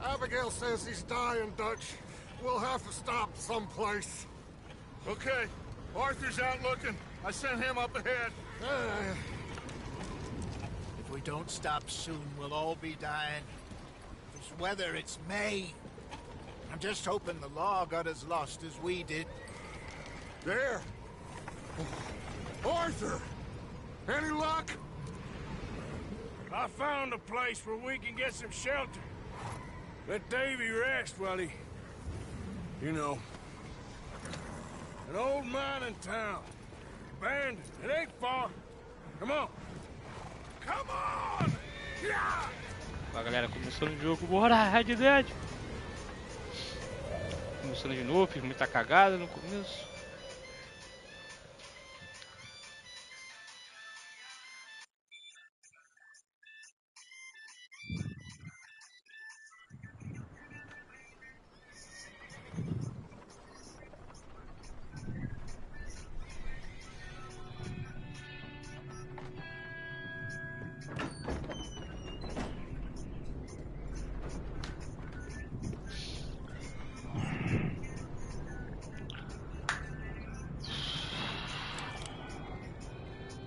Abigail says he's dying, Dutch. We'll have to stop someplace. Okay. Arthur's out looking. I sent him up ahead. If we don't stop soon, we'll all be dying. This weather, it's May. I'm just hoping the law got as lost as we did. There! Arthur! Any luck? I found a place where we can get some shelter. Let Davy rest while he... You know. An old mining town. Abandoned. It ain't far. Come on. Come on! Yeah! Ó, galera, começando o jogo. Bora, Red Dead! Começando de novo, fiz muita cagada no começo.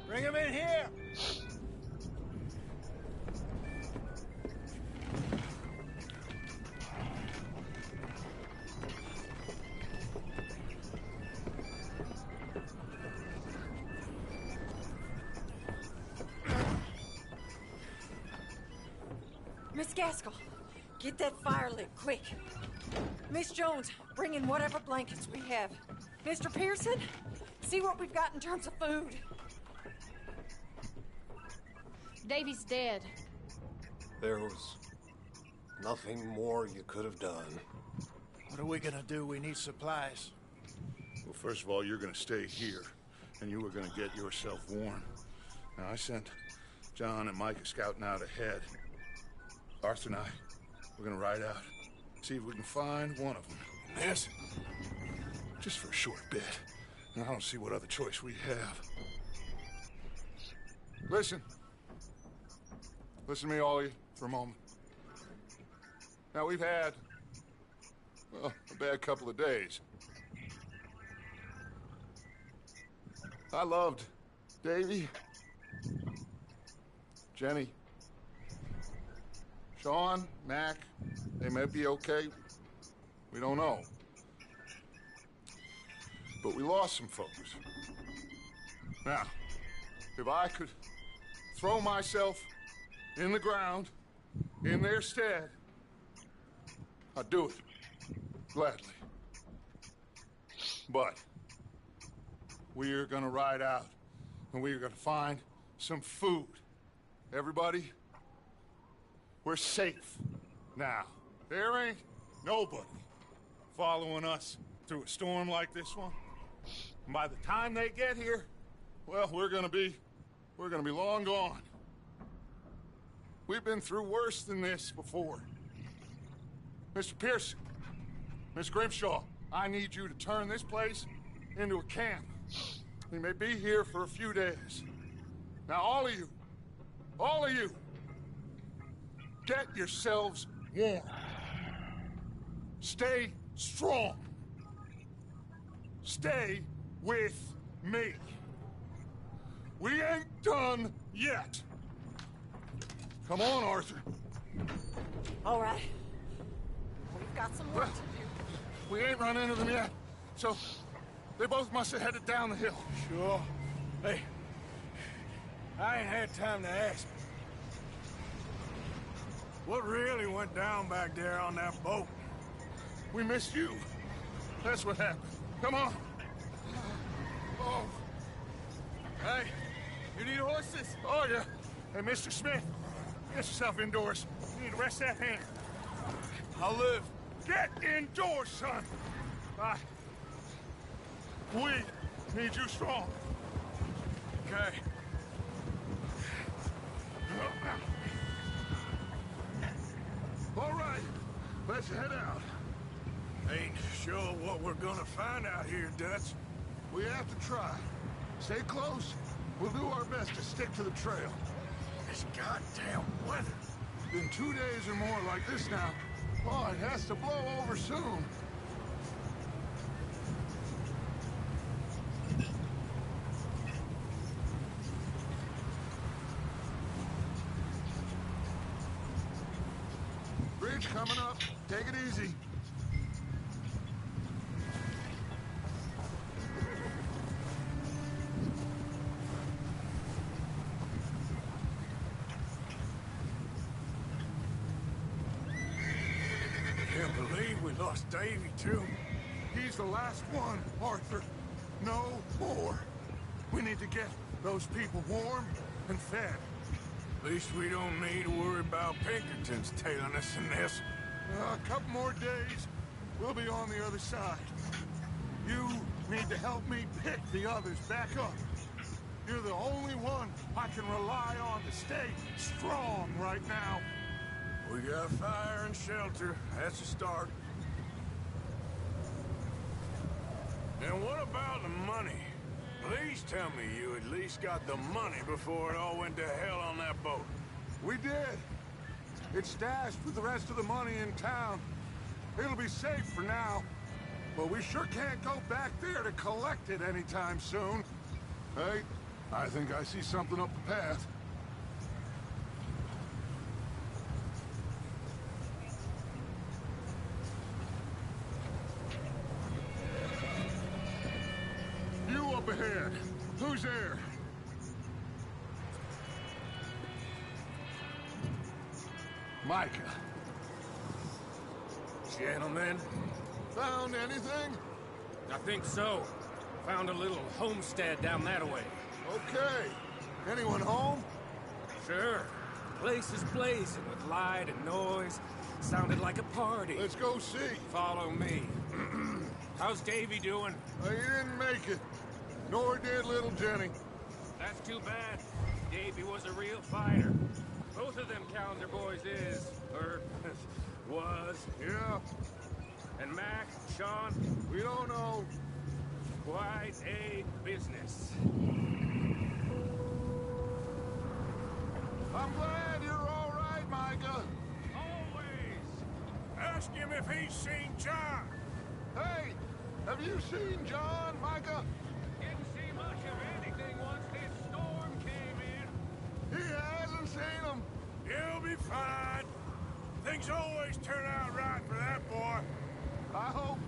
Bring him in here! Miss Gaskell, get that fire lit, quick. Miss Jones, bring in whatever blankets we have. Mr. Pearson, see what we've got in terms of food. Davy's dead. There was nothing more you could have done. What are we gonna do? We need supplies. Well, first of all, you're gonna stay here, and you were gonna get yourself warm. Now, I sent John and Micah scouting out ahead. Arthur and I, we're gonna ride out, see if we can find one of them. Yes? Just for a short bit. And I don't see what other choice we have. Listen. Listen to me, all of you, for a moment. Now, we've had, well, a bad couple of days. I loved Davy, Jenny, Sean, Mac. They may be okay. We don't know. But we lost some folks. Now, if I could throw myself in the ground, in their stead, I'd do it, gladly. But we're gonna ride out, and we're gonna find some food. Everybody, we're safe now. There ain't nobody following us through a storm like this one. And by the time they get here, well, we're gonna be long gone. We've been through worse than this before. Mr. Pearson, Miss Grimshaw, I need you to turn this place into a camp. We may be here for a few days. Now, all of you, get yourselves warm. Stay strong. Stay with me. We ain't done yet. Come on, Arthur. All right. We've got some work to do. We ain't run into them yet, so they both must have headed down the hill. Sure. Hey, I ain't had time to ask. What really went down back there on that boat? We missed you. That's what happened. Come on. Oh. Hey, you need horses? Oh, yeah. Hey, Mr. Smith, get yourself indoors. You need to rest that hand. I'll live. Get indoors, son. We need you strong. Okay. All right, let's head out. Ain't sure what we're gonna find out here, Dutch. We have to try. Stay close. We'll do our best to stick to the trail. This goddamn weather. Been 2 days or more like this now. Oh, it has to blow over soon. Bridge coming up. Take it easy. Can't believe we lost Davy, too. He's the last one, Arthur. No more. We need to get those people warm and fed. At least we don't need to worry about Pinkertons tailing us in this. A couple more days, we'll be on the other side. You need to help me pick the others back up. You're the only one I can rely on to stay strong right now. We got fire and shelter. That's a start. And what about the money? Please tell me you at least got the money before it all went to hell on that boat. We did. It's stashed with the rest of the money in town. It'll be safe for now. But we sure can't go back there to collect it anytime soon. Hey, I think I see something up the path. You up ahead. Who's there? Micah. Gentlemen, Found anything? I think so. Found a little homestead down that way. Okay. Anyone home? Sure. Place is blazing with light and noise. Sounded like a party. Let's go see. Follow me. How's Davy doing? He didn't make it. Nor did little Jenny. That's too bad. Davy was a real fighter. Both of them Calendar boys is, or was. Yeah, And Mac, Sean, we don't know. quite a business. I'm glad you're all right, Micah. Always. Ask him if he's seen John. Hey, have you seen John, Micah? Didn't see much of anything once this storm came in. He hasn't seen him. He'll be fine. Things always turn out right for that boy. I hope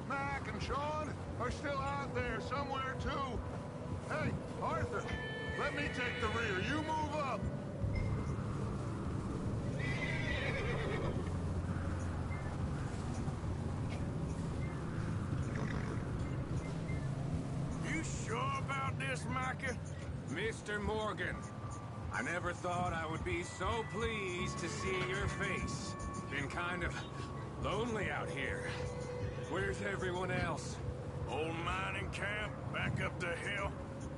Mac and Sean are still out there somewhere, too. Hey, Arthur, let me take the rear. You move up. You sure about this, Micah? Mr. Morgan, I never thought I would be so pleased to see your face. Been kind of lonely out here. Where's everyone else? Old mining camp, back up the hill.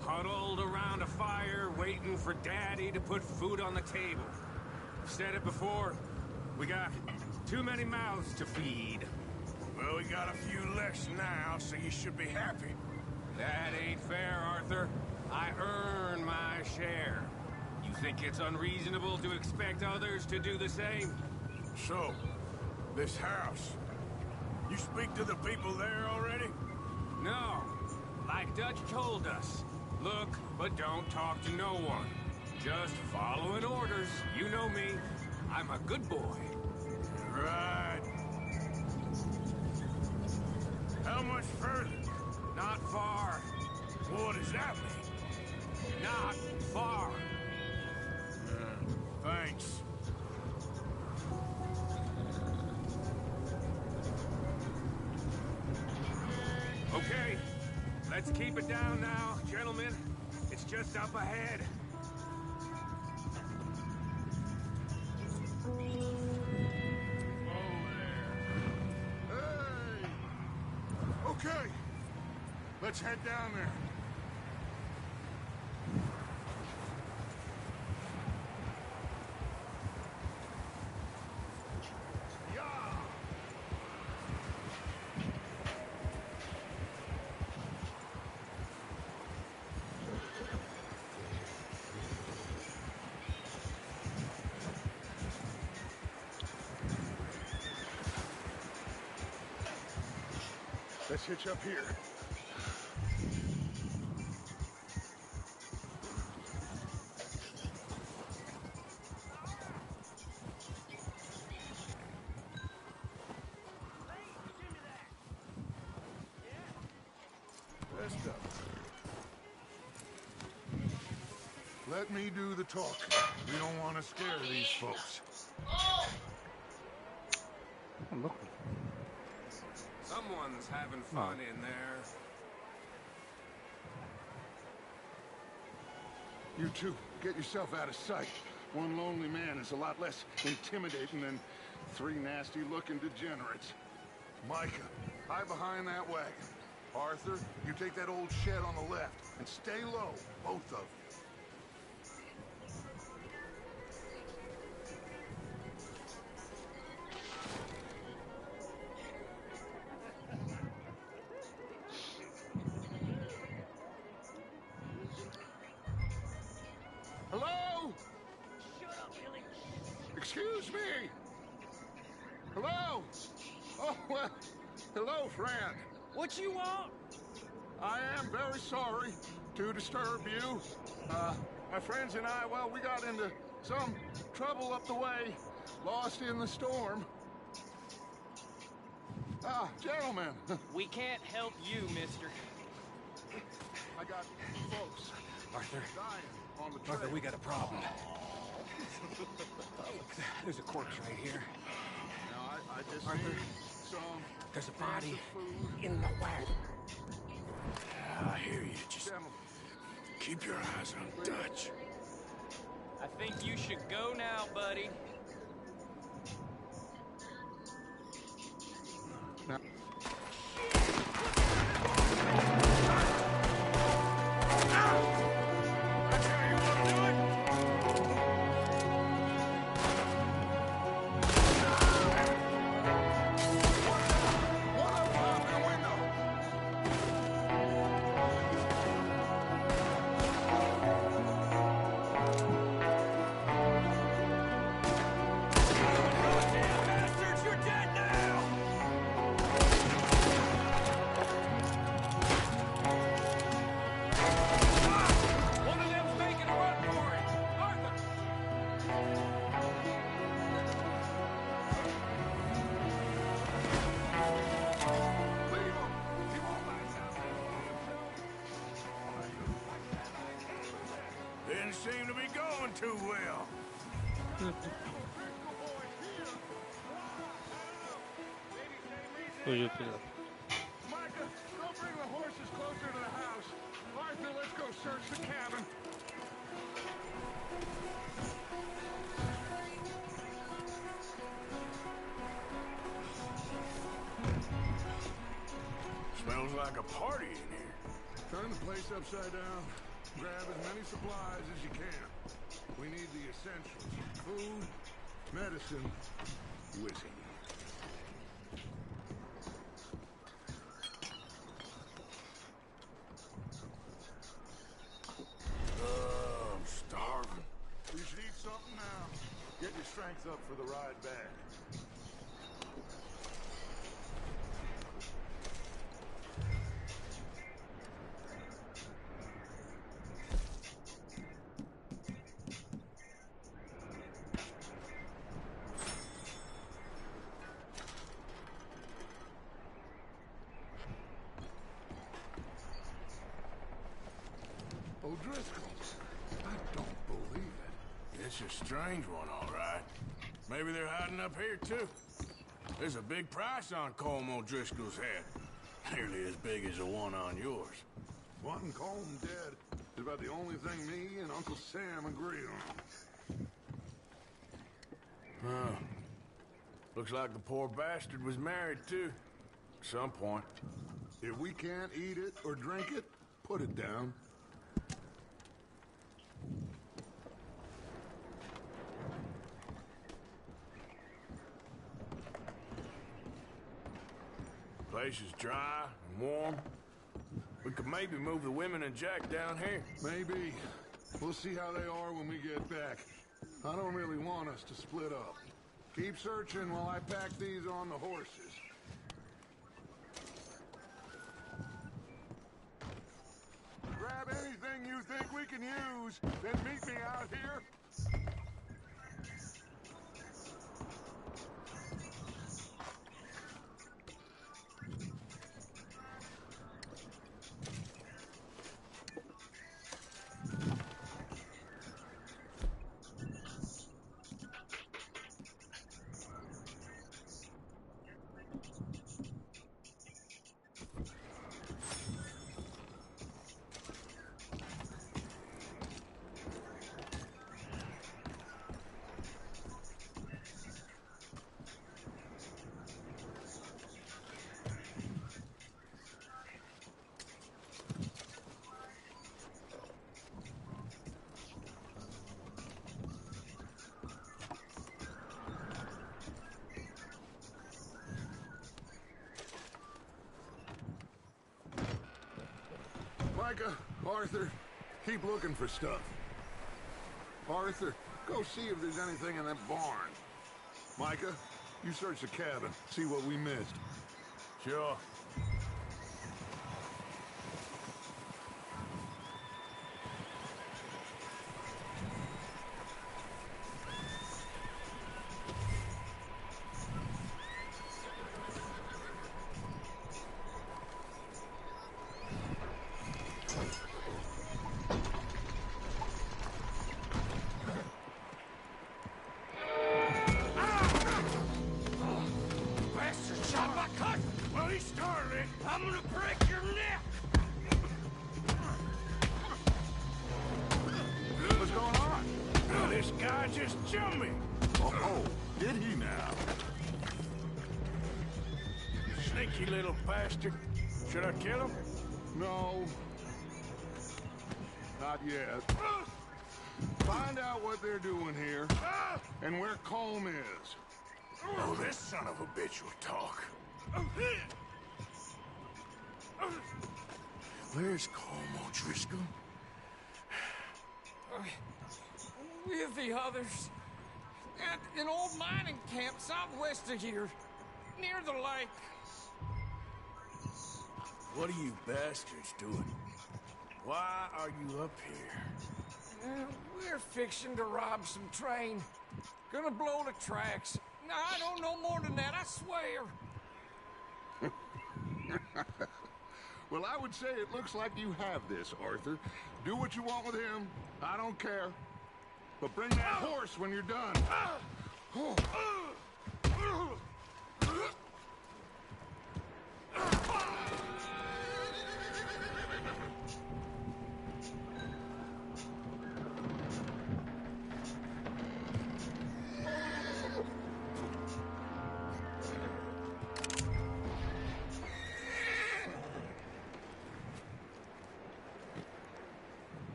Huddled around a fire, waiting for Daddy to put food on the table. I've said it before, we got too many mouths to feed. Well, we got a few less now, so you should be happy. That ain't fair, Arthur. I earn my share. You think it's unreasonable to expect others to do the same? So, this house. You speak to the people there already? No. Like Dutch told us. Look, but don't talk to no one. Just following orders. You know me. I'm a good boy. Right. How much further? Not far. What does that mean? Not far. Thanks. Okay. Let's keep it down now, gentlemen. It's just up ahead. Hey! Okay, let's head down there. Let's hitch up here. Let me do the talking. We don't want to scare these folks. Look. Someone's having fun in there. You two, get yourself out of sight. One lonely man is a lot less intimidating than three nasty-looking degenerates. Micah, hide behind that wagon. Arthur, you take that old shed on the left, and stay low, both of you. Hello? Shut up, Billy. Excuse me. Hello? Oh, well, hello, friend. What you want? I am very sorry to disturb you. My friends and I, well, we got into some trouble up the way, lost in the storm. Gentlemen. We can't help you, mister. I got folks Arthur, dying on the trail. Arthur, we got a problem. There's a corpse right here. Now, I just Arthur, need some there's a body food. in the wagon. I hear you. Just Gentlemen. keep your eyes on Dutch. I think you should go now, buddy. Didn't seem to be going too well. Fugiu, filho. Micah, go bring the horses closer to the house. Arthur, let's go search the cabin. Smells like a party in here. Turn the place upside down. Grab as many supplies as you can. We need the essentials. Food, medicine, whiskey. I'm starving. You should eat something now. Get your strength up for the ride back. O'Driscoll's. I don't believe it. It's a strange one, all right. Maybe they're hiding up here, too. There's a big price on Colm O'Driscoll's head. Nearly as big as the one on yours. Wanting Colm dead is about the only thing me and Uncle Sam agree on. Looks like the poor bastard was married, too. At some point. If we can't eat it or drink it, put it down. Place is dry and warm. We could maybe move the women and Jack down here. Maybe. We'll see how they are when we get back. I don't really want us to split up. Keep searching while I pack these on the horses. can use, then meet me out here. Micah, Arthur, keep looking for stuff. Arthur, go see if there's anything in that barn. Micah, you search the cabin, see what we missed. Sure. Sneaky little bastard. Should I kill him? No. Not yet. Find out what they're doing here, and where Colm is. Oh, this son of a bitch will talk. Where's Colm O'Driscoll? With the others. At an old mining camp southwest of here. Near the lake. What are you bastards doing? Why are you up here? We're fixing to rob some train. Gonna blow the tracks. No, I don't know more than that, I swear. Well, I would say it looks like you have this, Arthur. Do what you want with him. I don't care. But bring that horse when you're done.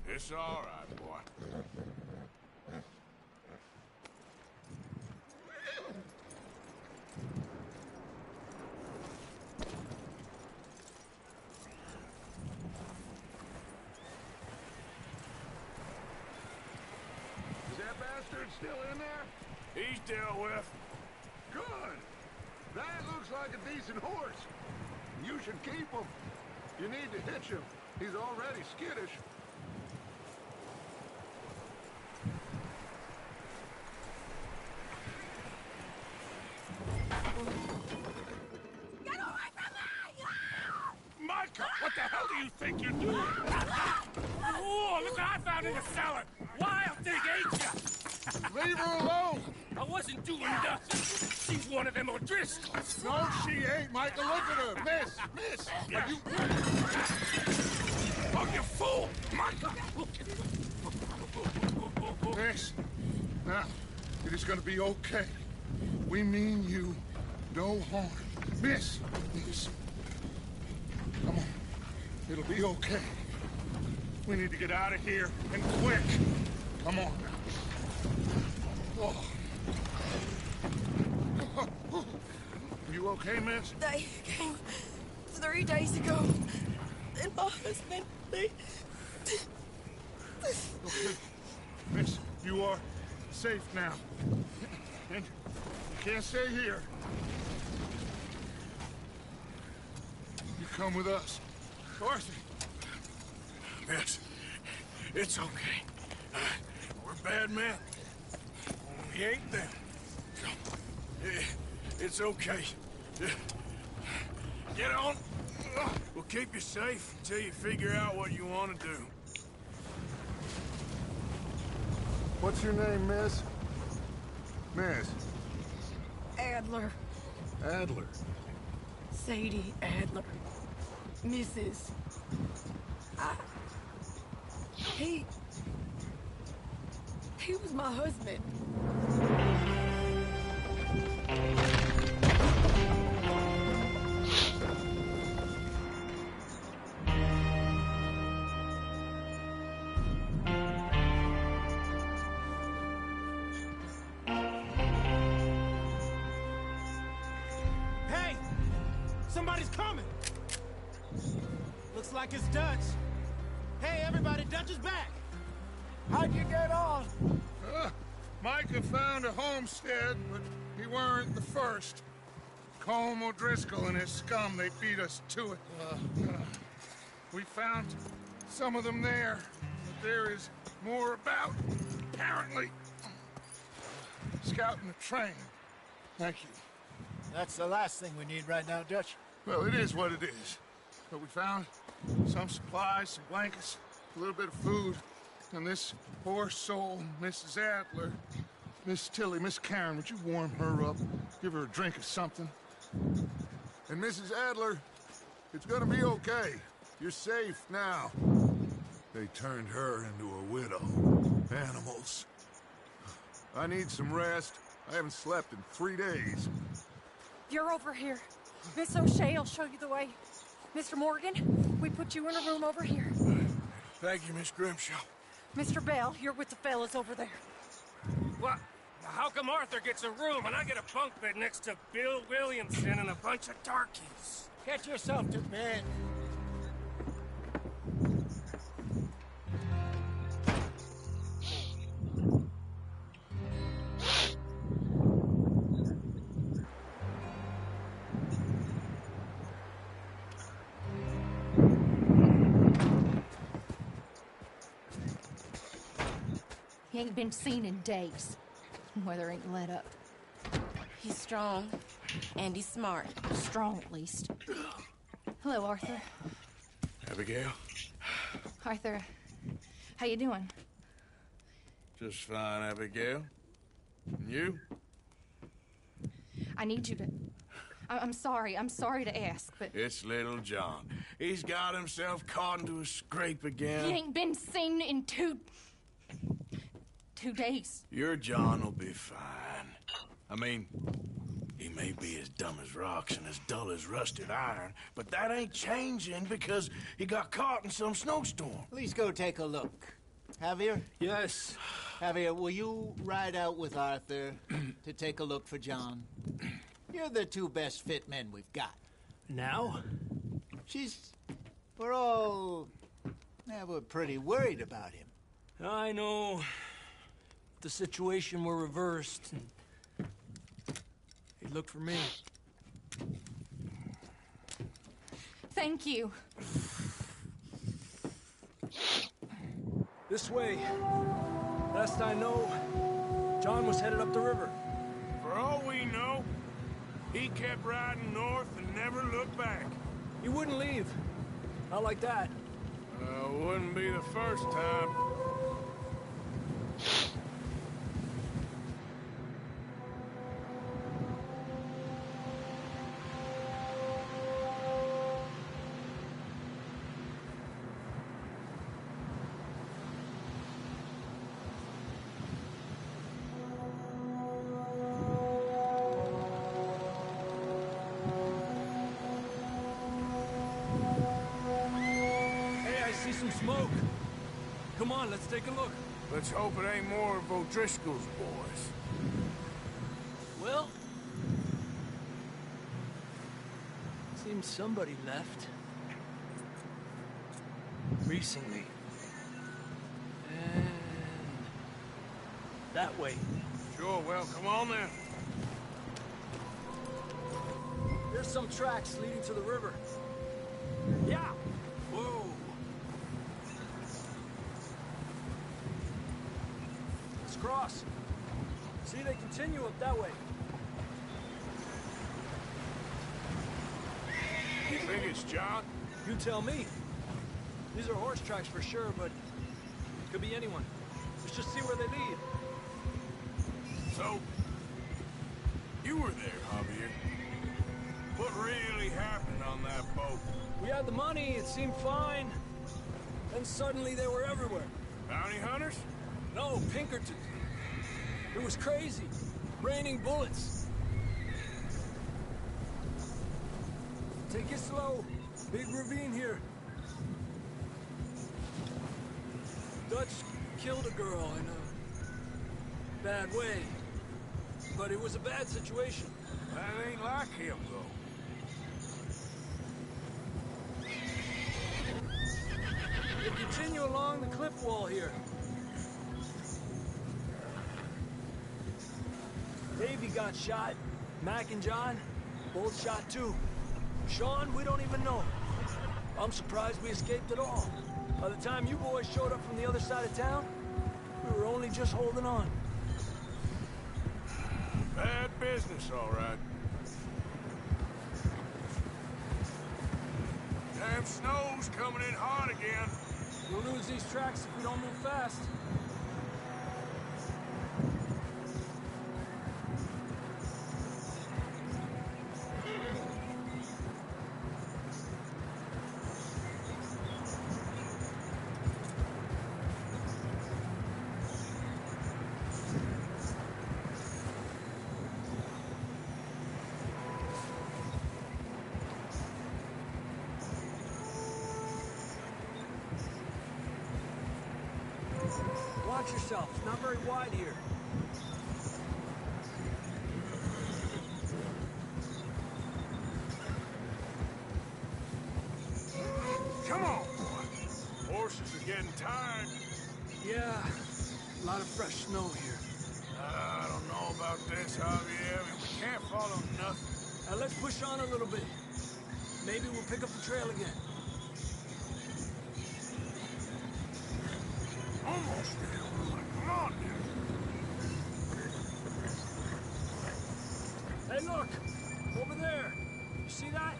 It's all right, boy. Is that bastard still in there? He's dealt with. Good. That looks like a decent horse. You should keep him. You need to hitch him. He's already skittish. Get away from me! Micah, what the hell do you think you're doing? Oh, look what I found in the cellar! Wild thing, ain't ya? Leave her alone! I wasn't doing nothing. She's one of them O'Driscolls. No, she ain't, Micah. Look at her. Miss! Miss! Are you... Oh, you fool! Micah! Miss, now, it is gonna be okay. We mean you no harm. Miss! Miss. Come on. It'll be okay. We need to get out of here, and quick. Come on now. Oh. You okay, miss? They came 3 days ago. And my husband, they... Okay. Miss, you are safe now. And you can't stay here. You come with us. Arthur. Miss, it's okay. We're bad men. We ain't them. It's okay. Get on. We'll keep you safe until you figure out what you want to do. What's your name, miss? Miss. Adler. Adler. Sadie Adler. Mrs. He was my husband. Hey! Somebody's coming! Looks like it's Dutch. Hey, everybody, Dutch is back! How'd you get on? Micah found a homestead, but he weren't the first. Colm O'Driscoll and his scum, they beat us to it. We found some of them there, but there is more about, apparently. Scouting the train. Thank you. That's the last thing we need right now, Dutch. Well, it is what it is. But we found some supplies, some blankets, a little bit of food, and this poor soul, Mrs. Adler, Miss Tilly, Miss Karen, would you warm her up? Give her a drink or something? And Mrs. Adler, it's gonna be okay. You're safe now. They turned her into a widow. Animals. I need some rest. I haven't slept in 3 days. You're over here. Miss O'Shea will show you the way. Mr. Morgan, we put you in a room over here. Thank you, Miss Grimshaw. Mr. Bell, you're with the fellas over there. What? How come Arthur gets a room and I get a bunk bed next to Bill Williamson and a bunch of darkies? Get yourself to bed. He ain't been seen in days. Weather ain't let up. He's strong, and he's smart. Strong, at least. Hello, Arthur. Abigail? Arthur, how you doing? Just fine, Abigail. And you? I need you to... I'm sorry to ask, but... It's little John. He's got himself caught into a scrape again. He ain't been seen in 2 days. Your John will be fine. I mean, he may be as dumb as rocks and as dull as rusted iron, but that ain't changing because he got caught in some snowstorm. Please go take a look. Javier? Yes. Javier, will you ride out with Arthur to take a look for John? You're the 2 best fit men we've got. Now? We're all... we're pretty worried about him. I know. The situation were reversed. He looked for me. Thank you. This way. Last I know, John was headed up the river. For all we know, he kept riding north and never looked back. He wouldn't leave. Not like that. Wouldn't be the first time. Smoke. Come on, let's take a look. Let's hope it ain't more of O'Driscoll's boys. Well, Seems somebody left. Recently. And... that way. Sure, well, come on then. There's some tracks leading to the river. Yeah! Whoa! Let's cross. See, they continue up that way. You think it's John? You tell me. These are horse tracks for sure, but could be anyone. Let's just see where they lead. So, you were there, Javier. What really happened on that boat? We had the money, it seemed fine. Then suddenly they were everywhere. Bounty hunters? No, Pinkerton. It was crazy. Raining bullets. Take it slow. Big ravine here. Dutch killed a girl in a bad way. But it was a bad situation. That ain't like him, though. We continue along the cliff wall here. Davey got shot. Mac and John, both shot too. Sean, we don't even know. I'm surprised we escaped at all. By the time you boys showed up from the other side of town, we were only just holding on. Bad business, all right. Damn snow's coming in hard again. We'll lose these tracks if we don't move fast. Watch yourself. It's not very wide here. Come on, boy. Horses are getting tired. Yeah, a lot of fresh snow here. I don't know about this, Javier. We can't follow nothing. Now let's push on a little bit. Maybe we'll pick up the trail again. Almost there. Come on, dude. Hey, look! Over there! You see that?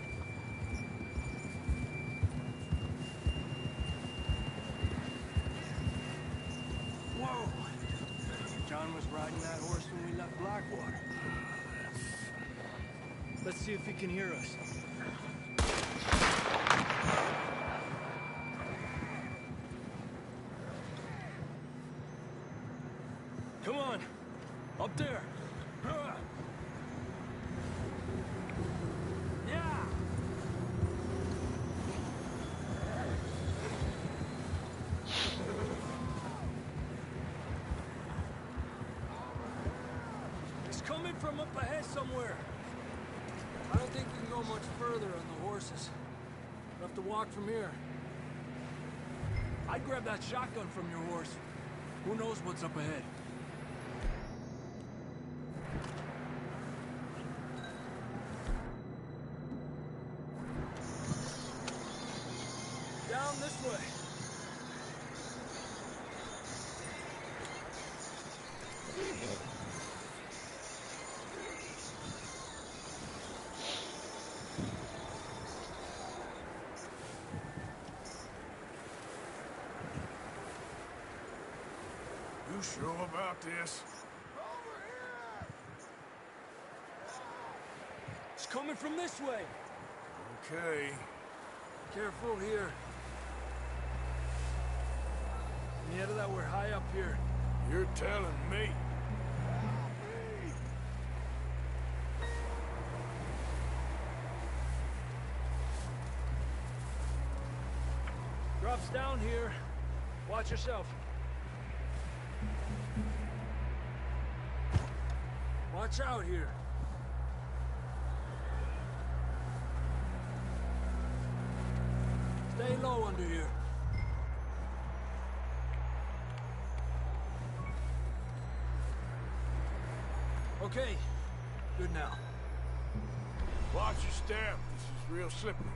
Whoa! John was riding that horse when we left Blackwater. Let's see if he can hear us. Come on! Up there! Yeah! It's coming from up ahead somewhere. I don't think we can go much further on the horses. We'll have to walk from here. I'd grab that shotgun from your horse. Who knows what's up ahead? Down this way. You sure about this? It's coming from this way. Okay. Careful here. Yeah, that we're high up here. You're telling me. Drops down here. Watch yourself. Watch out here. Stay low under here. Okay, good now. Watch your step. This is real slippery.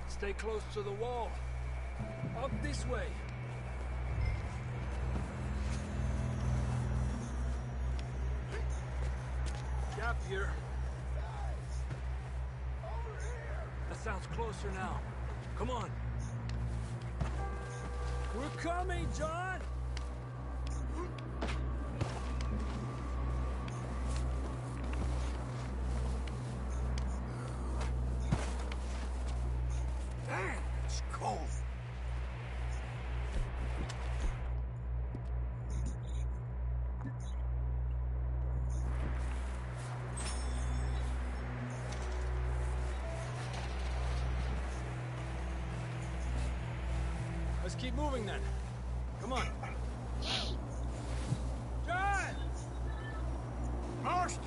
Stay close to the wall. Up this way. Gap here. That sounds closer now. Come on. We're coming, John! Damn, it's cold. Let's keep moving then. Come on. John! Marston!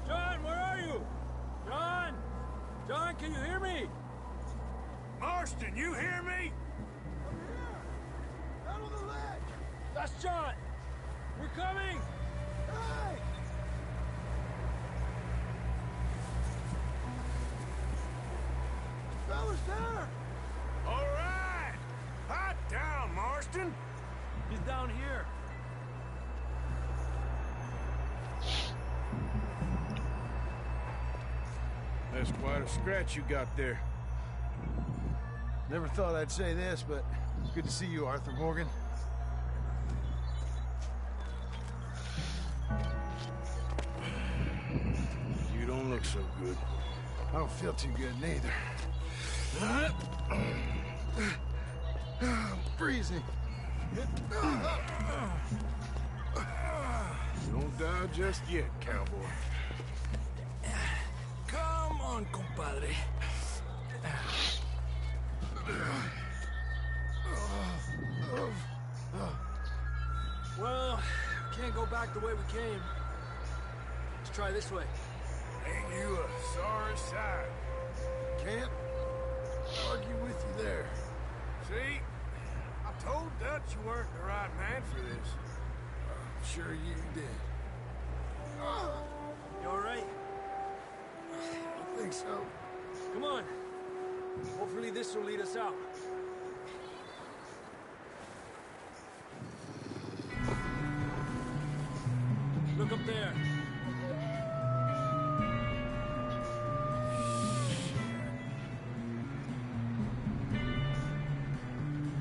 John, where are you? John! John, can you hear me? Marston, you hear me? Out on the ledge! That's John! We're coming! Hey! Fella's there! All right! Hot down, Marston! He's down here. That's quite a scratch you got there. Never thought I'd say this, but it's good to see you, Arthur Morgan. You don't look so good. I don't feel too good, neither. I'm freezing. Don't die just yet, cowboy. Come on, compadre. Well, can't go back the way we came. Let's try this way. Ain't you a sorry sight? Can't argue with you there. See? I told Dutch you weren't the right man for this. I'm sure you did. You all right? I think so. Come on. Hopefully this will lead us out. Look up there.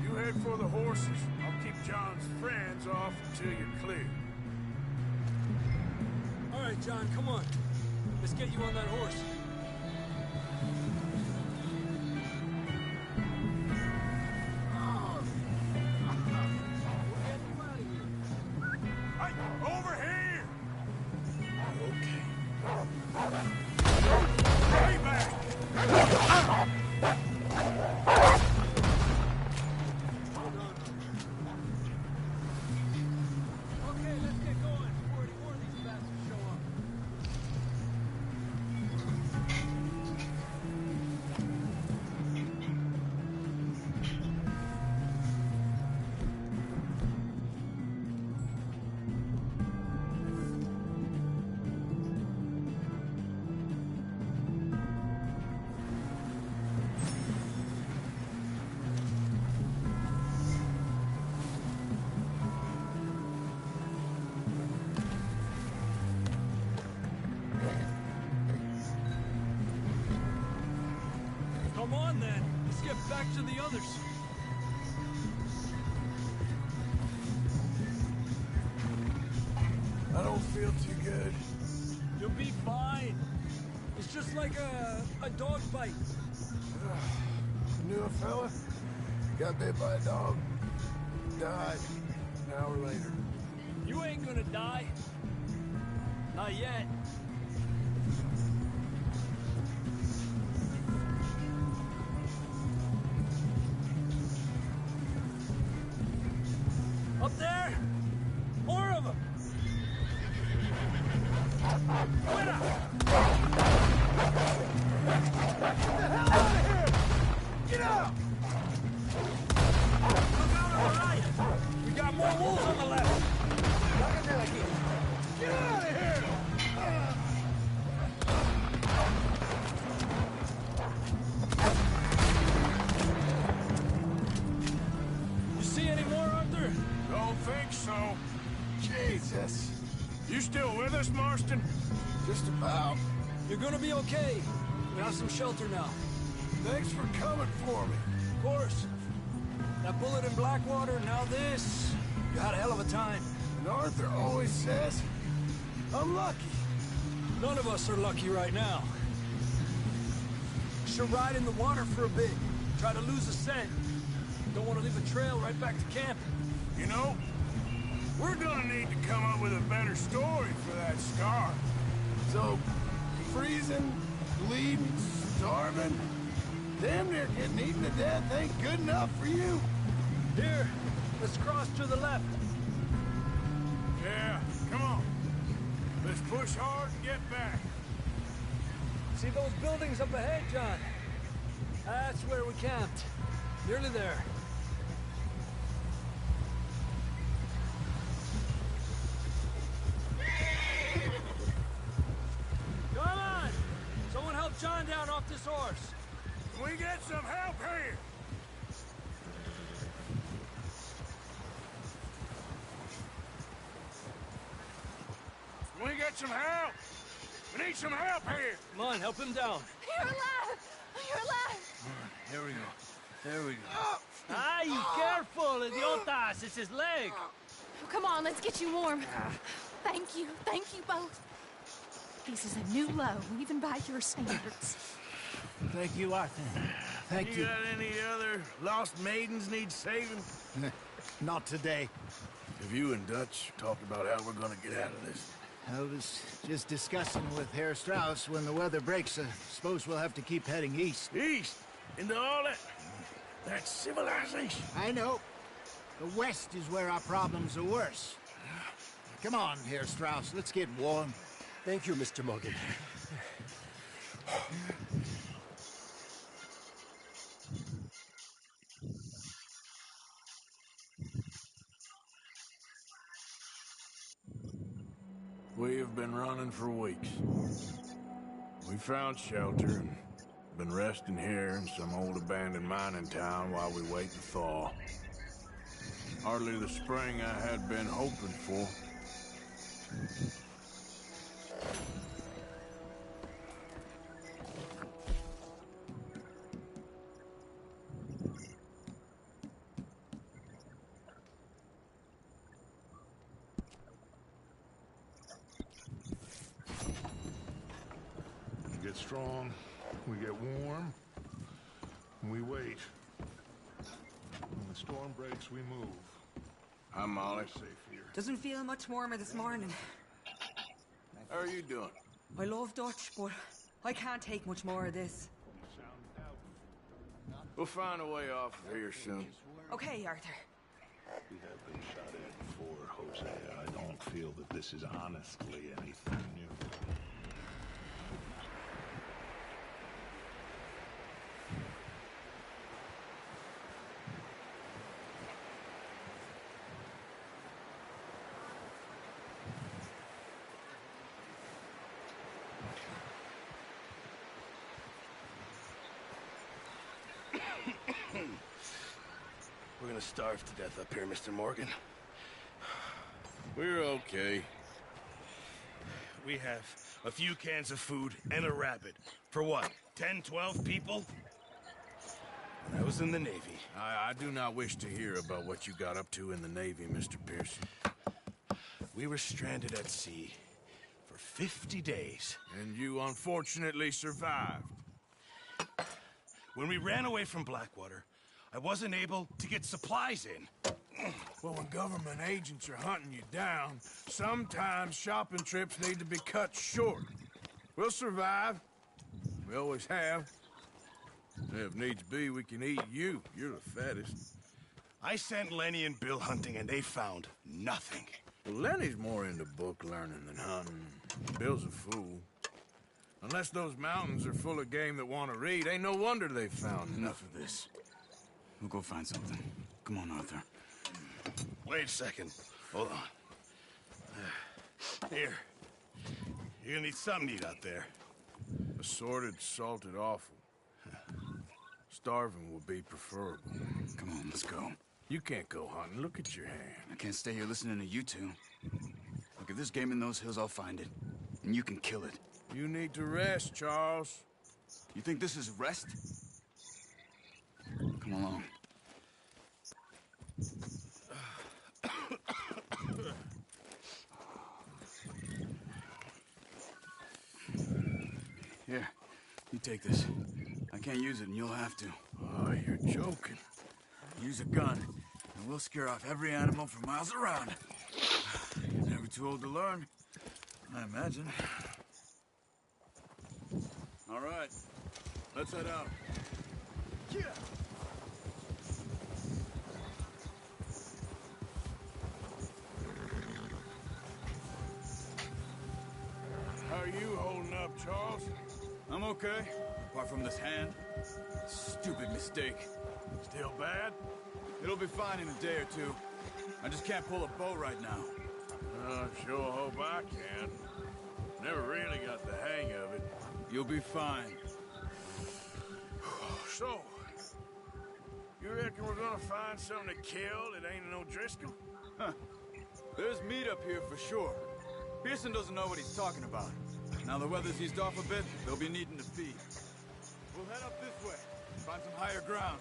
You head for the horses. I'll keep John's friends off until you're clear. All right, John, come on. Let's get you on that horse. Hey, over here! Okay. Stay back! Okay, let's get going before any more of these bastards show up. Come on, then. Let's get back to the others. I don't feel too good. You'll be fine. It's just like a dog bite. Knew a fella? Got bit by a dog. Died an hour later. You ain't gonna die. Not yet. Up there! More of them! Get the hell out of here! wolves on the left! Get out of here! You see any more, Arthur? Don't think so. Jesus. You still with us, Marston? Just about. You're gonna be okay. We have some shelter now. Thanks for coming for me. Of course. That bullet in Blackwater, now this. You had a hell of a time. And Arthur always says, I'm lucky. None of us are lucky right now. Should ride in the water for a bit. Try to lose the scent. Don't want to leave a trail right back to camp. You know, we're gonna need to come up with a better story for that scar. So, freezing, bleeding, starving, damn near getting eaten to death ain't good enough for you. Here, let's cross to the left. Yeah, come on. Let's push hard and get back. See those buildings up ahead, John? That's where we camped. Nearly there. Come on! Someone help John down off this horse. Can we get some help here? Can we get some help? We need some help here. Come on, help him down. You're alive! You're alive! Here we go. There we go. Ay, careful, idiotas! It's his leg! Oh, come on, let's get you warm. Thank you both. This is a new low, even by your standards. Thank you, Arthur. Thank you. You got any other lost maidens need saving? Not today. Have you and Dutch talked about how we're gonna get out of this? I was just discussing with Herr Strauss when the weather breaks. I suppose we'll have to keep heading east. East? Into all that civilization? I know. The west is where our problems are worse. Come on, Herr Strauss, let's get warm. Thank you, Mr. Morgan. We have been running for weeks. We found shelter and been resting here in some old abandoned mining town while we wait to thaw. Hardly the spring I had been hoping for. We get strong, we get warm, and we wait. When the storm breaks, we move. I'm Molly. Safe here. Doesn't feel much warmer this morning. How are you doing? I love Dutch, but I can't take much more of this. We'll find a way off of here soon. Okay, Arthur. We have been shot at before, Jose. I don't feel that this is honestly anything new. We're gonna starve to death up here, Mr. Morgan. We're okay. We have a few cans of food and a rabbit. For what, 10, 12 people? When I was in the Navy. I do not wish to hear about what you got up to in the Navy, Mr. Pearson. We were stranded at sea for 50 days. And you unfortunately survived. When we ran away from Blackwater, I wasn't able to get supplies in. Well, when government agents are hunting you down, sometimes shopping trips need to be cut short. We'll survive. We always have. If needs be, we can eat you. You're the fattest. I sent Lenny and Bill hunting, and they found nothing. Well, Lenny's more into book learning than hunting. Bill's a fool. Unless those mountains are full of game that want to read, ain't no wonder they found Enough of this. We'll go find something. Come on, Arthur. Wait a second. Hold on. Here. You're gonna need something to eat out there. Assorted, salted offal. Starving would be preferable. Come on, let's go. You can't go hunting. Look at your hand. I can't stay here listening to you two. Look, if there's game in those hills, I'll find it. And you can kill it. You need to rest, Charles. You think this is rest? Come along. Here, you take this. I can't use it, and you'll have to. Oh, you're joking. Use a gun, and we'll scare off every animal for miles around. You're never too old to learn, I imagine. All right, let's head out. Yeah. How are you holding up, Charles? I'm okay, apart from this hand. Stupid mistake. Still bad? It'll be fine in a day or two. I just can't pull a bow right now. I sure hope I can. Never really got the hang of it. You'll be fine. So, you reckon we're gonna find something to kill that ain't no Driscoll? Huh. There's meat up here for sure. Pearson doesn't know what he's talking about. Now the weather's eased off a bit, they'll be needing to feed. We'll head up this way, find some higher ground.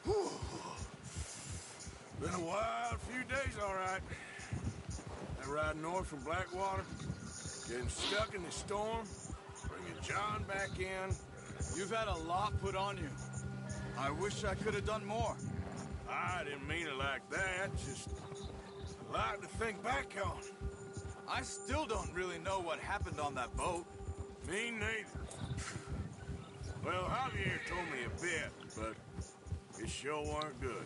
Whew. Been a wild few days, all right. That ride north from Blackwater, getting stuck in the storm, bringing John back in. You've had a lot put on you. I wish I could have done more. I didn't mean it like that, just a lot to think back on. I still don't really know what happened on that boat. Me neither. Well, Javier told me a bit, but it sure weren't good.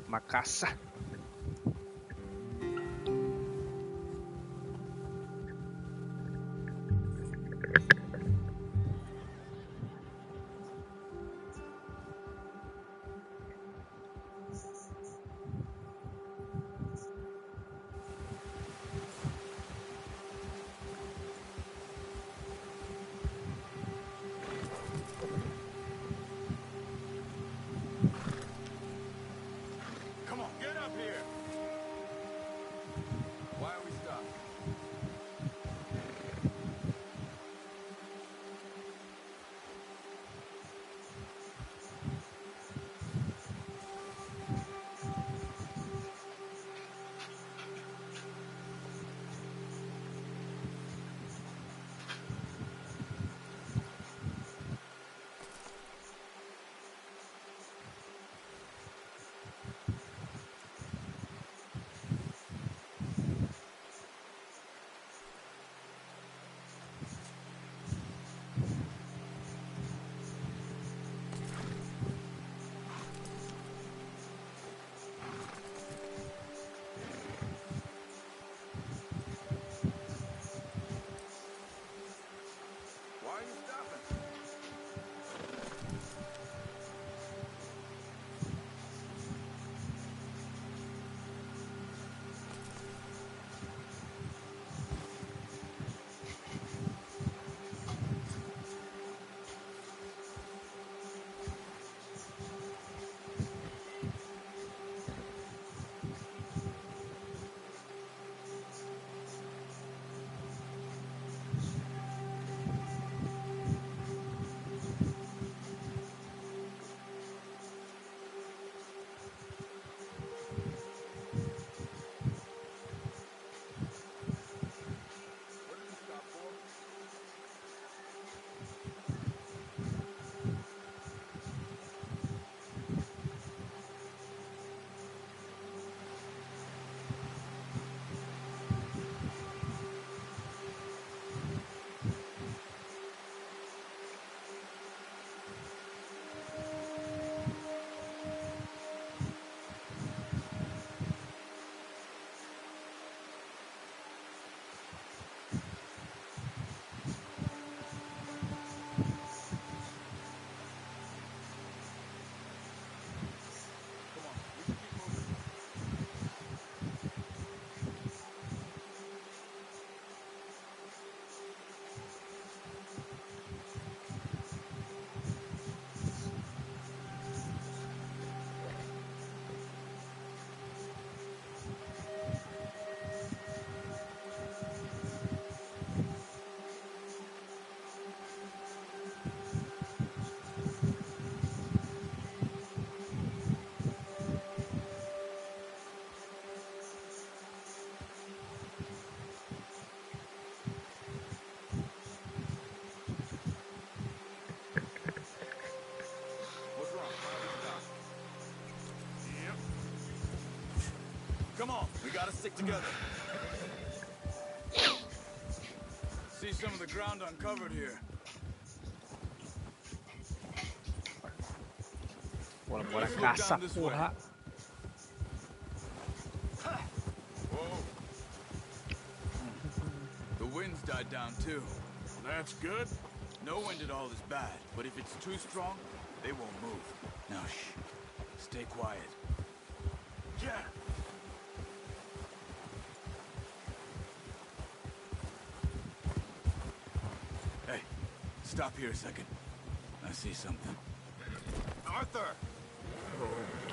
Uma caça. Come on, get up! Come on, we gotta stick together. See some of the ground uncovered here. Buona cassa, porra. Whoa. The wind's died down too. That's good. No wind at all is bad, but if it's too strong, they won't move. Now shh. Stay quiet. Yeah. Hey, stop here a second. I see something. Arthur!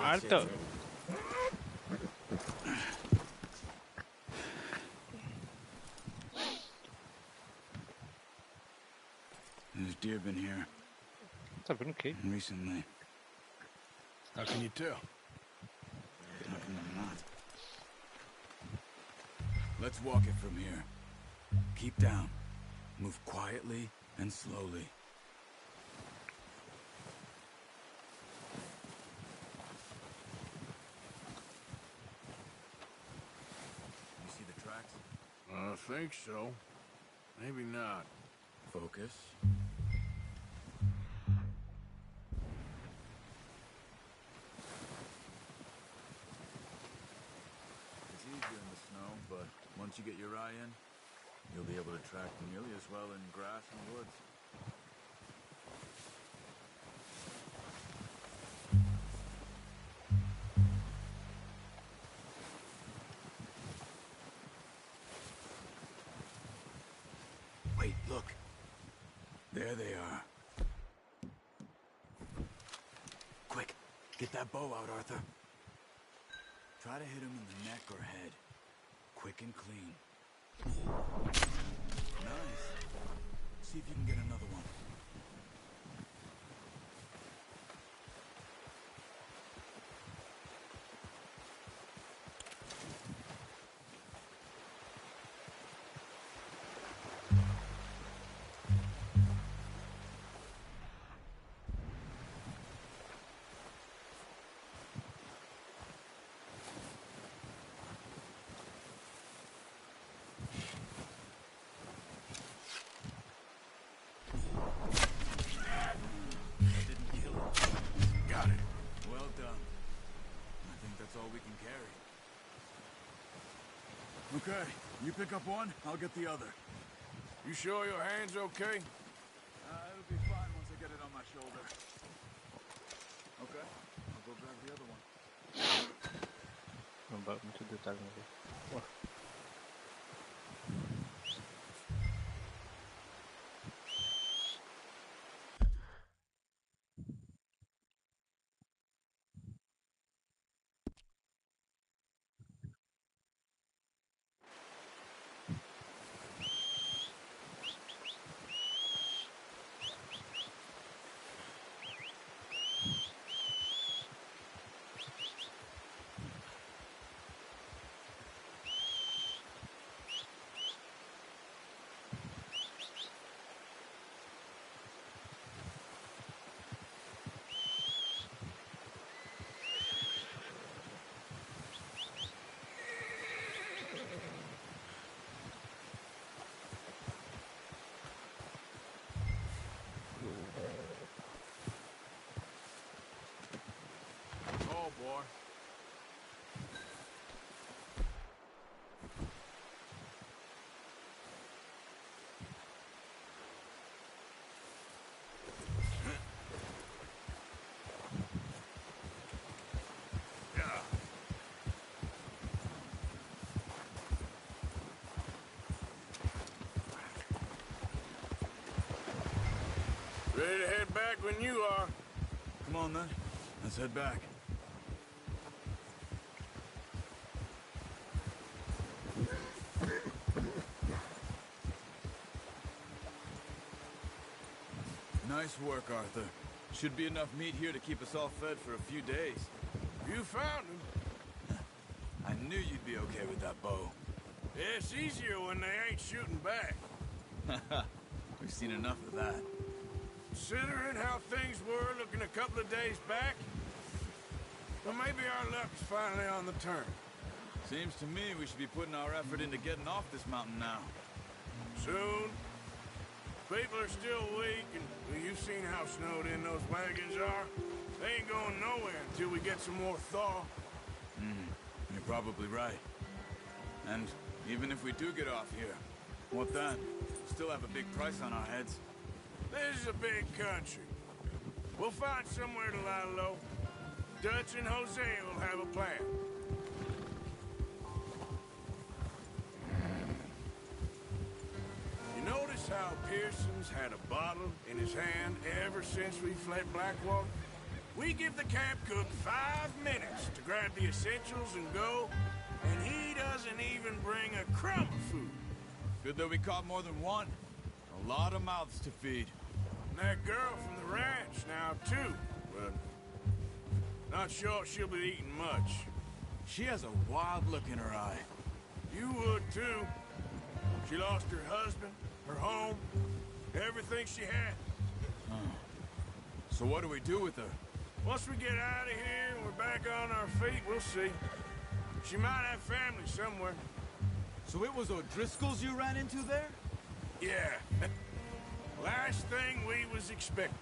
Arthur. There's deer been here. Tá vendo o quê? Recently. How can you tell? How can I not? Let's walk it from here. Keep down. Move quietly and slowly. You see the tracks? I think so. Maybe not. Focus. It's easier in the snow, but once you get your eye in, you'll be able to track nearly as well in grass and woods. Wait, look. There they are. Quick, get that bow out, Arthur. Try to hit him in the neck or head. Quick and clean. Nice. See if you can get another one. Okay, you pick up one, I'll get the other. You sure your hand's okay? It'll be fine once I get it on my shoulder. Okay, I'll go grab the other one. Não vai muito detalhe, não. Oh, boy. Ready to head back when you are. Come on, then. Let's head back. Nice work, Arthur. Should be enough meat here to keep us all fed for a few days. You found him. I knew you'd be okay with that bow. Yeah, it's easier when they ain't shooting back. We've seen enough of that. Considering how things were looking a couple of days back, well, maybe our luck's finally on the turn. Seems to me we should be putting our effort into getting off this mountain now. Soon. People are still weak, and well, you've seen how snowed in those wagons are. They ain't going nowhere until we get some more thaw. You're probably right. And even if we do get off here, what then? Still have a big price on our heads. This is a big country. We'll find somewhere to lie low. Dutch and Hosea will have a plan. You notice how Pearson's had a bottle in his hand ever since we fled Blackwater? We give the camp cook 5 minutes to grab the essentials and go, and he doesn't even bring a crumb of food. Good that we caught more than one. A lot of mouths to feed. And that girl from the ranch now, too. But not sure she'll be eating much. She has a wild look in her eye. You would, too. She lost her husband, her home, everything she had. So what do we do with her? Once we get out of here and we're back on our feet, we'll see. She might have family somewhere. So it was O'Driscoll's you ran into there? Yeah. Last thing we was expecting.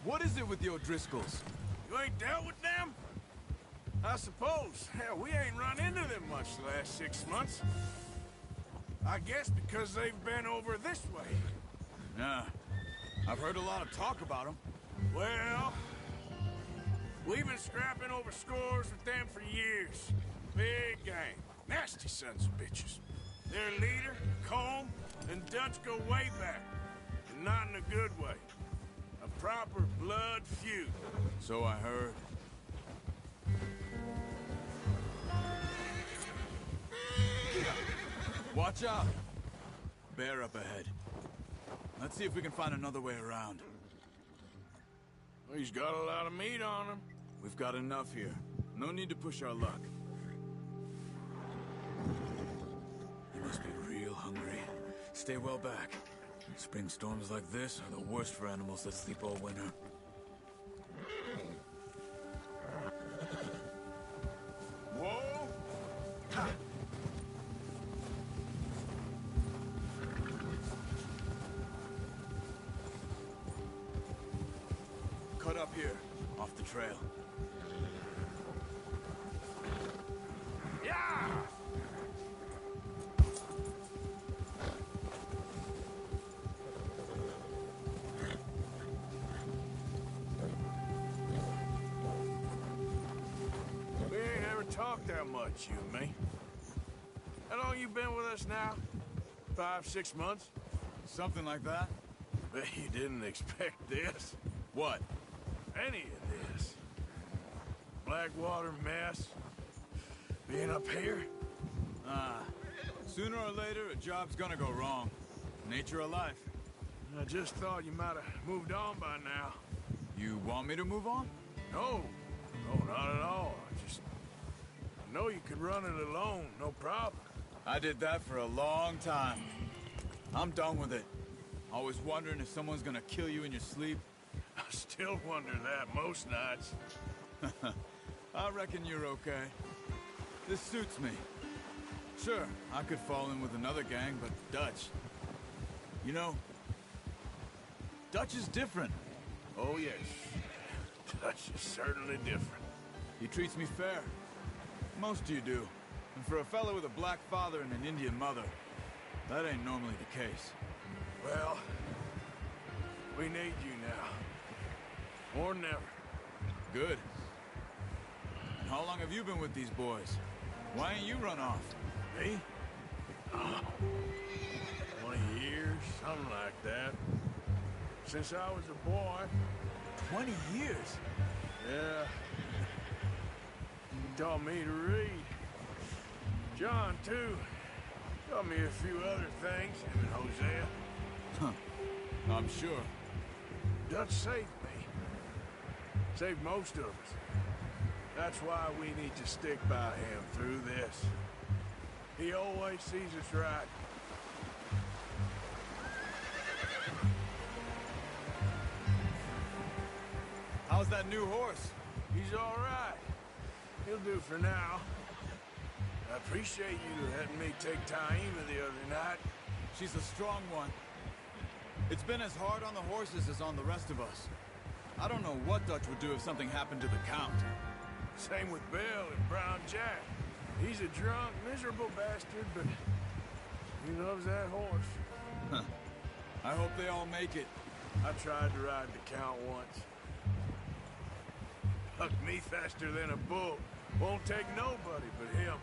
What is it with the O'Driscolls? You ain't dealt with them? I suppose. Hell, we ain't run into them much the last 6 months. I guess because they've been over this way. Yeah. I've heard a lot of talk about them. Well, we've been scrapping over scores with them for years. Big gang. Nasty sons of bitches. Their leader, Colm, and Dutch go way back. And not in a good way. A proper blood feud. So I heard. Watch out! Bear up ahead. Let's see if we can find another way around. He's got a lot of meat on him. We've got enough here. No need to push our luck. He must be real hungry. Stay well back. Spring storms like this are the worst for animals that sleep all winter. Whoa! Cut up here, off the trail. Yeah! We ain't ever talked that much, you and me. How long you been with us now? 5, 6 months? Something like that. Bet you didn't expect this. What? Any of this. Blackwater mess. Being up here. Sooner or later, a job's gonna go wrong. Nature of life. I just thought you might have moved on by now. You want me to move on? No. No, not at all. I know you could run it alone, no problem. I did that for a long time. I'm done with it. Always wondering if someone's gonna kill you in your sleep. I still wonder that most nights. I reckon you're okay. This suits me. Sure, I could fall in with another gang, but Dutch... You know, Dutch is different. Oh, yes. Dutch is certainly different. He treats me fair. Most of you do. And for a fellow with a black father and an Indian mother, that ain't normally the case. Well, we need you now. More than ever. Good. And how long have you been with these boys? Why ain't you run off? Me? 20 years, something like that. Since I was a boy. 20 years? Yeah. He taught me to read. John, too. Taught me a few other things, him and Hosea. Huh. I'm sure. Dutch saved me. Saved most of us. That's why we need to stick by him through this. He always sees us right. How's that new horse? He's all right. He'll do for now. I appreciate you letting me take Taima the other night. She's a strong one. It's been as hard on the horses as on the rest of us. I don't know what Dutch would do if something happened to the Count. Same with Bill and Brown Jack. He's a drunk, miserable bastard, but he loves that horse. Huh. I hope they all make it. I tried to ride the Count once. Hucked me faster than a bull. Won't take nobody but him.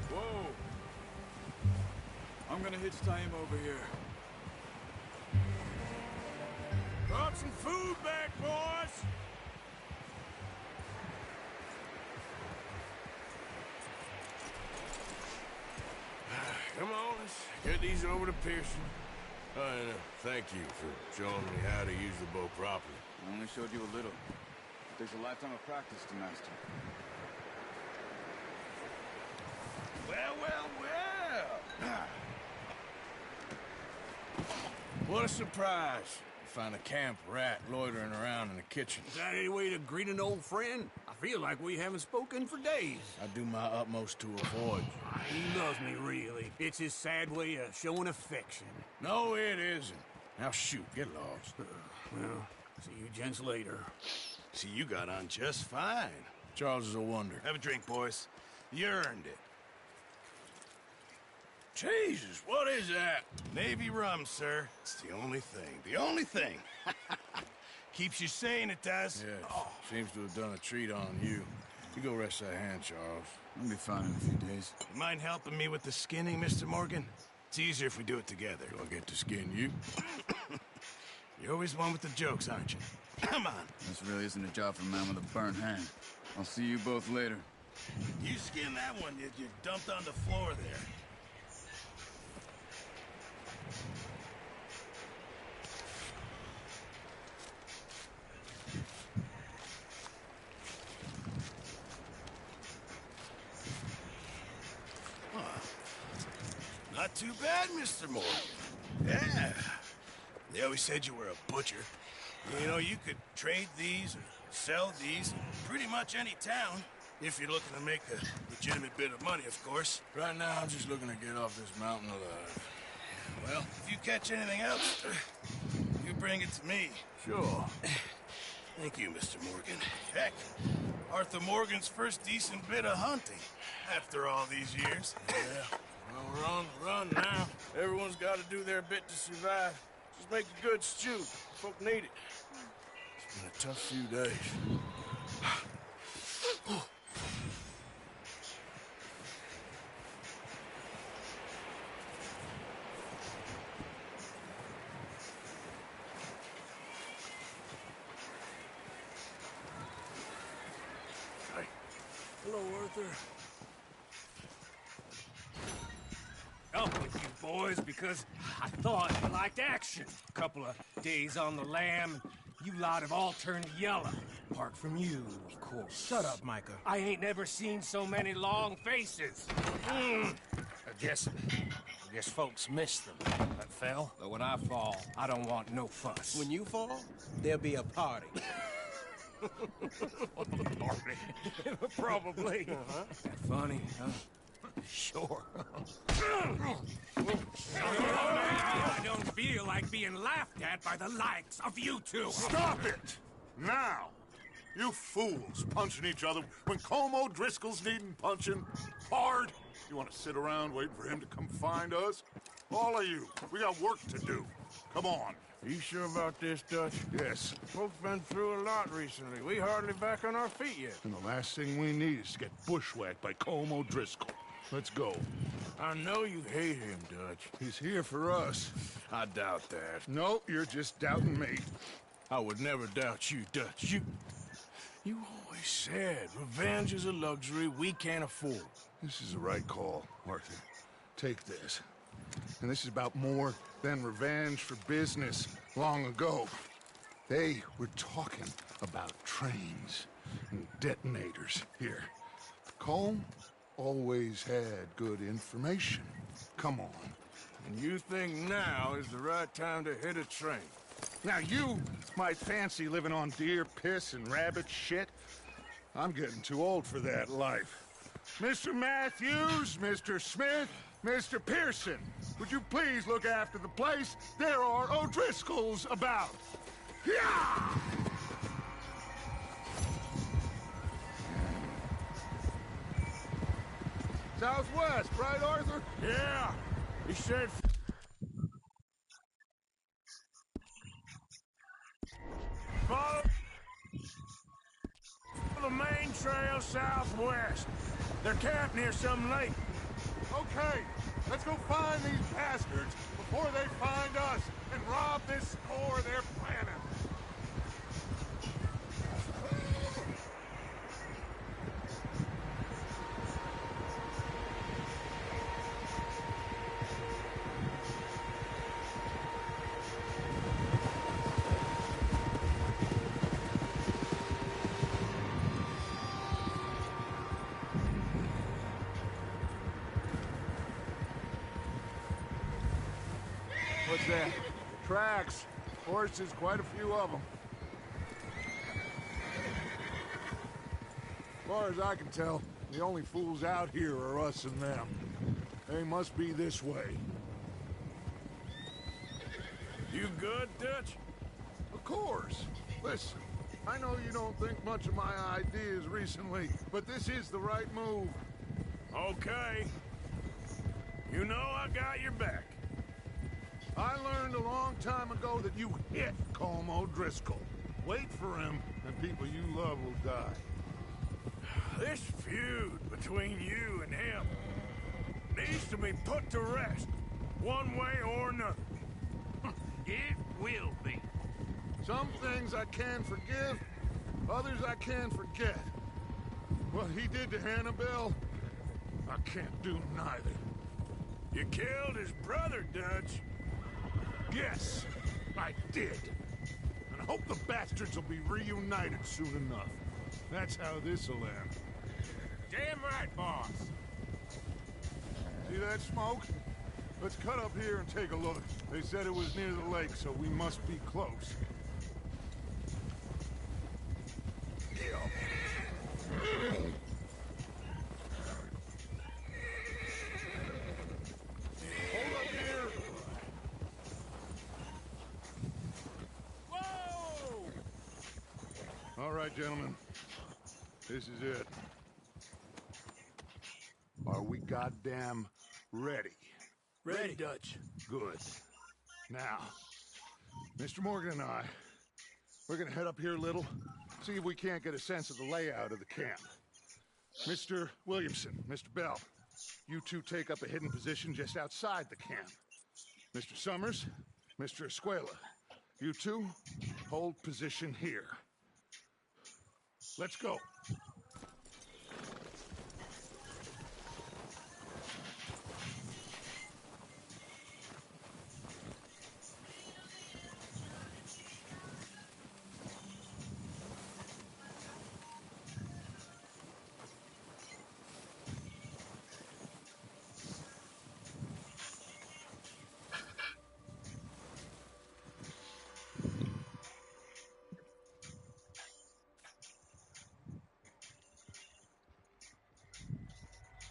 Whoa! I'm gonna hitch Taima over here. Brought some food back, boys! Come on, let's get these over to Pearson. And thank you for showing me how to use the bow properly. I only showed you a little. It takes a lifetime of practice to master. Well, well, well! What a surprise. Find a camp rat loitering around in the kitchen. Is that any way to greet an old friend? I feel like we haven't spoken for days. I do my utmost to avoid you. He loves me, really. It's his sad way of showing affection. No, it isn't. Now shoot, get lost. Well, see you gents later. See, you got on just fine. Charles is a wonder. Have a drink, boys. You earned it. Jesus, what is that? Navy rum, sir. It's the only thing. The only thing. Keeps you sane, it does. Yes, seems to have done a treat on you. You go rest that hand, Charles. I'll be fine in a few days. You mind helping me with the skinning, Mr. Morgan? It's easier if we do it together. Do I get to skin you? You're always one with the jokes, aren't you? Come on. This really isn't a job for a man with a burnt hand. I'll see you both later. You skinned that one, did you? Dumped on the floor there. Not too bad, Mr. Morgan. Yeah. They always said you were a butcher. You know, you could trade these or sell these in pretty much any town, if you're looking to make a legitimate bit of money, of course. Right now, I'm just looking to get off this mountain alive. Well, if you catch anything else, you bring it to me. Sure. Thank you, Mr. Morgan. Heck, Arthur Morgan's first decent bit of hunting after all these years. Yeah. Well, we're on the run now. Everyone's got to do their bit to survive. Just make a good stew. Folk need it. It's been a tough few days. Hello, Arthur. Up with you boys because I thought you liked action. A couple of days on the lam, you lot have all turned yellow. Apart from you, of course. Shut up, Micah. I ain't never seen so many long faces. I guess folks miss them. That fell. But when I fall, I don't want no fuss. When you fall, there'll be a party. Party. Probably. That funny, huh? Sure. I don't feel like being laughed at by the likes of you two. Stop it! Now! You fools punching each other when Colm O'Driscoll's needing punching hard. You want to sit around waiting for him to come find us? All of you, we got work to do. Come on. Are you sure about this, Dutch? Yes. Folks been through a lot recently. We hardly back on our feet yet. And the last thing we need is to get bushwhacked by Colm O'Driscoll. Let's go. I know you hate him, Dutch. He's here for us. I doubt that. No, you're just doubting me. I would never doubt you, Dutch. You always said revenge is a luxury we can't afford. This is the right call, Arthur. Take this. And this is about more than revenge for business long ago. They were talking about trains and detonators here. Colm always had good information. Come on. And you think now is the right time to hit a train? Now you might fancy living on deer piss and rabbit shit. I'm getting too old for that life. Mr. Matthews, Mr. Smith, Mr. Pearson, would you please look after the place? There are O'Driscolls about. Yeah! Southwest, right, Arthur? Yeah, he said... Follow the main trail southwest. They're camped near some lake. Okay, let's go find these bastards before they find us and rob this store they're planning. What's that? Tracks. Horses, quite a few of them. As far as I can tell, the only fools out here are us and them. They must be this way. You good, Dutch? Of course. Listen, I know you don't think much of my ideas recently, but this is the right move. Okay. You know I got your back. I learned a long time ago that you hit Colm O'Driscoll. Wait for him, and people you love will die. This feud between you and him needs to be put to rest, one way or another. It will be. Some things I can forgive, others I can forget. What he did to Hannibal, I can't do neither. You killed his brother, Dutch. Yes, I did. And I hope the bastards will be reunited soon enough. That's how this'll end. Damn right, boss. See that smoke? Let's cut up here and take a look. They said it was near the lake, so we must be close. Hold up here! Whoa! All right, gentlemen. This is it. Are we goddamn ready? Ready, Dutch. Good. Now, Mr. Morgan and I, we're gonna head up here a little, see if we can't get a sense of the layout of the camp. Mr. Williamson, Mr. Bell, you two take up a hidden position just outside the camp. Mr. Summers, Mr. Escuela, you two hold position here. Let's go.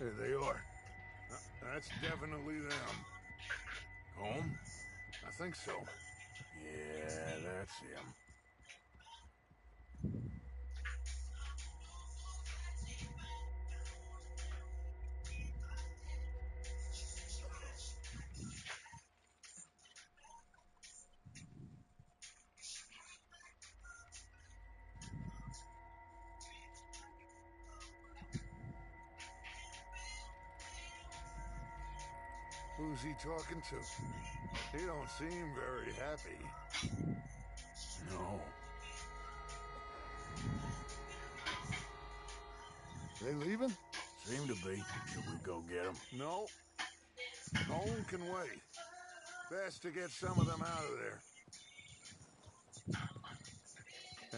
There they are. That's definitely them. Home? I think so. Yeah, that's him. Who's he talking to? He don't seem very happy. No. They leaving? Seem to be. Should we go get them? No. Colm can wait. Best to get some of them out of there.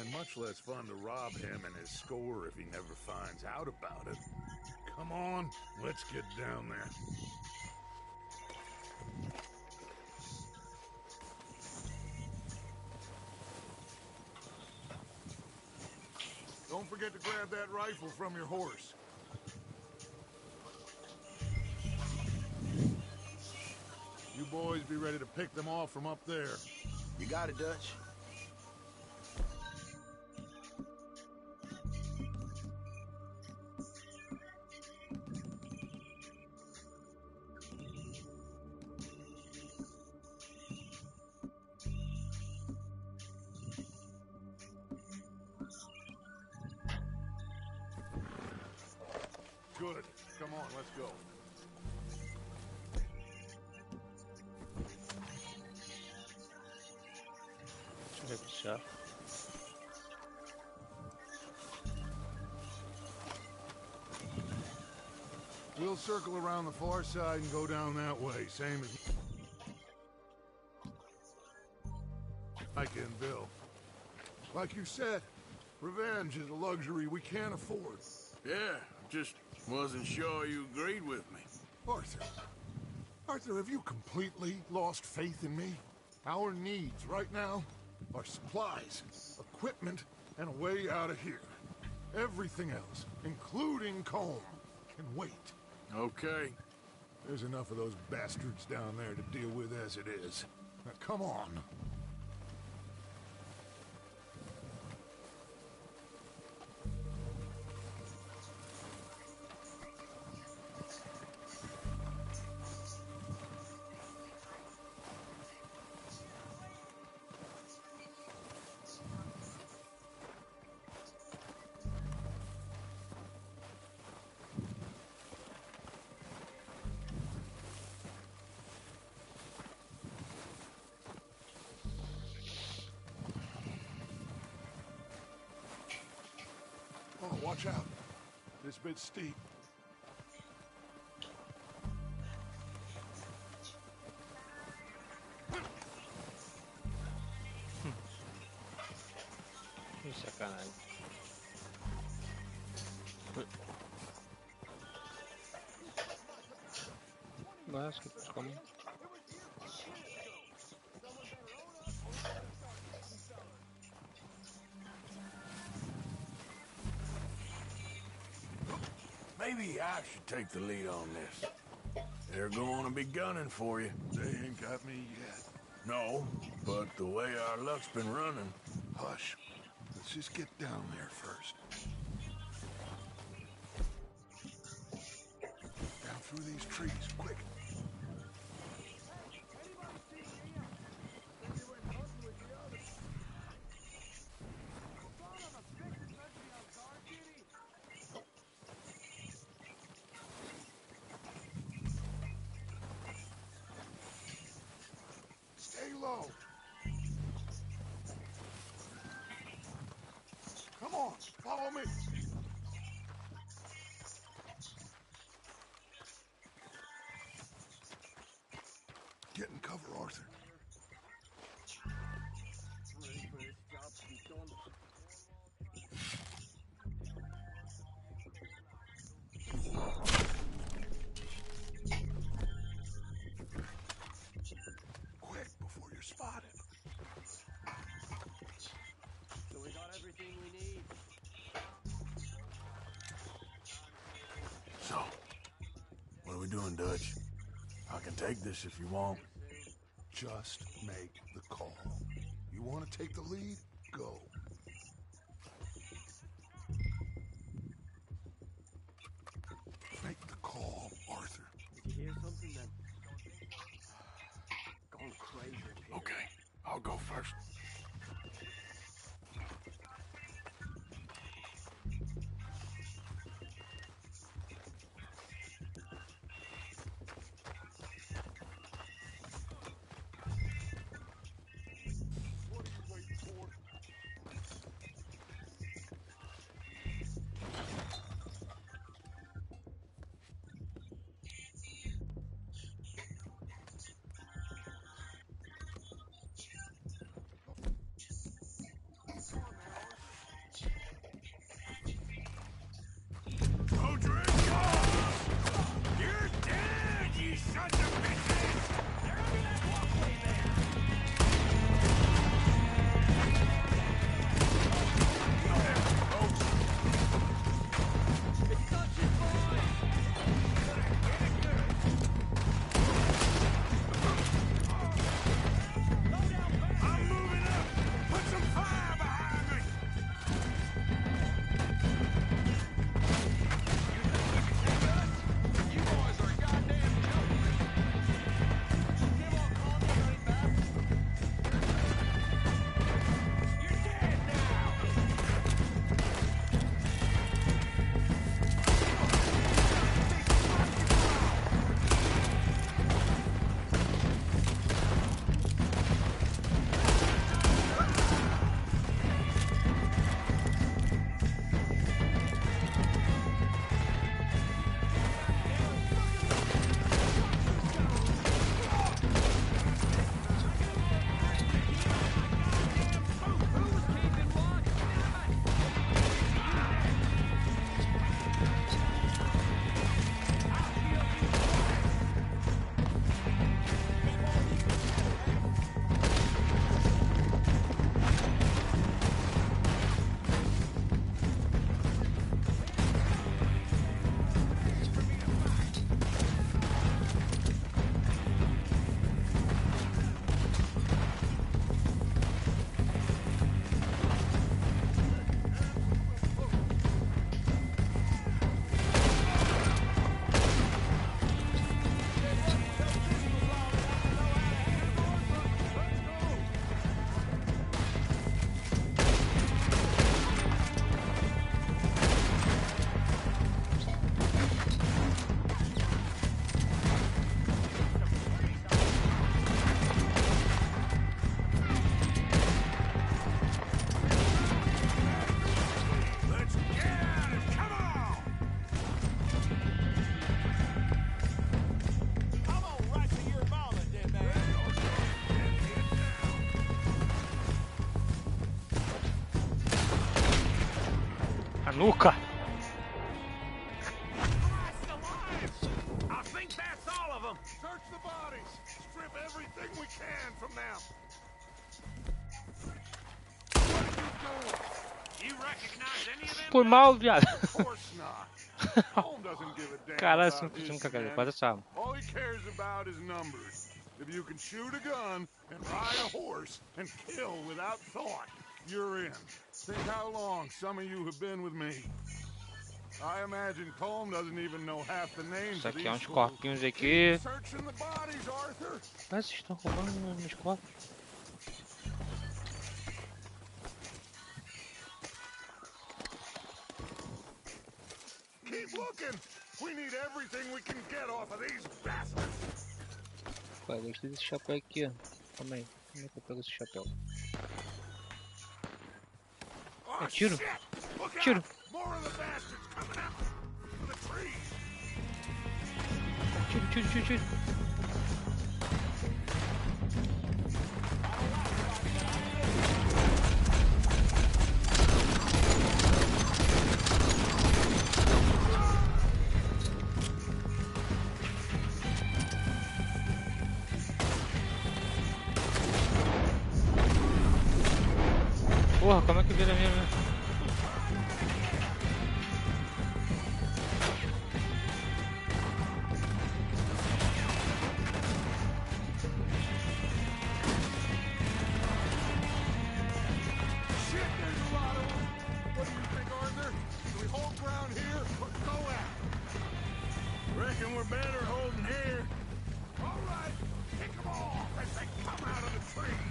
And much less fun to rob him and his score if he never finds out about it. Come on, let's get down there. Don't forget to grab that rifle from your horse. You boys be ready to pick them off from up there. You got it, Dutch. Good. Come on, let's go. Şöyle bir şey. We'll circle around the far side and go down that way, same as Mike and Bill. Like you said, revenge is a luxury we can't afford. Yeah, just wasn't sure you agreed with me. Arthur, have you completely lost faith in me? Our needs right now are supplies, equipment, and a way out of here. Everything else, including Colm, can wait. Okay. There's enough of those bastards down there to deal with as it is. Now, come on. Oh, watch out. This bit's steep. Que sacanagem. Mas que como? Maybe I should take the lead on this. They're going to be gunning for you. They ain't got me yet. No, but the way our luck's been running... Hush. Let's just get down there first. Down through these trees, quick. Stay low. Come on, follow me. Get in cover, Arthur. Quick, before you're spotted. So we got everything we need. So, what are we doing, Dutch? I can take this if you want. Just make the call. You want to take the lead? Go. Make the call, Arthur. Did you hear something then? Gone crazy up here. Okay, I'll go first. What are you waiting for? nuca. I think that's all of them. Search the bodies. Strip everything we can from them. You recognize any of them? Foi mal, viado. Of course not. Colm doesn't give a damn Caralho, about você não his cagou, men. quase achava. All he cares about is numbers. If you can shoot a gun and ride a horse and kill without thought, you're in. Think how long some of you have been with me. I imagine Colm doesn't even know half the names Isso of aqui é these uns fools. corpinhos aqui. Keep searching the bodies, Arthur. Mas vocês estão roubando meus corpos. Keep looking. We need everything we can get off of these bastards. Pô, eu gostei desse chapéu aqui, ó. Calma aí. Como é que eu pego esse chapéu? É tiro. Tiro. More of the bastards coming out from the trees. Tiro, tiro, tiro, tiro. Porra, como é que vira mesmo? Shit, there's a lot of them. What do you think, Arthur? Do we hold ground here or go out? Reckon we're better holding here. All right, pick them off as they come out of the trees.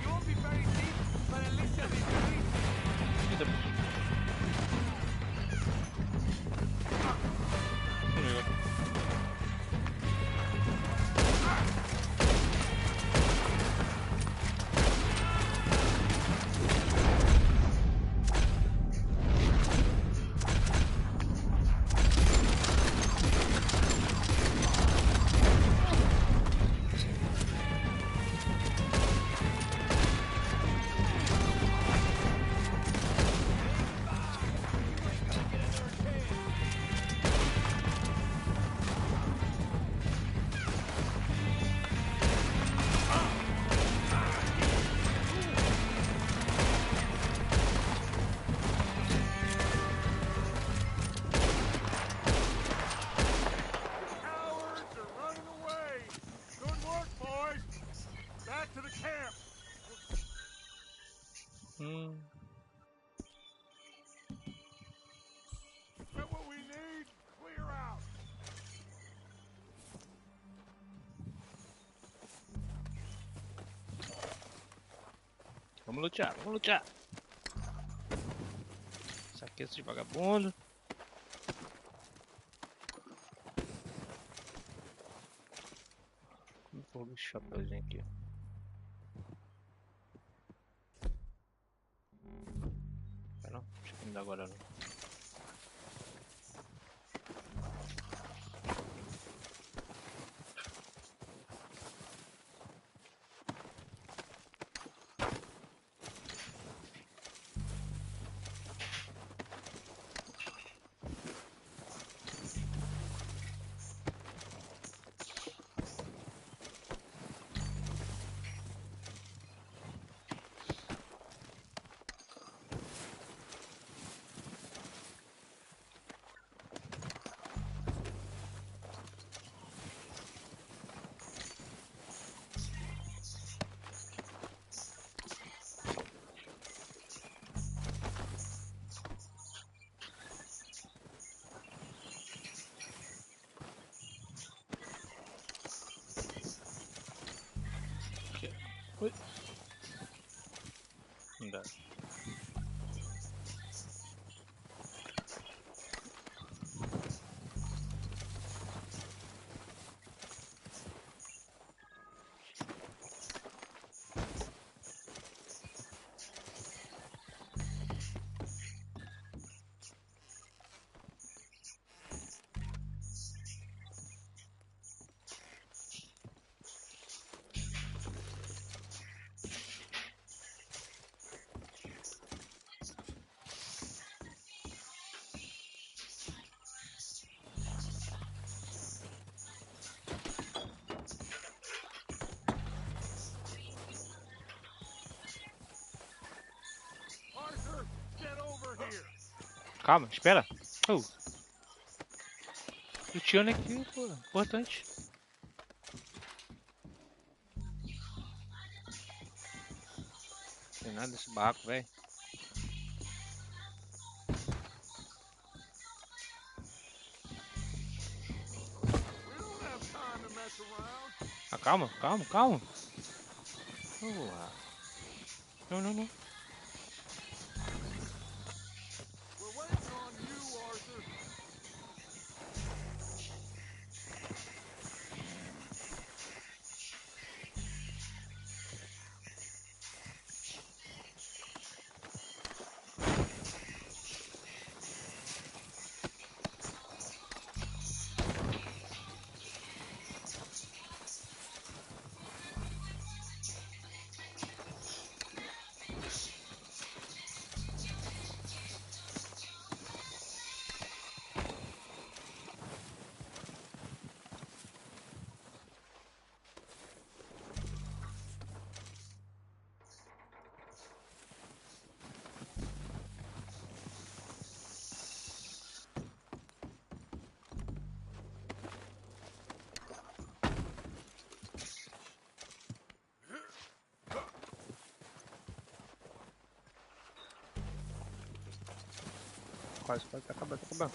You won't be very deep, but at least you'll be very. Cowards are running away. Good work, boys. Back to the camp. Get what we need. Clear out. Vamos lutear, vamos lutear. Saquei esses vagabundos. Como vou esse chapéuzinho aqui? Não, acho que não dá agora não. Calma, espera. Oh. O Tiano aqui, pô. Importante. Não tem nada nesse barraco, velho. Ah, calma, calma, calma. Não, não, não. We're waiting on you, Arthur. Quase, tá acabando, tá acabando.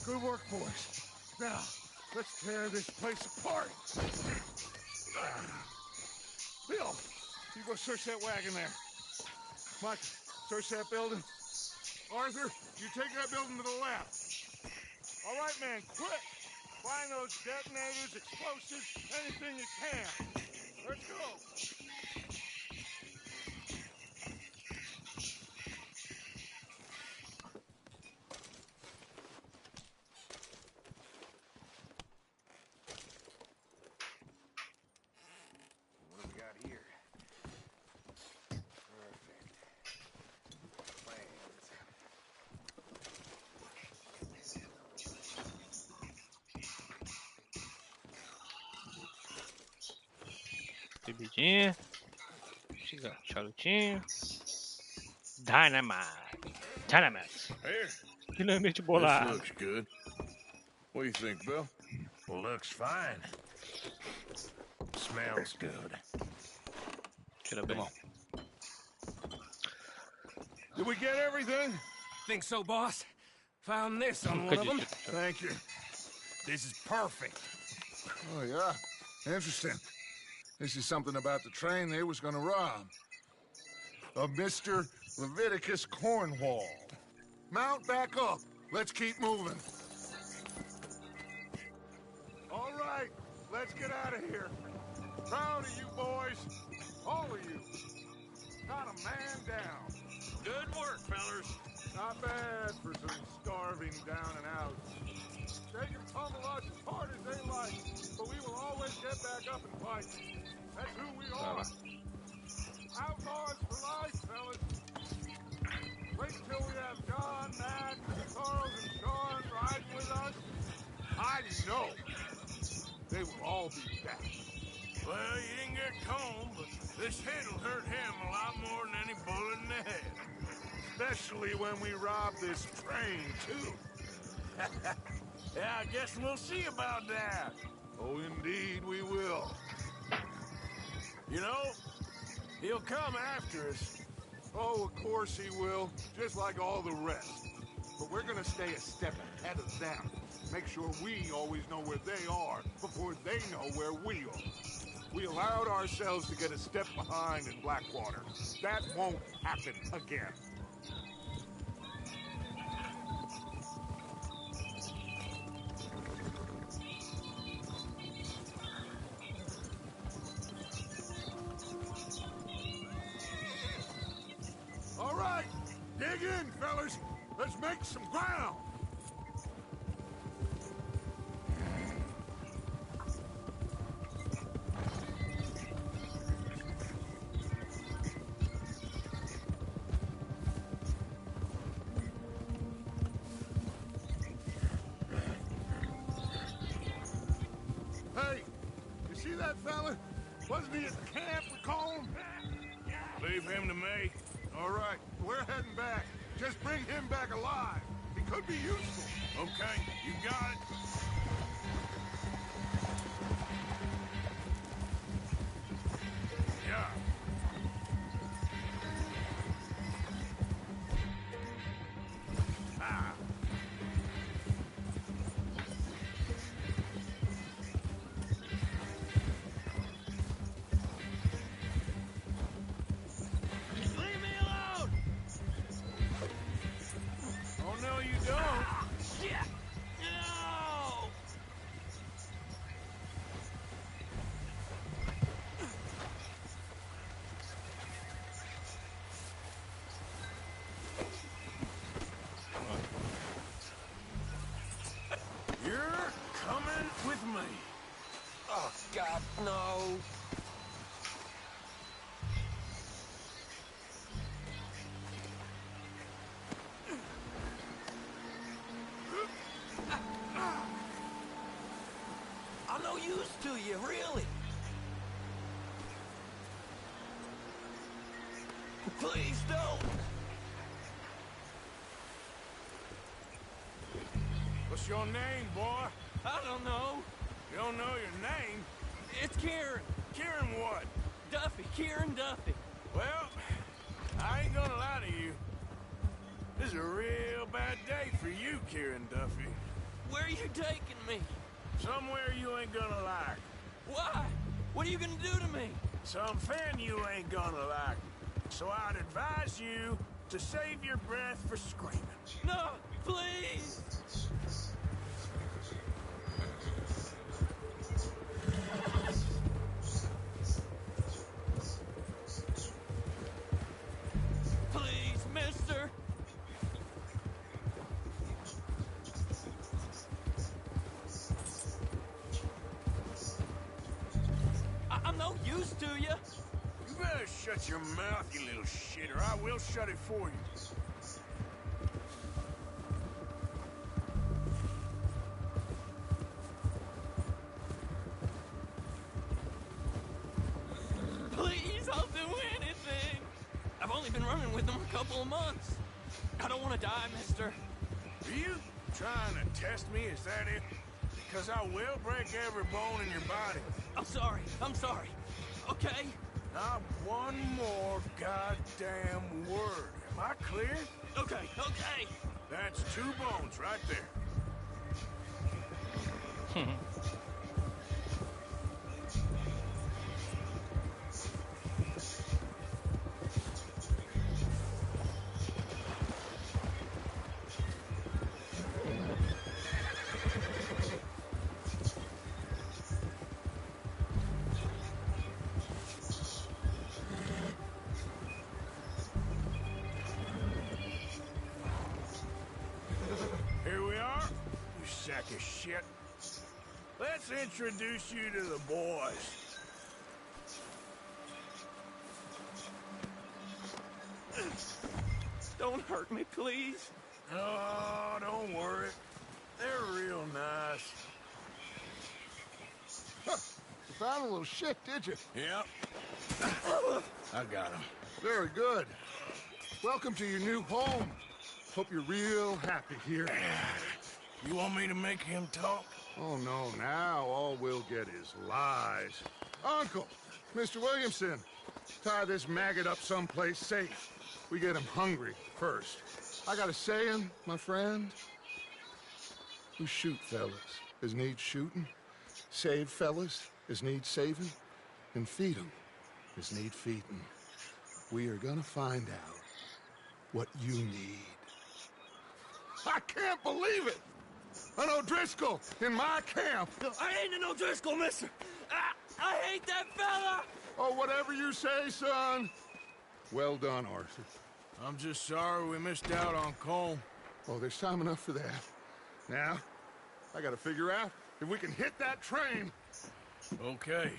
Good work, boys. Now, let's tear this place apart. Bill, you go search that wagon there. Mike, search that building. Arthur, you take that building to the left. All right, man, quick. Find those detonators, explosives, anything you can. Let's go. What do we got here? Perfect. Plans. Bebidinha. Charutinho. Dynamite. Dynamite. Here. Finalmente bolado. This looks good. What do you think, Bill? Looks fine. Smells good. Tira bem. Did we get everything? Think so, boss? Found this on one of them. Thank you. This is perfect. Oh, yeah? Interesting. This is something about the train they was gonna rob. Of Mr. Leviticus Cornwall. Mount back up. Let's keep moving. All right, let's get out of here. Proud of you boys. All of you. Not a man down. Good work, fellers. Not bad for some starving down and out. They can pummel us as hard as they like, but we will always get back up and fight. That's who we are. Outlaws for life, fellas. Wait till we have John, Mac, Charles, and Sean riding with us. I know they will all be back. Well, you didn't get Combe, but this hit'll hurt him a lot more than any bullet in the head. Especially when we rob this train, too. Yeah, I guess we'll see about that. Oh, indeed we will. You know, he'll come after us. Oh, of course he will, just like all the rest. But we're gonna stay a step ahead of them. Make sure we always know where they are before they know where we are. We allowed ourselves to get a step behind in Blackwater. That won't happen again. All right, dig in, fellas. Let's make some ground. fella? Wasn't he at the camp with Colm? Leave him to me. All right, we're heading back. Just bring him back alive. He could be useful. Okay, you got it. Yeah. Ah. Leave me alone! Oh, no, you don't. Shit! No! You're coming with me. Oh, God, no. I'm no use to you, really. Please don't. What's your name, boy? I don't know. You don't know your name? It's Kieran. Kieran what? Duffy. Kieran Duffy. Well, I ain't gonna lie to you. This is a real bad day for you, Kieran Duffy. Where are you taking me? Somewhere you ain't gonna like. Why? What are you gonna do to me? Something you ain't gonna like. So I'd advise you to save your breath for screaming. No, please. Please, mister. I'm no use to you. You better shut your mouth, you little shit, or I will shut it for you. Please, I'll do anything. I've only been running with them a couple of months. I don't want to die, mister. Are you trying to test me? Is that it? Because I will break every bone in your body. I'm sorry. I'm sorry. Okay? Not one more goddamn word. Am I clear? Okay, okay. That's 2 bones right there. Here we are, you sack of shit. Let's introduce you to the boys. Don't hurt me, please. Oh, don't worry. They're real nice. Huh. You found a little shit, did you? Yep. I got him. Very good. Welcome to your new home. Hope you're real happy here. You want me to make him talk? Oh, no. Now all we'll get is lies. Uncle, Mr. Williamson, tie this maggot up someplace safe. We get him hungry first. I got a saying, my friend. We shoot fellas as need shooting, save fellas as need saving, and feed them as need feeding. We are gonna find out what you need. I can't believe it! An O'Driscoll in my camp! I ain't an O'Driscoll, mister! I hate that fella! Oh, whatever you say, son. Well done, Arthur. I'm just sorry we missed out on Colm. Oh, there's time enough for that. Now, I gotta figure out if we can hit that train. Okay.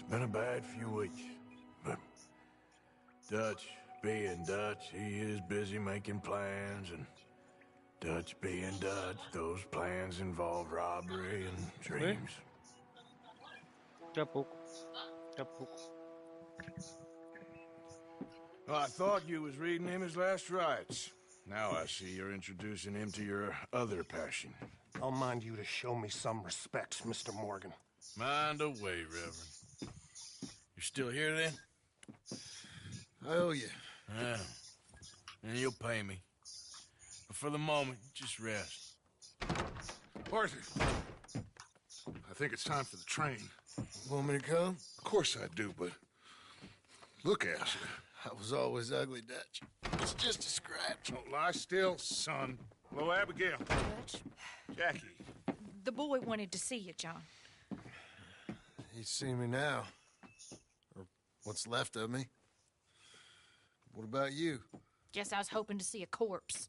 It's been a bad few weeks, but Dutch being Dutch, he is busy making plans, and Dutch being Dutch, those plans involve robbery and dreams. Daqui a pouco. Well, I thought you was reading him his last rites. Now I see you're introducing him to your other passion. I'll mind you to show me some respect, Mr. Morgan. Mind away, Reverend. You're still here, then? I owe you. Yeah. And you'll pay me. But for the moment, just rest. Arthur, I think it's time for the train. Want me to come? Of course I do, but look at you. I was always ugly, Dutch. It's just a scratch. Don't lie still, son. Hello, Abigail. Dutch, Jackie. the boy wanted to see you, John. He's seen me now. Or what's left of me. What about you? Guess I was hoping to see a corpse.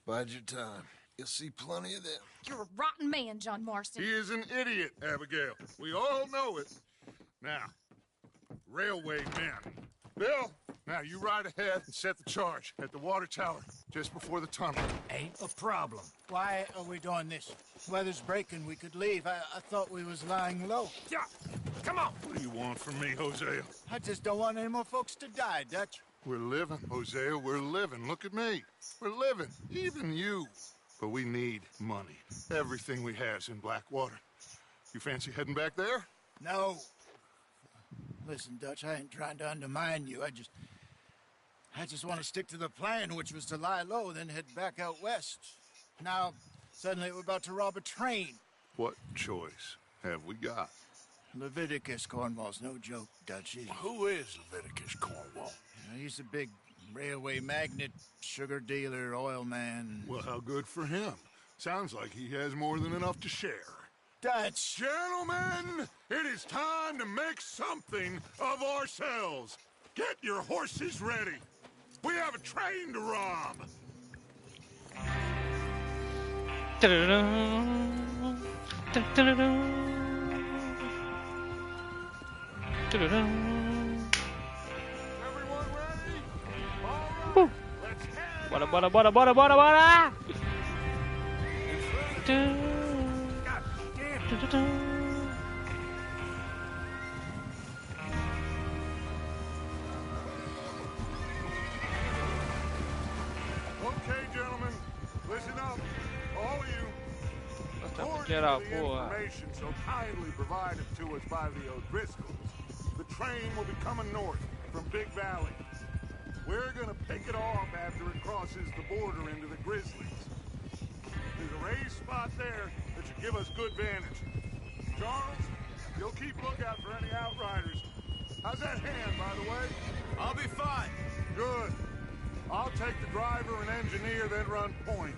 Bide your time. You'll see plenty of them. You're a rotten man, John Marston. He is an idiot, Abigail. We all know it. Now, railway men. Bill, now you ride ahead and set the charge at the water tower just before the tunnel. Ain't a problem. Why are we doing this? Weather's breaking. We could leave. I thought we was lying low. Yeah, come on. What do you want from me, Hosea? I just don't want any more folks to die, Dutch. We're living, Hosea. We're living. Look at me. We're living. Even you. But we need money. Everything we has in Blackwater. You fancy heading back there? No. Listen, Dutch, I ain't trying to undermine you. I just want to stick to the plan, which was to lie low, then head back out west. Now, suddenly we're about to rob a train. What choice have we got? Leviticus Cornwall's no joke, Dutch. Who is Leviticus Cornwall? You know, he's a big railway magnate, sugar dealer, oil man. Well, how good for him. Sounds like he has more than enough to share. Dutch! Gentlemen, it is time to make something of ourselves. Get your horses ready. We have a train to rob. Bora! Okay, gentlemen, listen up, all of you. According Get to out, the boy. information so kindly provided to us by the O'Driscolls, the train will be coming north from Big Valley. We're gonna pick it off after it crosses the border into the Grizzlies. There's a raised spot there that should give us good vantage. Charles, you'll keep lookout for any outriders. How's that hand, by the way? I'll be fine. Good. I'll take the driver and engineer, then run point.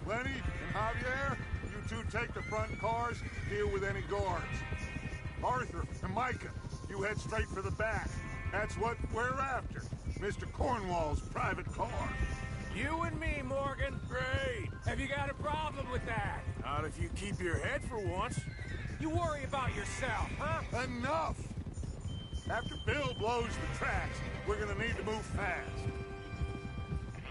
Lenny and Javier, you two take the front cars, deal with any guards. Arthur and Micah, you head straight for the back. That's what we're after. Mr. Cornwall's private car. You and me, Morgan. Great. Have you got a problem with that? Not if you keep your head for once. You worry about yourself, huh? Enough! After Bill blows the tracks, we're gonna need to move fast.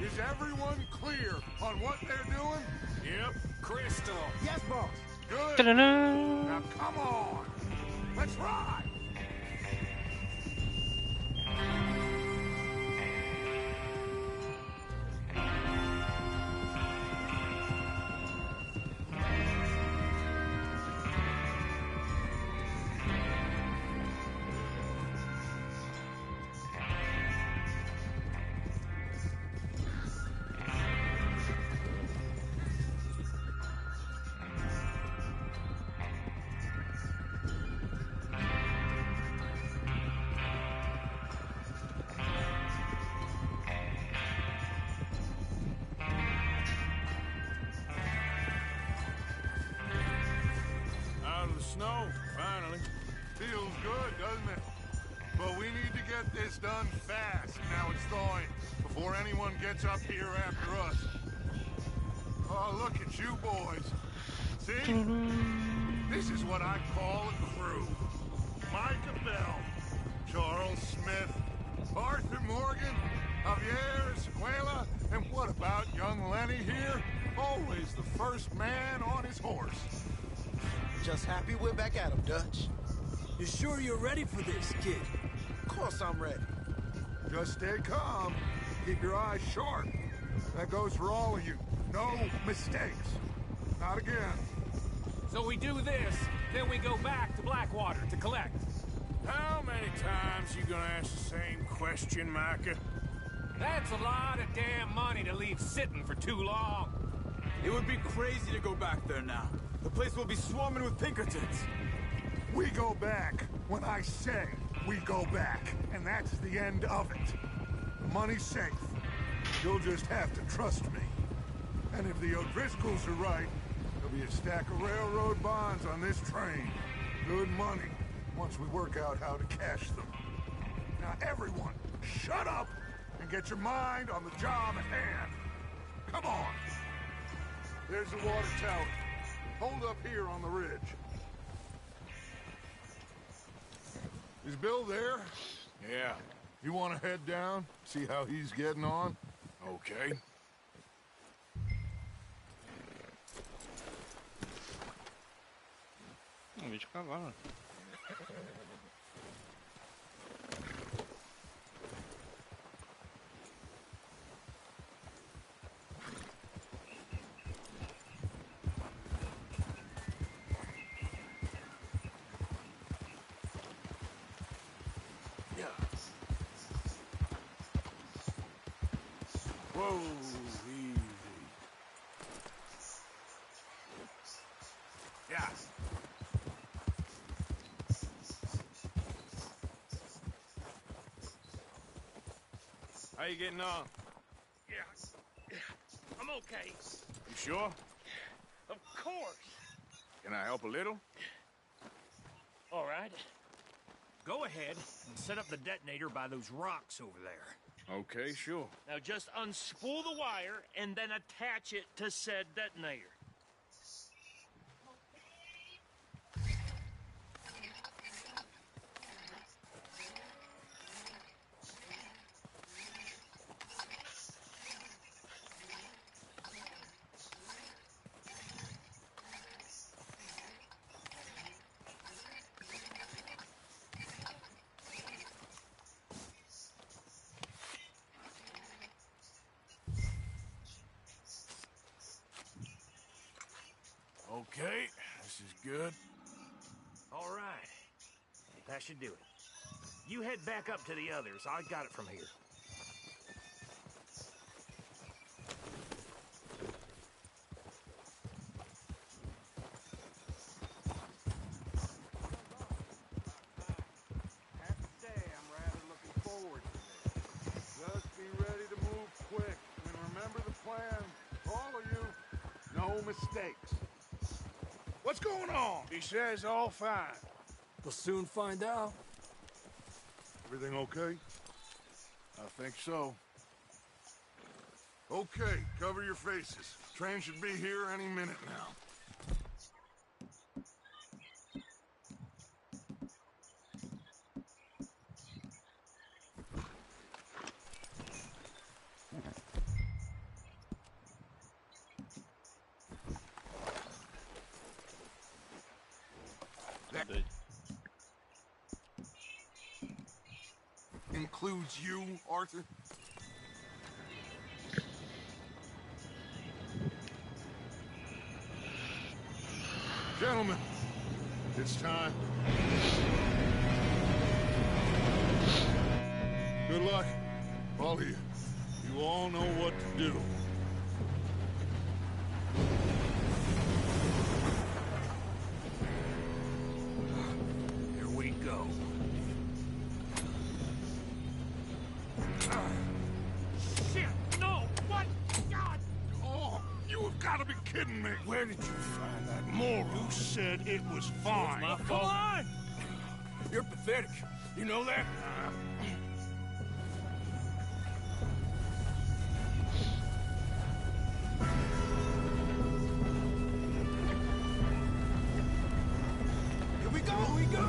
Is everyone clear on what they're doing? Yep. Crystal. Yes, boss. Good. Ta-da-da. Now come on. Let's ride. Out of the snow, finally. Feels good, doesn't it? But we need to get this done fast. Now it's thawing, before anyone gets up here after us. Oh, look at you boys. See? This is what I call a crew. Micah, smell. Charles Smith, Arthur Morgan, Javier Escuela, and what about young Lenny here? Always the first man on his horse. Just happy we're back at him, Dutch. You sure you're ready for this, kid? Of course I'm ready. Just stay calm. Keep your eyes sharp. That goes for all of you. No mistakes. Not again. So we do this, then we go back to Blackwater to collect. How many times you gonna ask the same question, Micah? That's a lot of damn money to leave sitting for too long. It would be crazy to go back there now. The place will be swarming with Pinkertons. We go back when I say we go back, and that's the end of it. The money's safe. You'll just have to trust me. And if the O'Driscolls are right, there'll be a stack of railroad bonds on this train. Good money, once we work out how to cash them. Now everyone, shut up and get your mind on the job at hand. Come on. There's the water tower. Hold up here on the ridge. Is Bill there? Yeah. You want to head down, see how he's getting on? Okay. Um vídeo cavalo. Whoa, easy. Yeah. How you getting on? Yeah. I'm okay. You sure? Of course. Can I help a little? All right. Go ahead and set up the detonator by those rocks over there. Okay, sure. Now just unspool the wire and then attach it to said detonator. Okay, this is good. All right. That should do it. You head back up to the others. I got it from here. I have to say, I'm rather looking forward to this. Just be ready to move quick, and remember the plan. All of you, no mistakes. What's going on? He says all fine. We'll soon find out. Everything okay? I think so. Okay, cover your faces. Train should be here any minute now. That includes you, Arthur? Gentlemen, it's time. Good luck, all of you. You all know what to do. Here we go. Shit! No! What? God! Oh, you have got to be kidding me. Where did you find that moron? Who said it was fine? My fault. Come on! You're pathetic. You know that? Here we go! Here we go!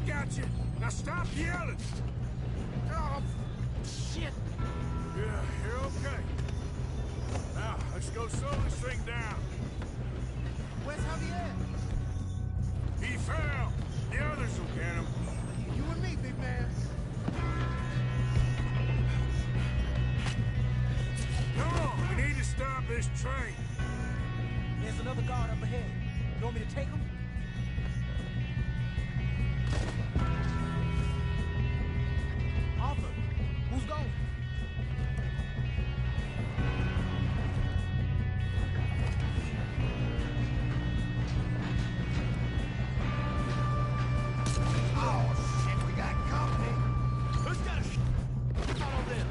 got you. Now stop yelling. Oh, shit. Yeah, you're okay. Now, let's go slow this thing down. Where's Javier? He fell. The others will get him. You and me, big man. Come on, we need to stop this train. There's another guard up ahead. You want me to take him? Arthur, who's going? Oh, shit, we got company. Who's got a follow them?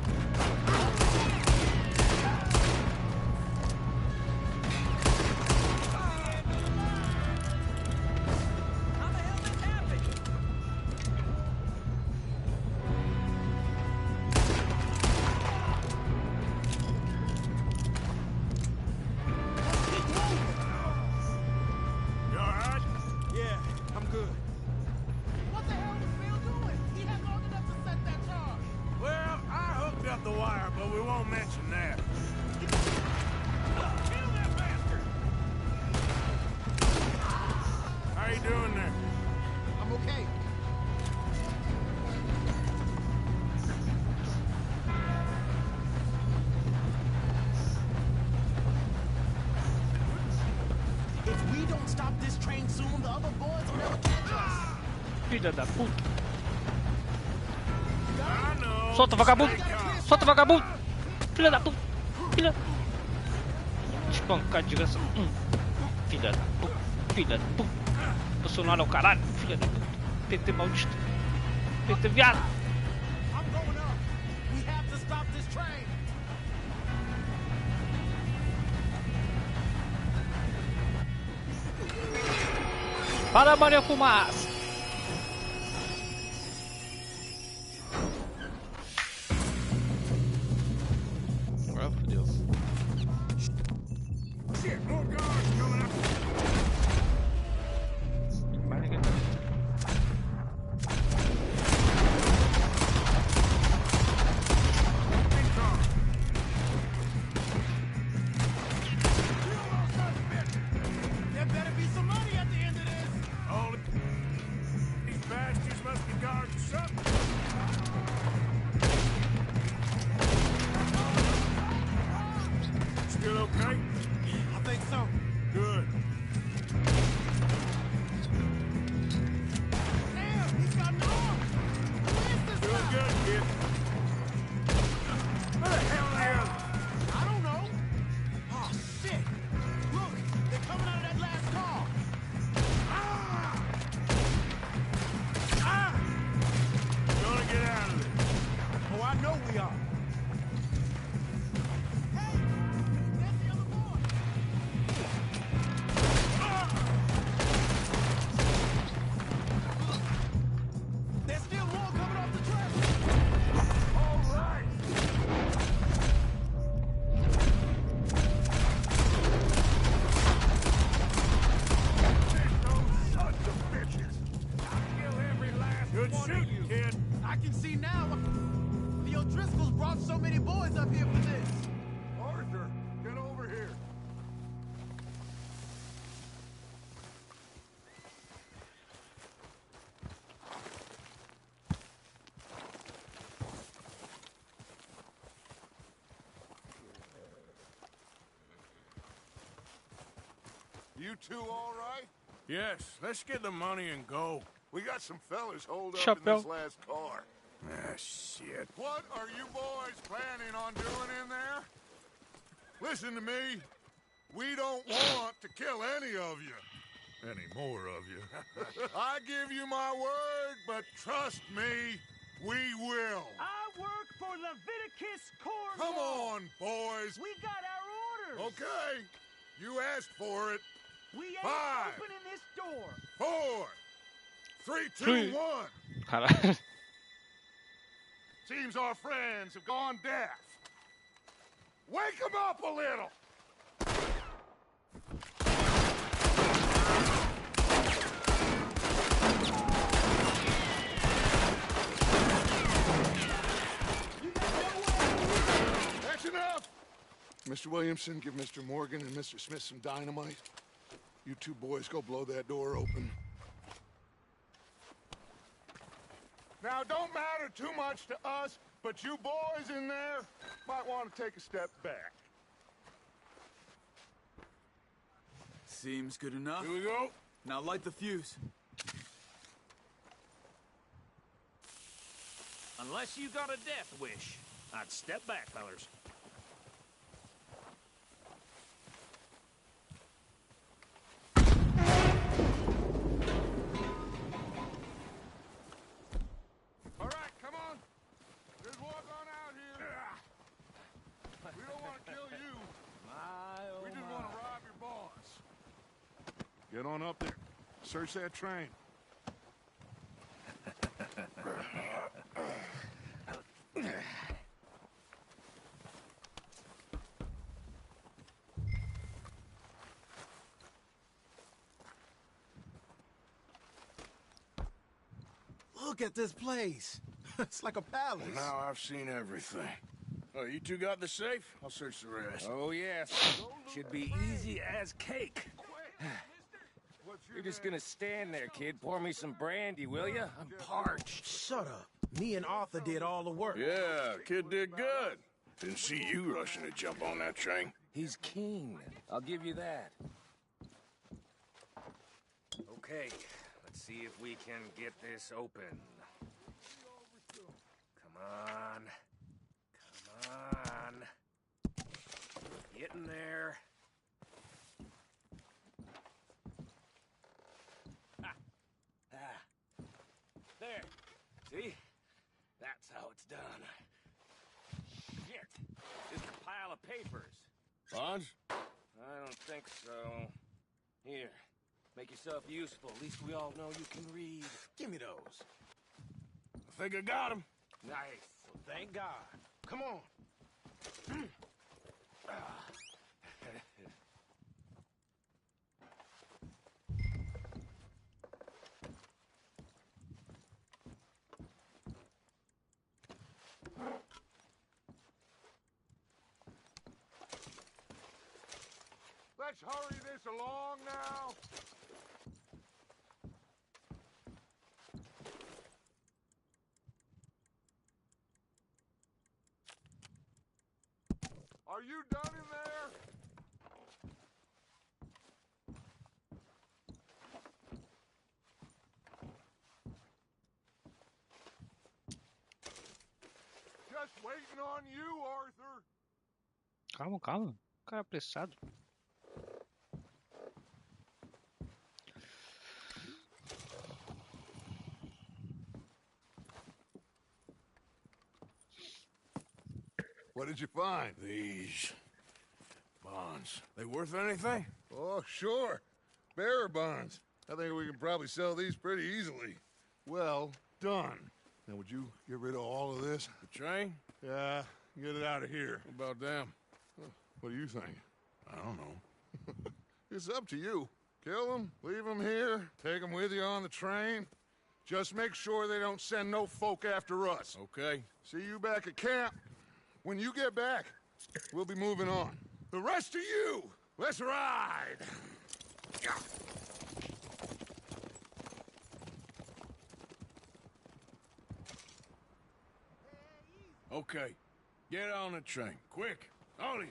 How the hell this happened? You all right? Yeah, I'm good. What the hell was Bill doing? He had long enough to set that charge. Well, I hooked up the wire, but we won't mention that. Kill that bastard! How you doing there? I'm okay. If we don't stop this train soon, the other boys will never catch us. Filha da puta. I know. Solta, vagabundo! Solta, vagabundo! Filha da puta! Filha... Espancar de graça. Filha da puta! Filha da puta! Bolsonaro é o caralho! Filha da puta! PT maldito! PT viado! I'm going up. We have to stop this train. Para, Maria Fumaça! Agora fodeu. Shit, more guards coming up. Mais ninguém. There better be some money at the end of this. All these bastards must be guards or something. Still okay? I think so. Good. Damn, he's got an arm. Where's this Doing guy? good, kid. Where the hell are the others? I don't know. Oh, shit. Look, they're coming out of that last car. Gonna get out of there. Oh, I know we are. Hey, there's the other boy. There's still more coming off the train. All right. Those sons of bitches. I'll kill every last Good one shooting, of you. kid. I can see now. The O'Driscolls brought so many boys up here for this. Arthur, get over here. You two all right? Yes, let's get the money and go. We got some fellas holed up Chapéu. in this last car. Ah, shit. What are you boys planning on doing in there? Listen to me. We don't want to kill any of you. Any more of you. I give you my word, but trust me, we will. I work for Leviticus Corps. Come on, boys. We got our orders. Okay. You asked for it. We ain't 5, opening this door. 4, 3, 2, Three. 1. Caralho. Seems our friends have gone deaf. Wake them up a little. Mr. Williamson, give Mr. Morgan and Mr. Smith some dynamite. You two boys go blow that door open. Now, don't matter too much to us, but you boys in there might want to take a step back. Seems good enough. Here we go. Now light the fuse. Unless you got a death wish, I'd step back, fellers. All right, come on. Let's walk on out here. We don't want to kill you. We just want to rob your boss. Get on up there. Search that train. Look at this place. It's like a palace. Well, now I've seen everything. Oh, you two got the safe? I'll search the rest. Oh, yes. Should be easy as cake. You're just gonna stand there, kid. Pour me some brandy, will ya? I'm parched. Shut up. Me and Arthur did all the work. Yeah, kid did good. Didn't see you rushing to jump on that train. He's keen. I'll give you that. Okay, let's see if we can get this open. Come on. Come on. Get in there. There. See? That's how it's done. Shit. Just a pile of papers. Bonds? I don't think so. Here. Make yourself useful. At least we all know you can read. Give me those. I think I got him. Nice. Well, thank God. Come on. Let's hurry this along now. Are you done in there? Just waiting on you, Arthur. Calma, calma. Cara apressado. What did you find? These bonds. They worth anything? Oh, sure. Bearer bonds. I think we can probably sell these pretty easily. Well done. Now, would you get rid of all of this? The train? Yeah, get it out of here. What about them? What do you think? I don't know. It's up to you. Kill them, leave them here, take them with you on the train. Just make sure they don't send no folk after us. Okay. See you back at camp. When you get back, we'll be moving on. The rest of you, let's ride! Okay. Get on the train. Quick. All of you.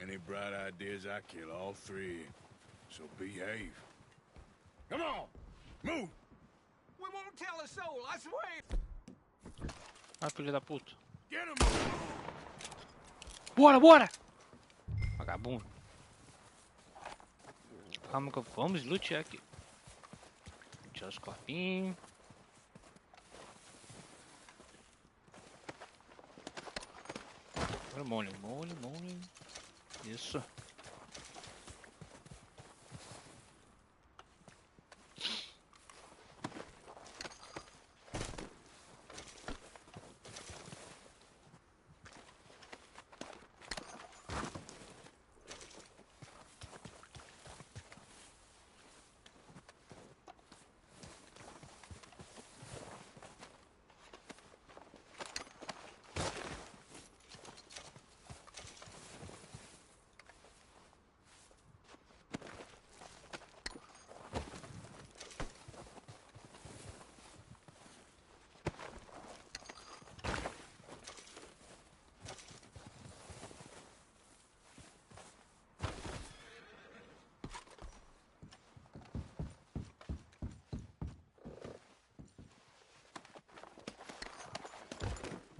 Any bright ideas, I kill all three. So behave. Come on! Move! We won't tell a soul, I swear! Ah, filho da puta. Get him! Bora, bora! Vagabundo. Calma que vamos lutear aqui. Tirar os corpinhos. Molho, molho, molho. Isso.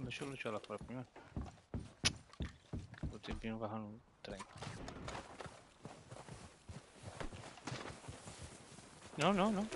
Deixa eu lutar lá fora primeiro. O tempinho vai no trem. Não, não, não.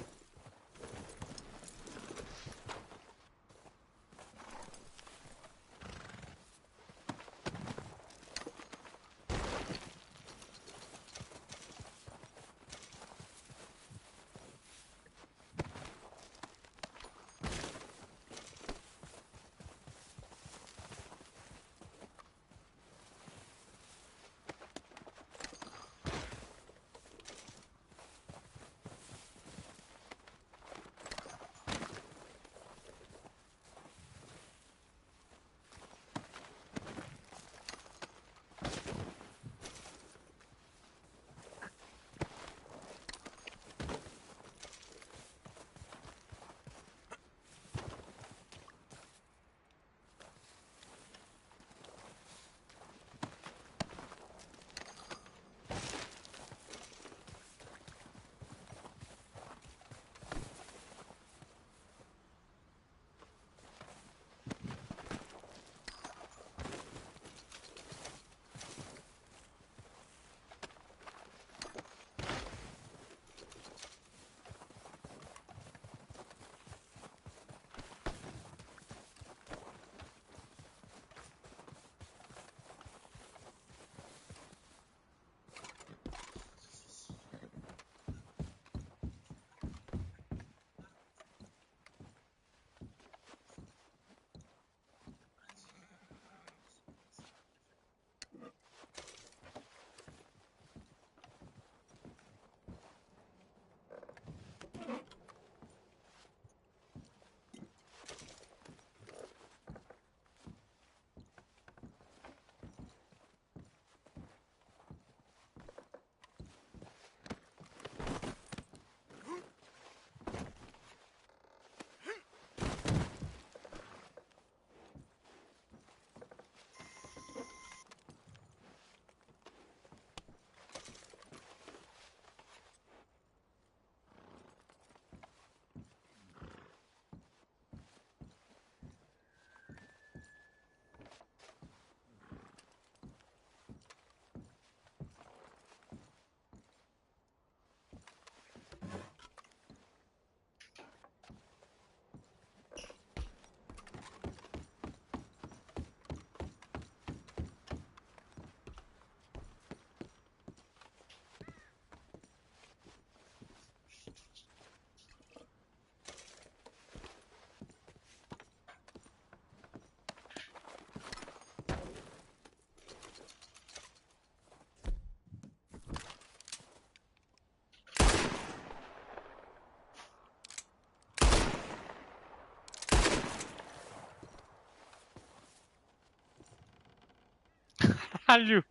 Caralho!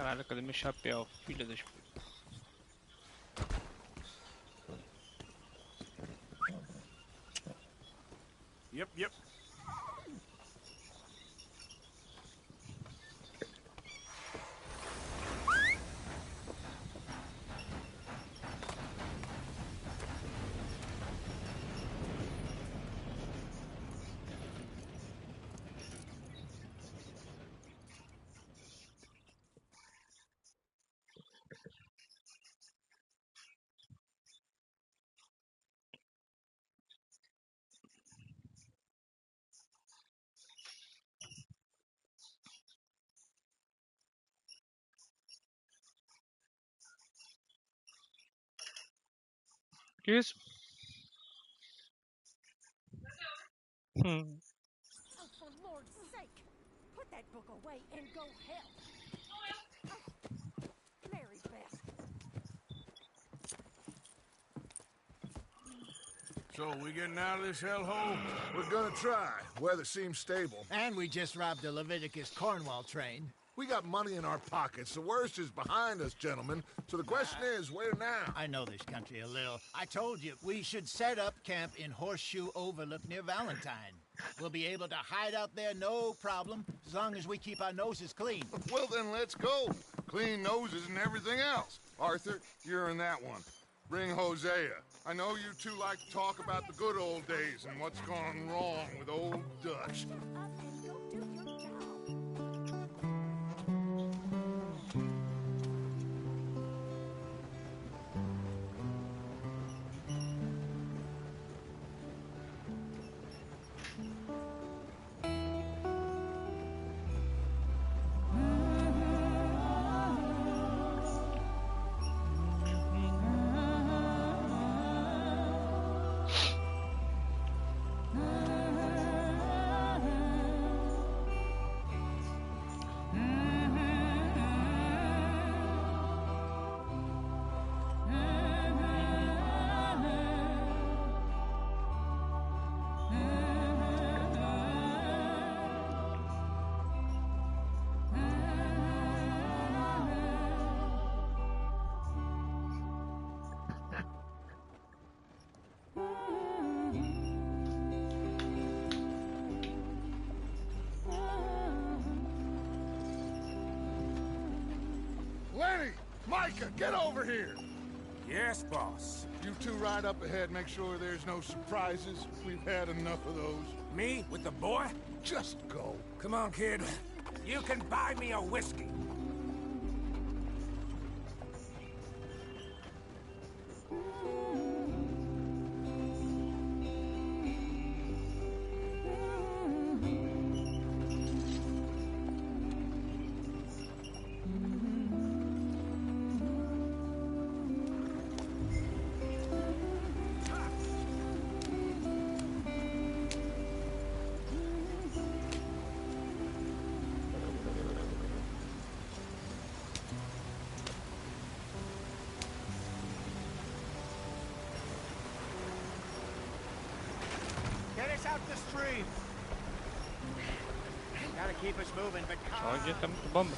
Caralho, cadê meu chapéu? Filha das putas. Yep. Que isso? Oh, for Lord's sake, put that book away and go help. Oh, Mary Beth. So, we getting out of this hellhole? We're gonna try. Weather seems stable. And we just robbed the Leviticus Cornwall train. We got money in our pockets. The worst is behind us, gentlemen. So the question is, where now? I know this country a little. I told you, we should set up camp in Horseshoe Overlook near Valentine. We'll be able to hide out there, no problem, as long as we keep our noses clean. Well, then let's go. Clean noses and everything else. Arthur, you're in that one. Bring Hosea. I know you two like to talk about the good old days and what's gone wrong with old Dutch. Lenny! Micah, get over here! Yes, boss. You two ride up ahead, make sure there's no surprises. We've had enough of those. Me? With the boy? Just go. Come on, kid. You can buy me a whiskey. Get us out the stream. Gotta keep us moving, but Olha, tá muito bomba.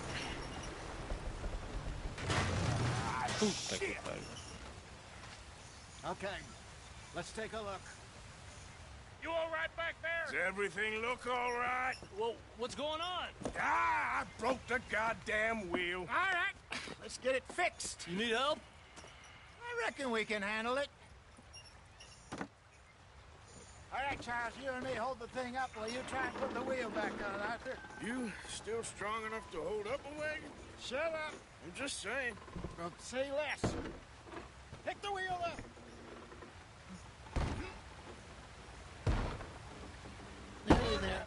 Puta que pariu. Okay, let's take a look. You all right back there? Does everything look all right? Well, what's going on? Ah, I broke the goddamn wheel. All right, let's get it fixed. You need help? I reckon we can handle it. All right, Charles, you and me hold the thing up while you try and put the wheel back on, Arthur. You still strong enough to hold up a wagon? Shut up. I'm just saying. Well, say less. Pick the wheel up. Hey there.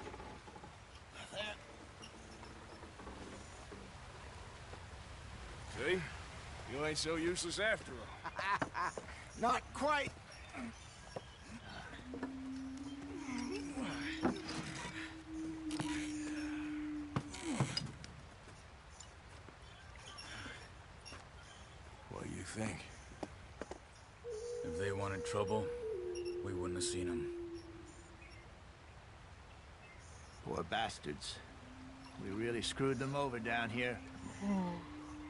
See? You ain't so useless after all. Not quite. What do you think? If they wanted trouble, we wouldn't have seen them. Poor bastards. We really screwed them over down here.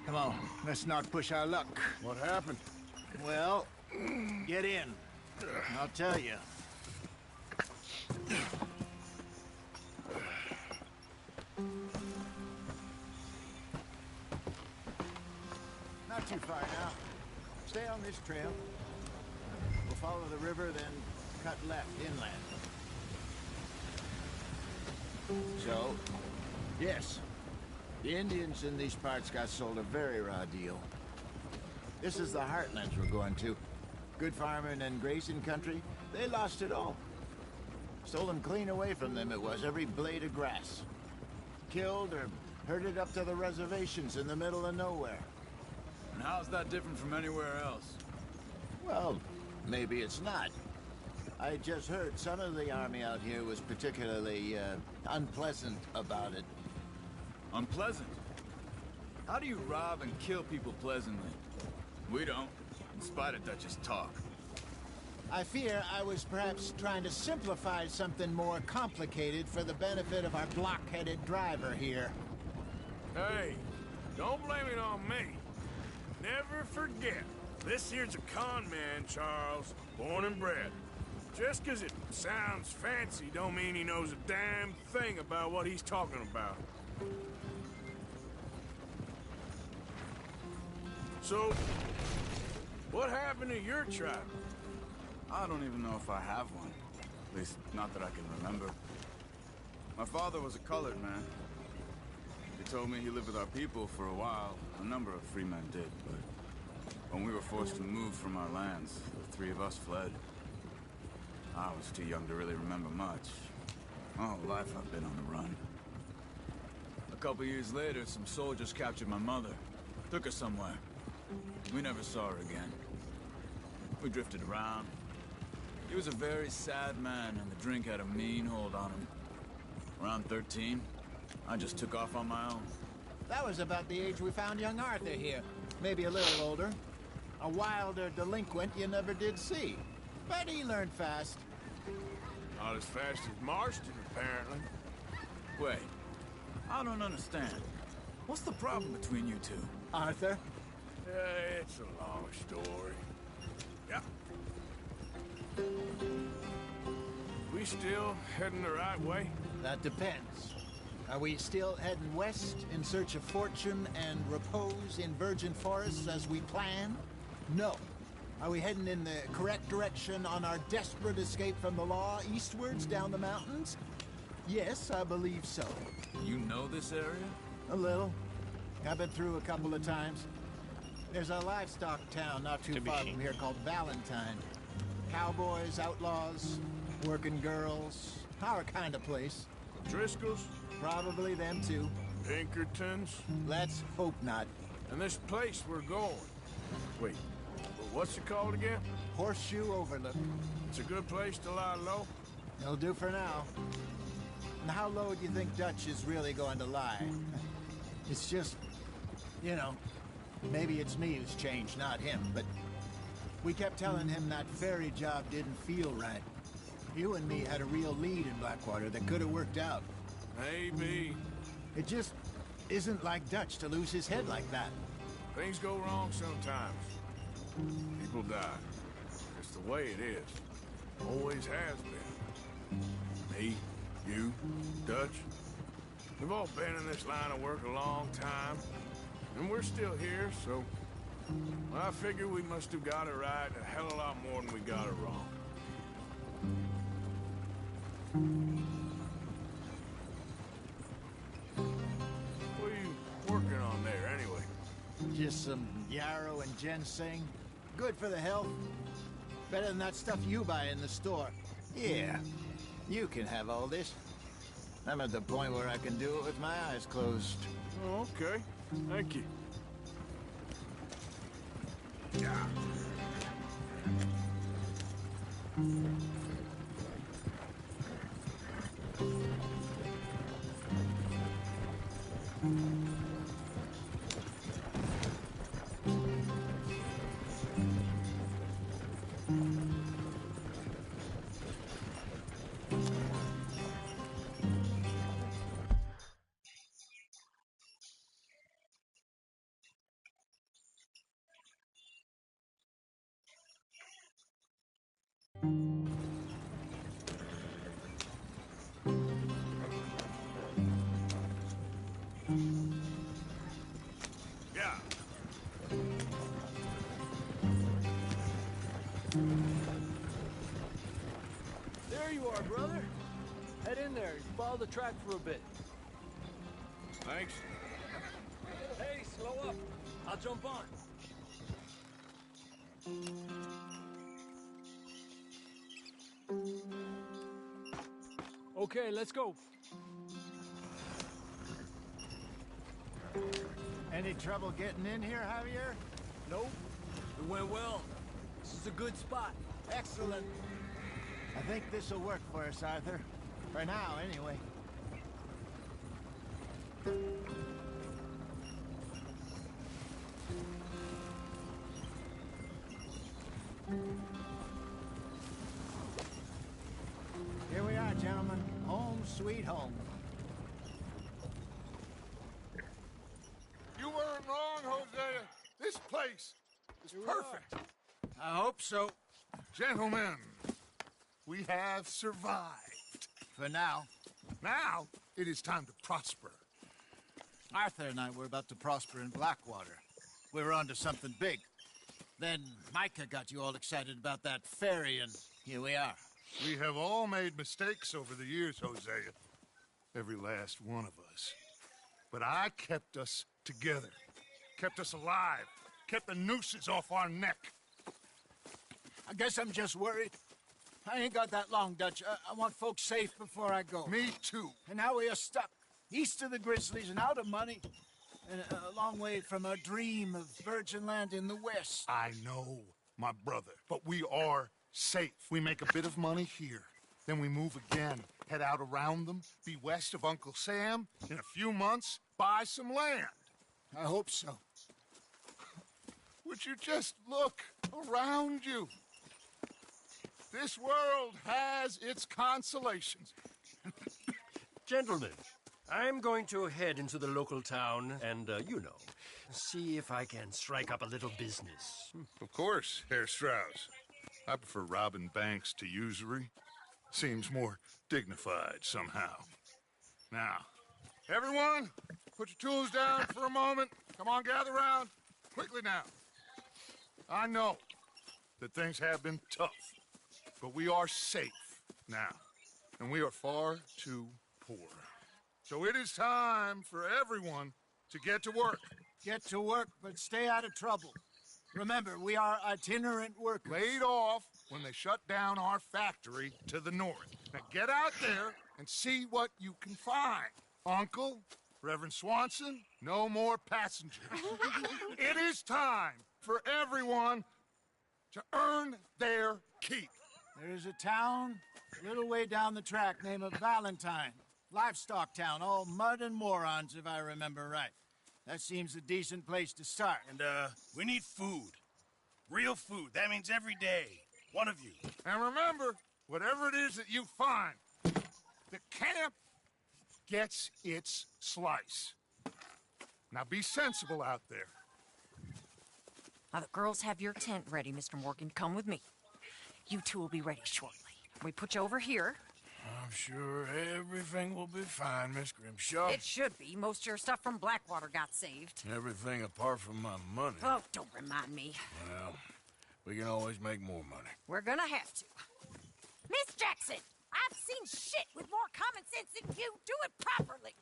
Come on, let's not push our luck. What happened? Well, get in. I'll tell you. Not too far now. Stay on this trail. We'll follow the river, then cut left inland. So, yes, the Indians in these parts got sold a very raw deal. This is the heartlands we're going to. Good farming and grazing country, they lost it all. Stolen clean away from them it was, every blade of grass. Killed or herded up to the reservations in the middle of nowhere. And how's that different from anywhere else? Well, maybe it's not. I just heard some of the army out here was particularly, unpleasant about it. Unpleasant? How do you rob and kill people pleasantly? We don't, in spite of Dutch's talk. I fear I was perhaps trying to simplify something more complicated for the benefit of our block-headed driver here. Hey, don't blame it on me. Never forget, this here's a con man, Charles, born and bred. Just 'cause it sounds fancy don't mean he knows a damn thing about what he's talking about. So, what happened to your tribe? I don't even know if I have one. At least, not that I can remember. My father was a colored man. He told me he lived with our people for a while. A number of free men did, but when we were forced to move from our lands, the three of us fled. I was too young to really remember much. My whole life I've been on the run. A couple years later, some soldiers captured my mother. Took her somewhere. We never saw her again. We drifted around. He was a very sad man, and the drink had a mean hold on him. Around 13, I just took off on my own. That was about the age we found young Arthur here. Maybe a little older. A wilder delinquent you never did see. But he learned fast. Not as fast as Marston, apparently. Wait, I don't understand. What's the problem between you two? Arthur? It's a long story. Yeah. We still heading the right way? That depends. Are we still heading west in search of fortune and repose in virgin forests as we planned? No. Are we heading in the correct direction on our desperate escape from the law eastwards down the mountains? Yes, I believe so. You know this area? A little. I've been through a couple of times. There's a livestock town not too far from here called Valentine. Cowboys, outlaws, working girls, our kind of place. Driscoll's? Probably them too. Pinkertons? Let's hope not. And this place we're going. Wait, what's it called again? Horseshoe Overlook. It's a good place to lie low? It'll do for now. And how low do you think Dutch is really going to lie? It's just, you know, maybe it's me who's changed, not him, but we kept telling him that ferry job didn't feel right. You and me had a real lead in Blackwater that could have worked out. Maybe. It just isn't like Dutch to lose his head like that. Things go wrong sometimes. People die. It's the way it is. Always has been. Me, you, Dutch. We've all been in this line of work a long time. And we're still here, so I figure we must have got it right a hell of a lot more than we got it wrong. What are you working on there, anyway? Just some yarrow and ginseng. Good for the health. Better than that stuff you buy in the store. Yeah, you can have all this. I'm at the point where I can do it with my eyes closed. Oh, okay. Thank you. Yeah. There you are, brother. Head in there. Follow the track for a bit. Thanks. Hey, slow up. I'll jump on. Okay, let's go. Any trouble getting in here, Javier? Nope. It went well. This is a good spot. Excellent. I think this'll work for us, Arthur. For now, anyway. Here we are, gentlemen. Home sweet home. You weren't wrong, Hosea. This place is perfect. I hope so. Gentlemen, we have survived. For now. Now, it is time to prosper. Arthur and I were about to prosper in Blackwater. We were onto something big. Then Micah got you all excited about that ferry, and here we are. We have all made mistakes over the years, Hosea. Every last one of us. But I kept us together. Kept us alive. Kept the nooses off our neck. I guess I'm just worried. I ain't got that long, Dutch. I want folks safe before I go. Me too. And now we are stuck. East of the Grizzlies and out of money. And a long way from a dream of virgin land in the west. I know, my brother. But we are safe. We make a bit of money here. Then we move again. Head out around them. Be west of Uncle Sam. In a few months, buy some land. I hope so. Would you just look around you? This world has its consolations. Gentlemen, I'm going to head into the local town and, see if I can strike up a little business. Of course, Herr Strauss. I prefer robbing banks to usury. Seems more dignified somehow. Now, everyone, put your tools down for a moment. Come on, gather round. Quickly now. I know that things have been tough, but we are safe now, and we are far too poor. So it is time for everyone to get to work. Get to work, but stay out of trouble. Remember, we are itinerant workers. Laid off when they shut down our factory to the north. Now get out there and see what you can find. Uncle, Reverend Swanson, no more passengers. It is time for everyone to earn their keep. There is a town a little way down the track named Valentine. Livestock town, all mud and morons, if I remember right. That seems a decent place to start. And, we need food. Real food. That means every day. One of you. And remember, whatever it is that you find, the camp gets its slice. Now be sensible out there. Now, the girls have your tent ready, Mr. Morgan. Come with me. You two will be ready shortly. We put you over here. I'm sure everything will be fine, Miss Grimshaw. It should be. Most of your stuff from Blackwater got saved. Everything apart from my money. Oh, don't remind me. Well, we can always make more money. We're gonna have to. Miss Jackson, I've seen shit with more common sense than you. Do it properly.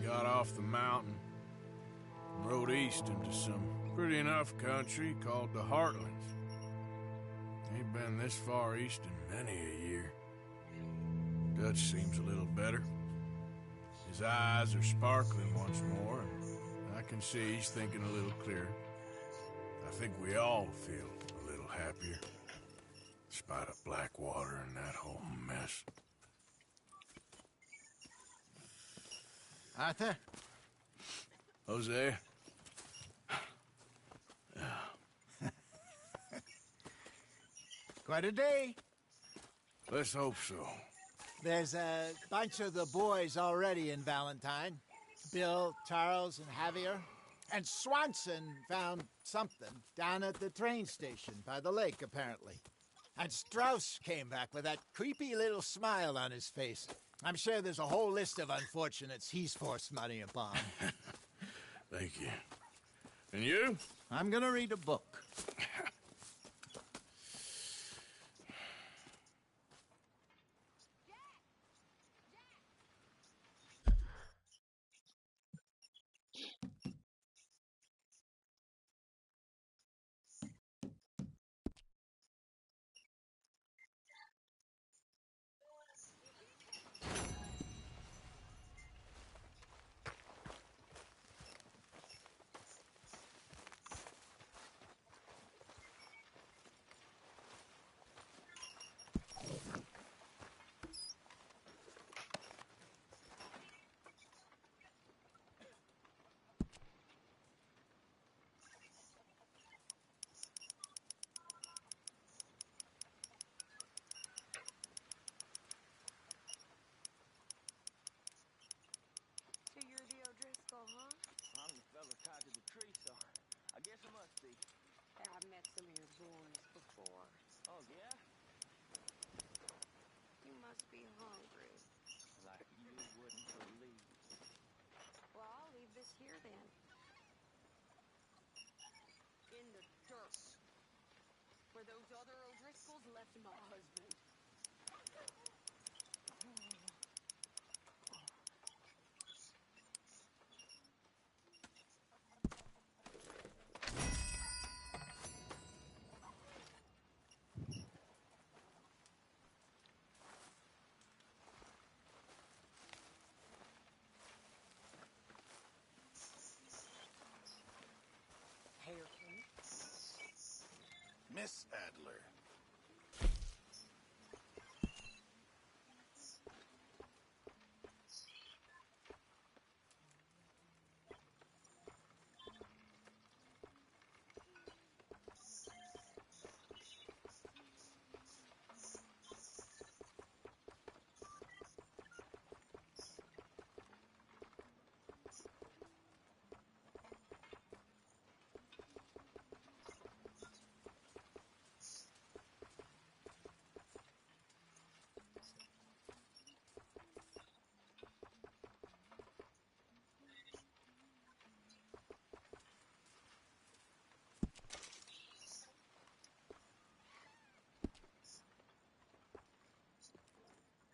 Got off the mountain and rode east into some pretty enough country called the Heartlands. Ain't been this far east in many a year. Dutch seems a little better. His eyes are sparkling once more, and I can see he's thinking a little clearer. I think we all feel a little happier, despite of Blackwater and that whole mess. Arthur? Hosea? Quite a day. Let's hope so. There's a bunch of the boys already in Valentine. Bill, Charles, and Javier. And Swanson found something down at the train station by the lake, apparently. And Strauss came back with that creepy little smile on his face. I'm sure there's a whole list of unfortunates he's forced money upon. Thank you. And you? I'm gonna read a book. So you're the O'Driscoll, huh? I'm the fella tied to the tree, so I guess I must be. I've met some of your boys before. Oh, yeah? You must be hungry. Like you wouldn't believe. Well, I'll leave this here then. In the dirt. Where those other O'Driscolls left my husband. Miss Adler.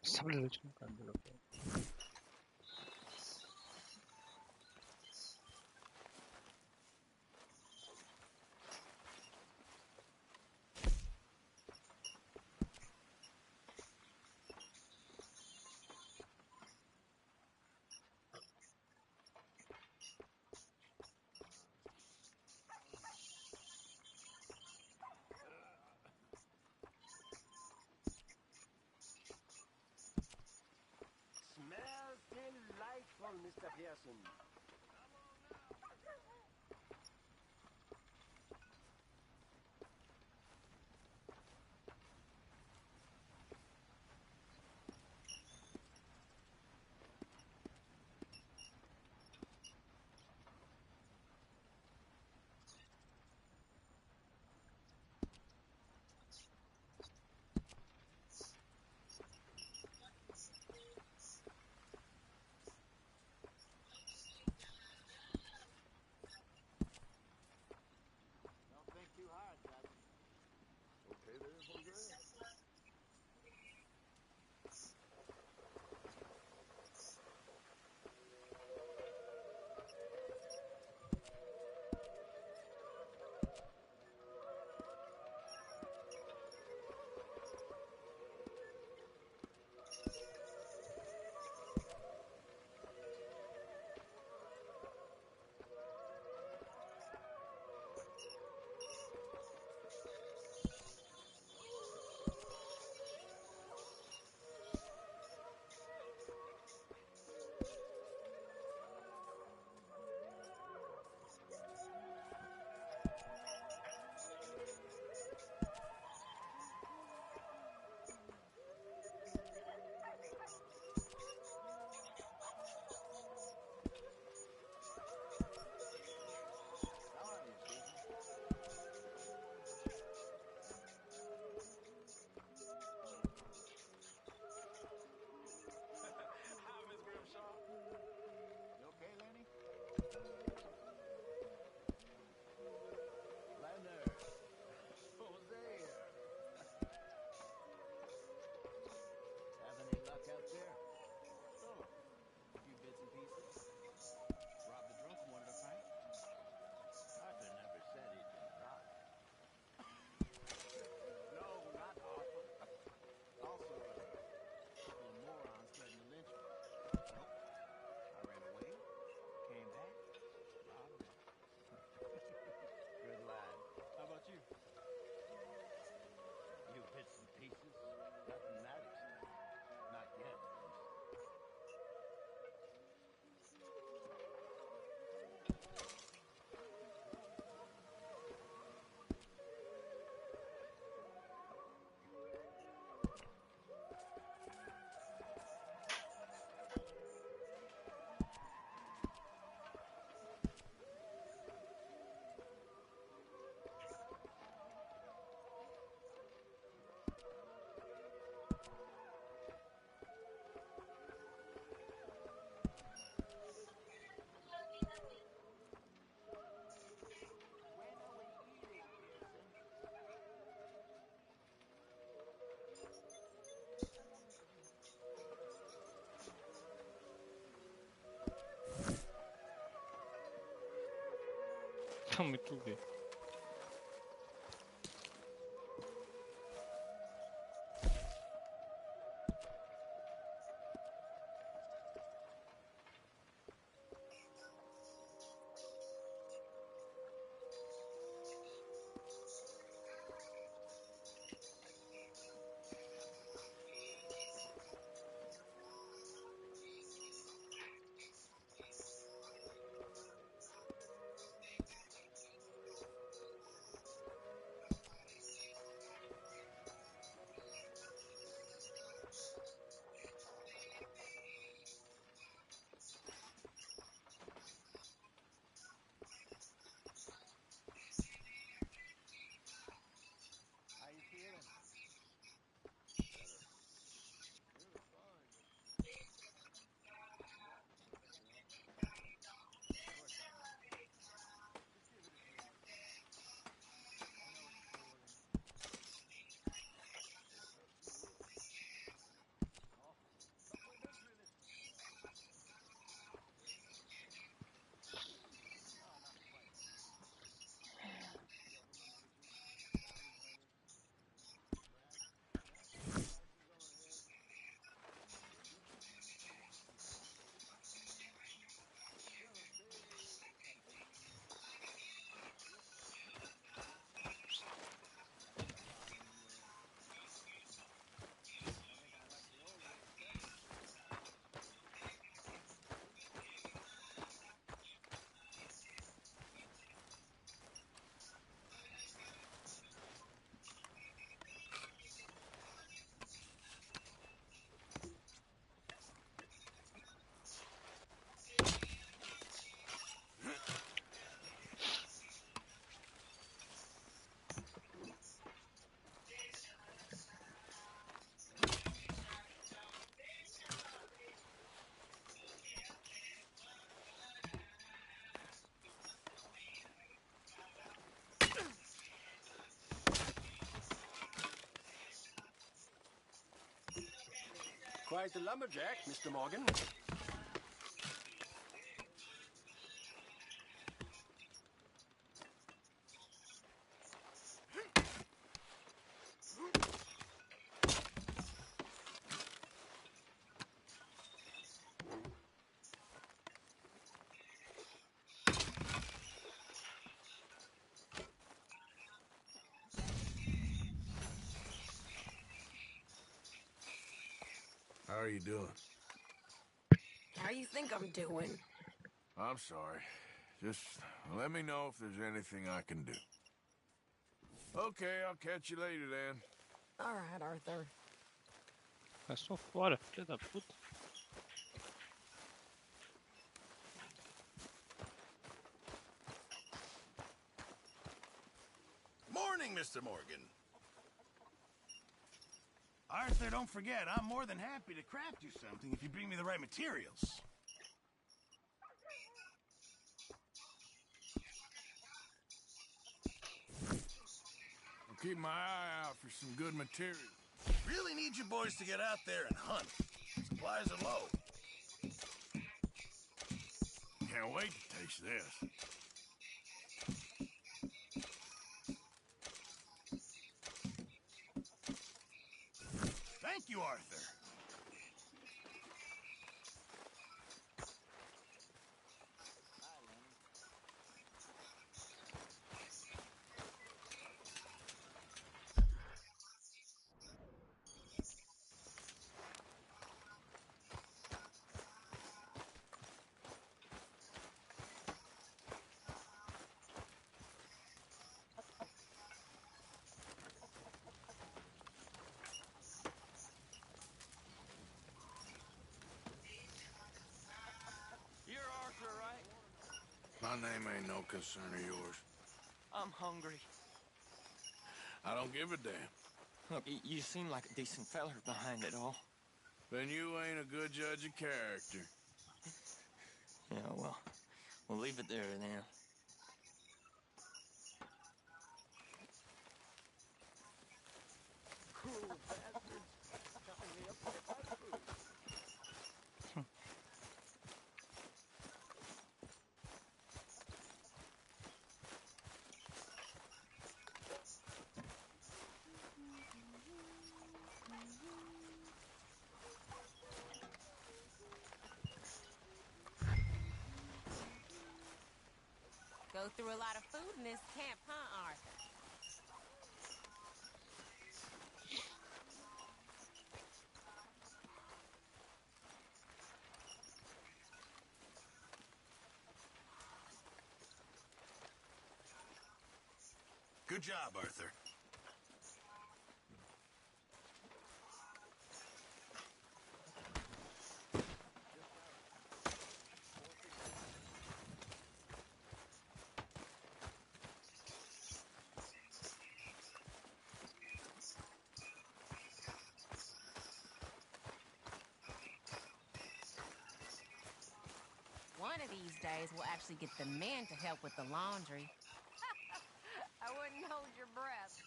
Sabrina 좀 만들어. Smells delightful, Mr. Pearson. Don't think too hard, Captain. Okay there, Jose? Tommy 두 개. Quite the lumberjack, Mr. Morgan. How are you doing? How you think I'm doing? I'm sorry. Just let me know if there's anything I can do. Okay, I'll catch you later then. All right, Arthur. Eu sou fora, filha da puta. Morning, Mr. Morgan. Arthur, don't forget, I'm more than happy to craft you something if you bring me the right materials. I'll keep my eye out for some good material. Really need you boys to get out there and hunt. Supplies are low. Can't wait to taste this. Thank you, Arthur. You're Arthur, right? My name ain't no concern of yours. I'm hungry. I don't give a damn. Look, you seem like a decent feller behind it all. Then you ain't a good judge of character. Yeah, well, we'll leave it there then. Cruel bastards. Counting me up to get my food. Go through a lot of food in this camp, huh, Arthur? Good job, Arthur. One of these days, we'll actually get the men to help with the laundry. I wouldn't hold your breath.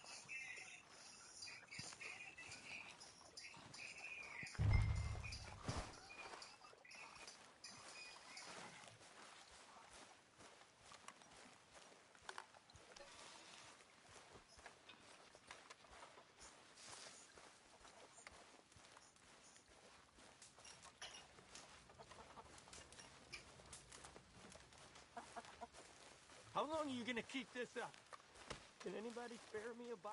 How long are you gonna keep this up? Can anybody spare me a bite?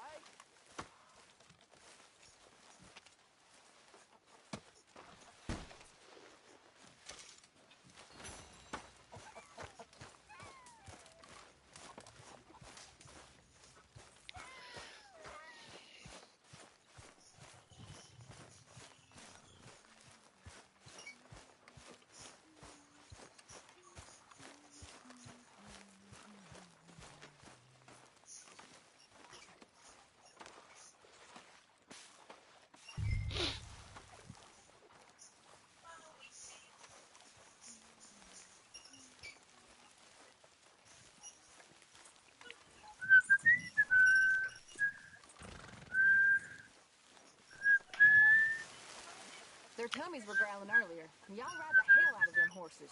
Their tummies were growling earlier. Y'all ride the hell out of them horses.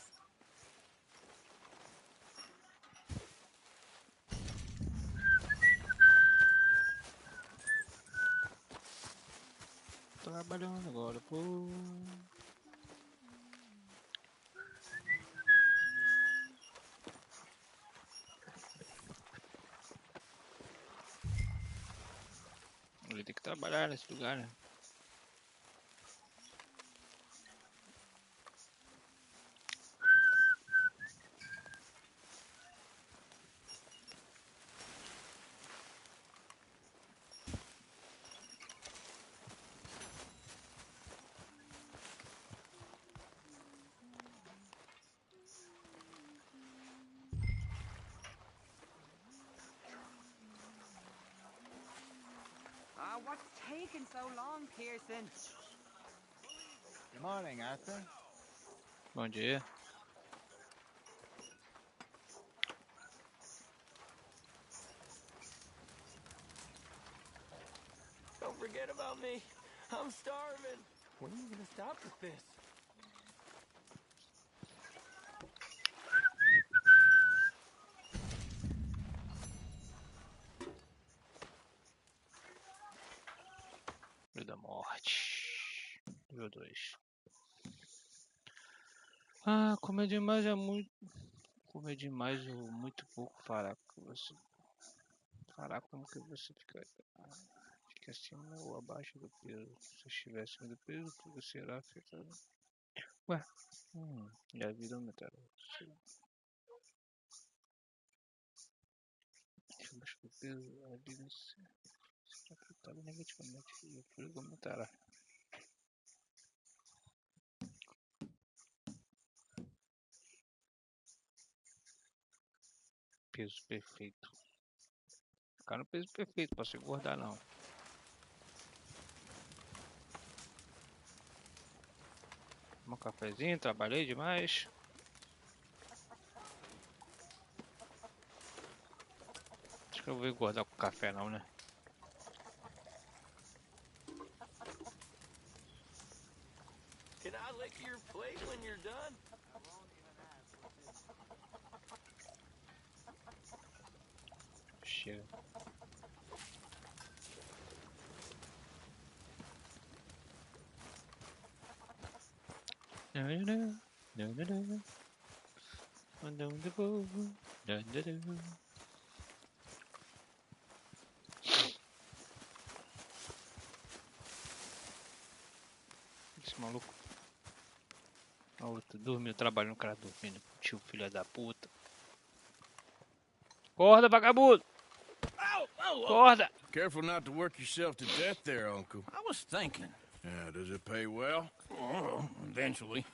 Trabalhando agora, pô. Ele tem que trabalhar nesse lugar, né? What's taking so long, Pearson? Good morning, Arthur. Bom dia. Don't forget about me. I'm starving. When are you gonna stop with this? Filho da morte. Nível 2. Ah, comer demais é muito. Comer demais ou muito pouco fará com você. Fará como que você fica acima ou abaixo do peso. Se estiver acima do peso, tudo será afetado. Ué, e a vida aumentará. Se abaixo do peso, a vida será afetada negativamente e o perigo aumentará. Peso perfeito. Ficar no peso perfeito, pra se engordar não. Um cafezinho, trabalhei demais. Acho que eu vou engordar com café não, né? Can I lick your plate when you're done? Chega. Andando de povo, Dun, dun, dun. Esse maluco. A outra dormiu, trabalhando, o cara dormindo. Tio, filho da puta. Acorda, vagabundo! Acorda! Careful not to work yourself to death there, Uncle. I was thinking. Yeah, does it pay well? Oh, eventually.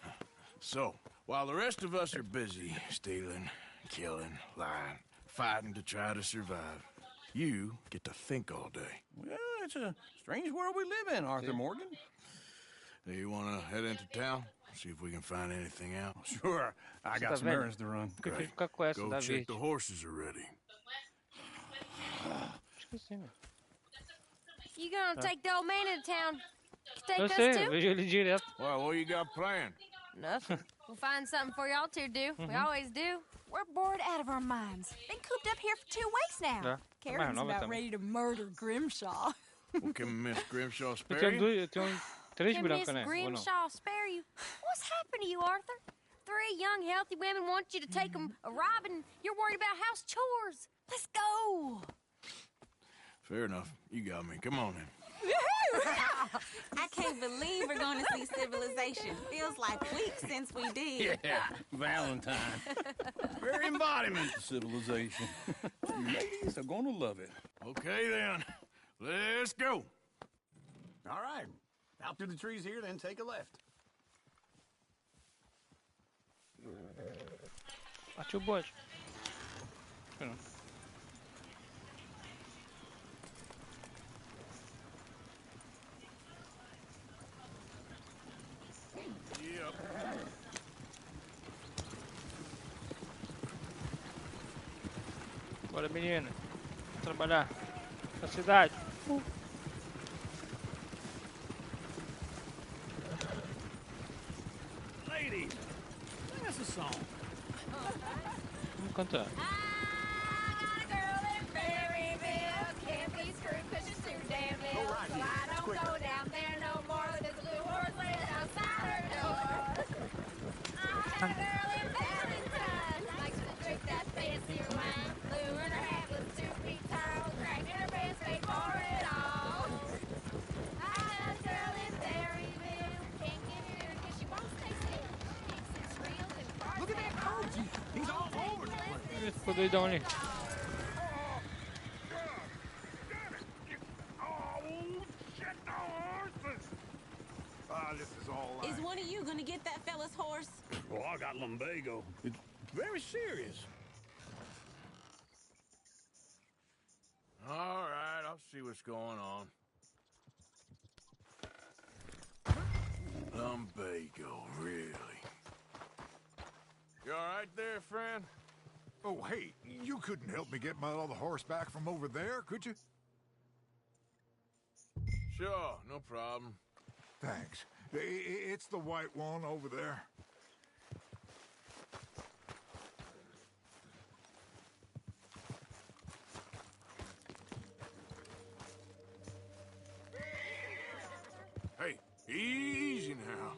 So, while the rest of us are busy stealing, killing, lying, fighting to try to survive, you get to think all day. Well, it's a strange world we live in, Arthur Morgan. Do you want to head into town? See if we can find anything out? Sure. I got some errands to run. Great. Ficar com essa Go da check verde. the horses are ready. Esqueci, meu. You gonna take the old man into town? Take Eu us sei, too? eu vejo ele direto. Well, what you got planned? Nothing. We'll find something for y'all to do. We always do. We're bored out of our minds. Been cooped up here for 2 weeks now. Ja, Karen's maar about ready to murder Grimshaw. Well, can Miss Grimshaw Eu spare tenho, you? eu tenho 3 Can Miss brancas, né? Ou não? Grimshaw spare you? What's happened to you, Arthur? 3 young, healthy women want you to take them a robbing. You're worried about house chores. Let's go. Fair enough. You got me. Come on then. I can't believe we're going to see civilization. Feels like weeks since we did. Yeah, Valentine. Very embodiment of civilization. Ladies are gonna love it. Okay then. Let's go. All right. Out through the trees here, then take a left. Bate o bode. Não. Bora, menina. Trabalhar. Na cidade. Ladies, sing us a song. Vamos cantar. Look at that coach. He's all over the place. Ele ficou doidão ali. This is all Is one of you going to get that fella's horse? Oh, I got lumbago. It's very serious. All right, I'll see what's going on. Lumbago, really? You all right there, friend? Oh, hey, you couldn't help me get my other horse back from over there, could you? Sure, no problem. Thanks. It's the white one over there. Hey, easy now.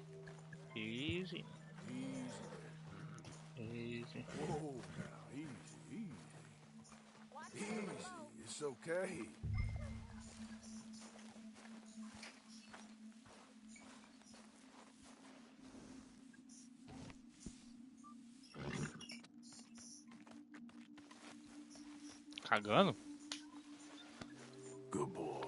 Easy. Easy. Easy. Whoa, now, easy, easy. Easy, it's okay. Cagando? Good boy.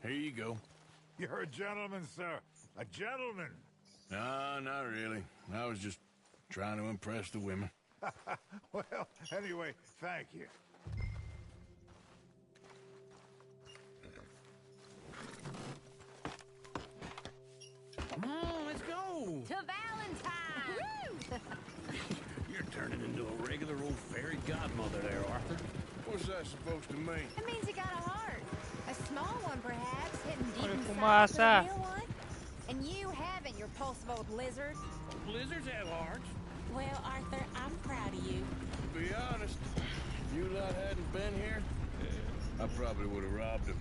Here you go. You're a gentleman, sir. A gentleman. No, not really. I was just trying to impress the women. Well, anyway, thank you. Come on, let's go. To Valentine! You're turning into a regular old fairy godmother there, Arthur. What's that supposed to mean? It means you got a heart. A small one, perhaps, hidden deep Olha inside fumaça. the real one. And you haven't, your pulsable blizzard. Blizzards have hearts. Well, Arthur, I'm proud of you. To be honest, if you lot hadn't been here, I probably would have robbed him.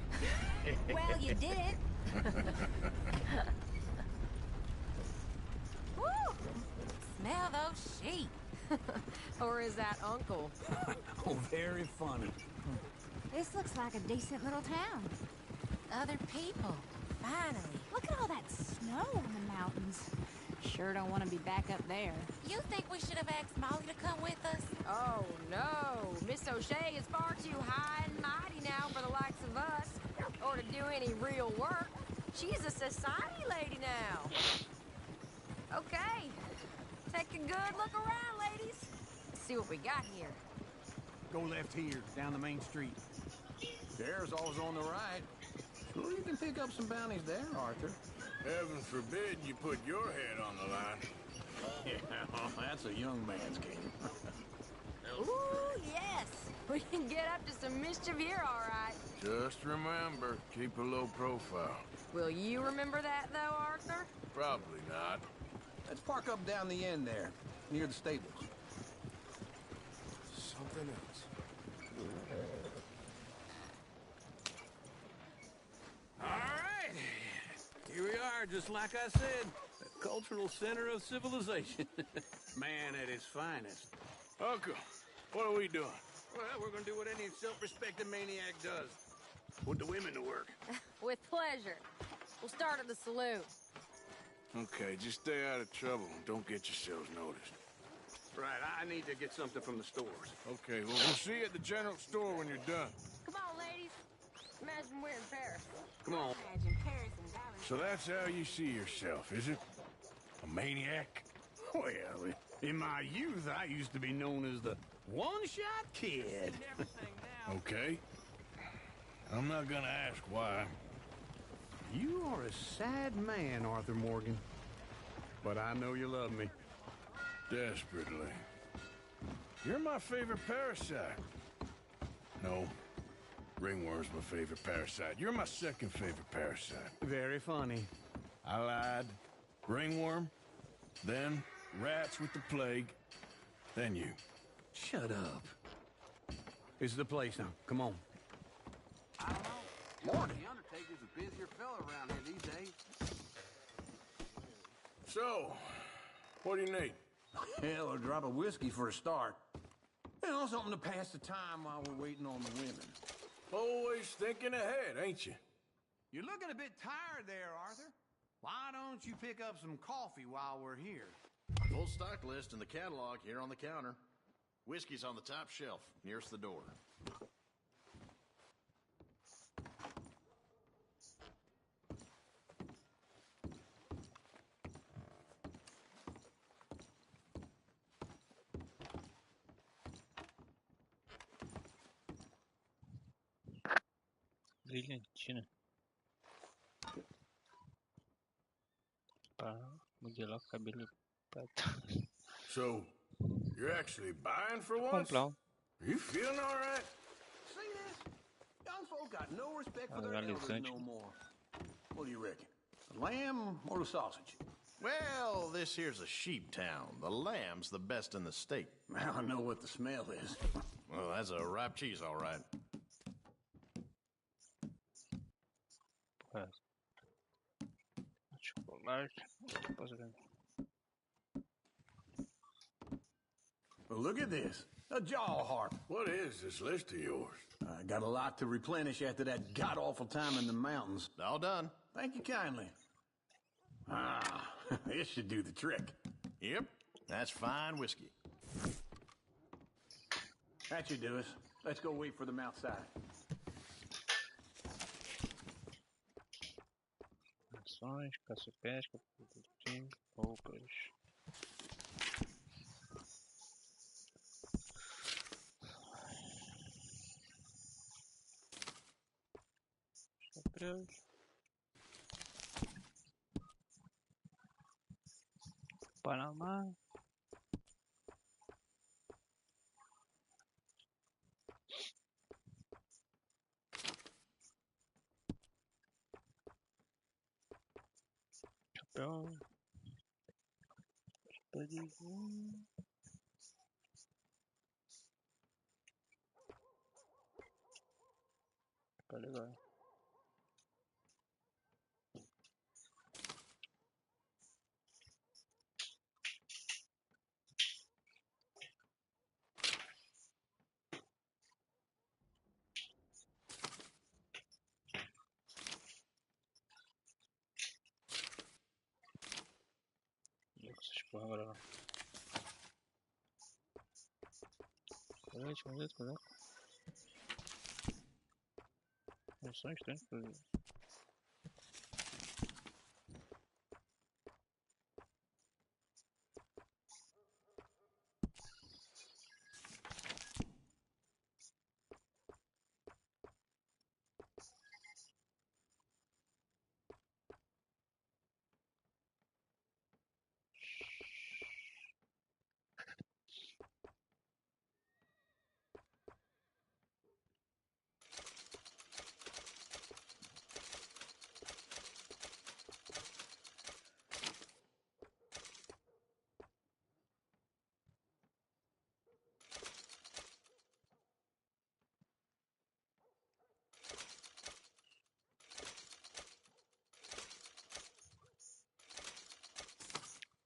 Well, you didn't. Woo! Smell those sheep. Or is that Uncle? Oh, very funny. This looks like a decent little town. Other people. Finally. Look at all that snow on the mountains. Sure don't want to be back up there. You think we should have asked Molly to come with us? Oh, no. Miss O'Shea is far too high and mighty now for the likes of us. Or to do any real work. She's a society lady now. Okay. Take a good look around, ladies. Let's see what we got here. Go left here, down the main street. There's always on the right. Sure, you can pick up some bounties there, Arthur. Heaven forbid you put your head on the line. Yeah, that's a young man's game. Ooh, yes. We can get up to some mischief here, all right. Just remember, keep a low profile. Will you remember that, though, Arthur? Probably not. Let's park up down the end there, near the stables. Something else. All right. Here we are, just like I said. The cultural center of civilization. Man at his finest. Uncle, what are we doing? Well, we're gonna do what any self-respecting maniac does. Put the women to work. With pleasure. We'll start at the saloon. Okay, just stay out of trouble and don't get yourselves noticed. Right, I need to get something from the stores. Okay, well, we'll see you at the general store when you're done. Come on, ladies. Imagine we're in Paris. Come on. Imagine Paris and Valentine. So that's how you see yourself, is it? A maniac? Well, in my youth, I used to be known as the one-shot kid. Okay. I'm not gonna ask why. You are a sad man, Arthur Morgan. But I know you love me. Desperately. You're my favorite parasite. No. Ringworm's my favorite parasite. You're my second favorite parasite. Very funny. I lied. Ringworm, then rats with the plague, then you. Shut up. This is the place now. Come on. I don't know. Morgan. The Undertaker's a busier fella around here these days. So, what do you need? Hell, a drop of whiskey for a start. You know, something to pass the time while we're waiting on the women. Always thinking ahead, ain't you? You're looking a bit tired there, Arthur. Why don't you pick up some coffee while we're here? Full stock list in the catalog here on the counter. Whiskey's on the top shelf, nearest the door. Brilhantina. Pá, mudei lá o cabelo pra trás. So, you're actually buying for once? Comprar. You feeling all right? See this? Young folk got no respect for their elders no more. What do you reckon? The lamb or the sausage? Well, this here's a sheep town. The lamb's the best in the state. I know what the smell is. Well, that's a ripe cheese, all right. Well, look at this. A jaw harp. What is this list of yours? I got a lot to replenish after that god-awful time in the mountains. All done. Thank you kindly. Ah, this should do the trick. Yep, that's fine whiskey. That should do us. Let's go wait for them outside. Ações, caça e pesca, produtinho, roupas. Chapéus. Panamá. Campeón. Legal. Essas porra agora não. Mas não são estranhos.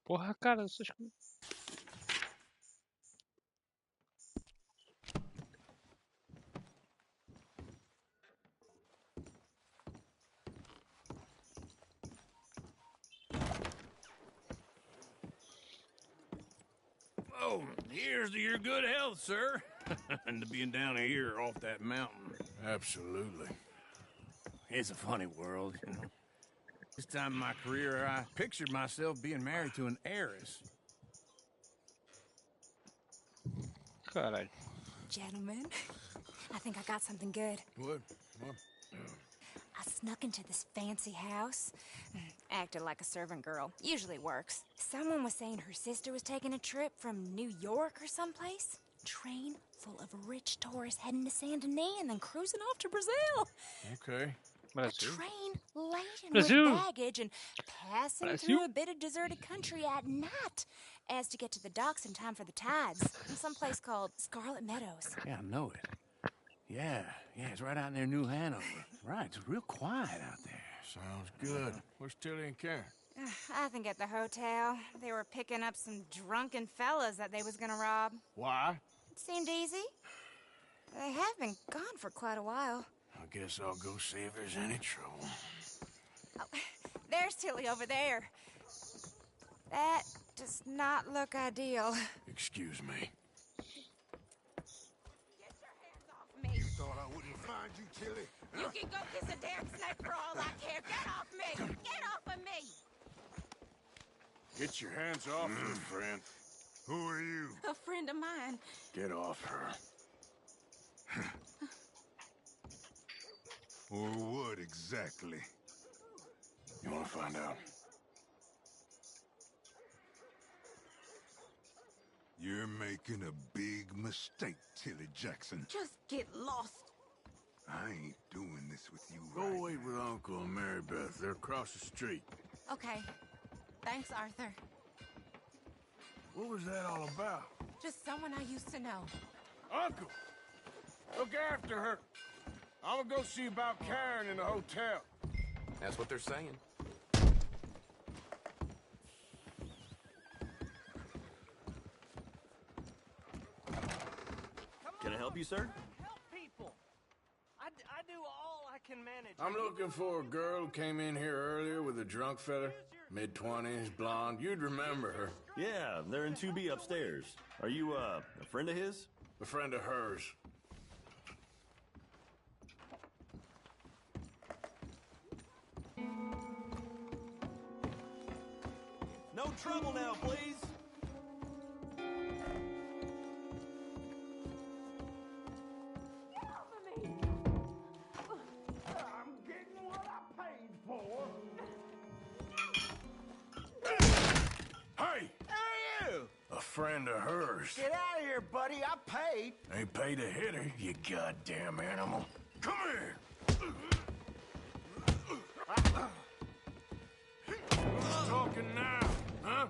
Porra, cara, essas coisas. Oh, here's to your good health, sir. And to being down here off that mountain. Absolutely. It's a funny world, you know. This time in my career, I pictured myself being married to an heiress. Caralho. Gentlemen, I think I got something good. What? I snuck into this fancy house. Acted like a servant girl. Usually works. Someone was saying her sister was taking a trip from New York or someplace. Train full of rich tourists heading to Saint Denis and then cruising off to Brazil. Okay. A train laden Brazil. with baggage and passing Brazil. through a bit of deserted country at night as to get to the docks in time for the tides in some place called Scarlet Meadows. Yeah, I know it. Yeah, it's right out near New Hanover. Right, it's real quiet out there. Sounds good. Where's Tilly and Karen? I think at the hotel. They were picking up some drunken fellas that they was gonna rob. Why? It seemed easy. They have been gone for quite a while. I guess I'll go see if there's any trouble. Oh, there's Tilly over there. That does not look ideal. Excuse me. Get your hands off me. Thought I wouldn't find you, Tilly. You can go kiss a damn snake for all I care. Get off me! Get off of me! Get your hands off her, friend. Who are you? A friend of mine. Get off her. Or what exactly? You want to find out? You're making a big mistake, Tilly Jackson. Just get lost. I ain't doing this with you Go right wait with Uncle and Mary Beth. They're across the street. Okay. Thanks, Arthur. What was that all about? Just someone I used to know. Uncle, look after her. I'm gonna go see about Karen in the hotel. That's what they're saying. Can I help you, sir? Help people. I do all I can manage. I'm looking for a girl who came in here earlier with a drunk fella. Mid-20s, blonde. You'd remember her. Yeah, they're in 2B upstairs. Are you, a friend of his? A friend of hers. No trouble now, please. I'm getting what I paid for. Hey! friend of hers. Get out of here, buddy. I paid. Ain't paid to hit her, you goddamn animal. Come here! Who's talking now, huh?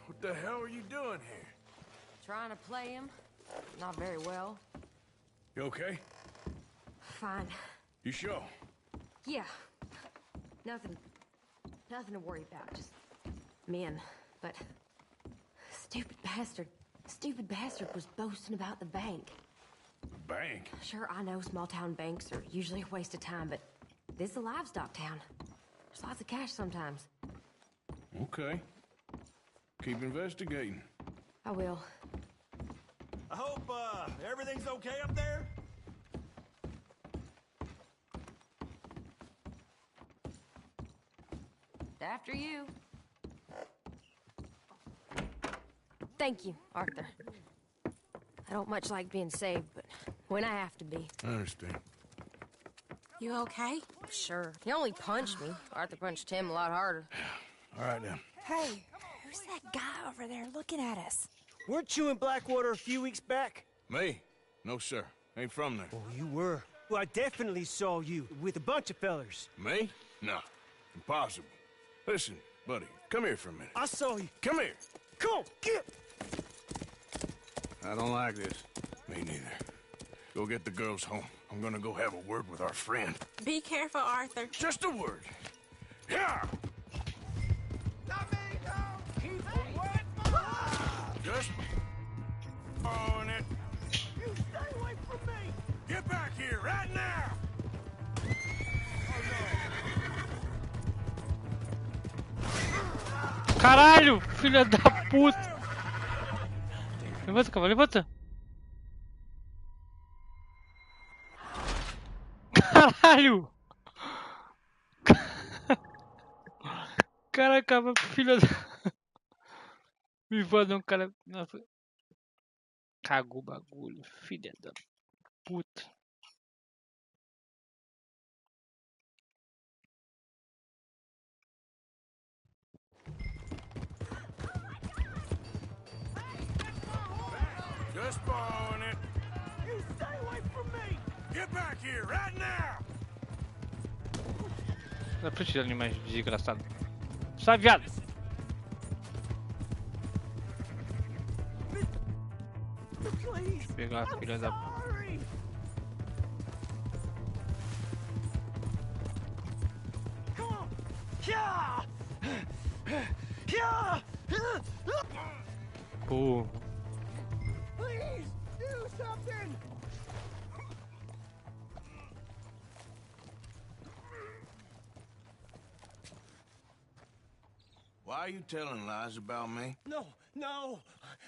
What the hell are you doing here? Trying to play him. Not very well. You okay? Fine. You sure? Yeah. Nothing to worry about. Just men. But stupid bastard was boasting about the bank. The bank? Sure, I know small town banks are usually a waste of time, but this is a livestock town. There's lots of cash sometimes. Okay. Keep investigating. I will. I hope, everything's okay up there? After you. Thank you, Arthur. I don't much like being saved, but when I have to be. I understand. You okay? Sure. He only punched me. Arthur punched him a lot harder. All right, then. Hey, who's that guy over there looking at us? Weren't you in Blackwater a few weeks back? Me? No, sir. Ain't from there. Oh, you were. Well, I definitely saw you with a bunch of fellers. Me? No. Impossible. Listen, buddy, come here for a minute. I saw you. Come here. Come on, get! I don't like this. Me neither. Go get the girls home. I'm gonna go have a word with our friend. Be careful, Arthur. Just a word. Yeah! Just on it. You stay away from me! Get back here right now! Caralho, filha da puta! Levanta, cavalo, levanta! Caralho! Caraca, filha da... Me voando um cara... Nossa. Cagou o bagulho, filha da puta. Just on it. You stay away from me! Get back here right now! Não precisa de animais desgraçado. Sai, viado! Deixa eu pegar a filha da... Pô. Please, do something! Why are you telling lies about me? No, no.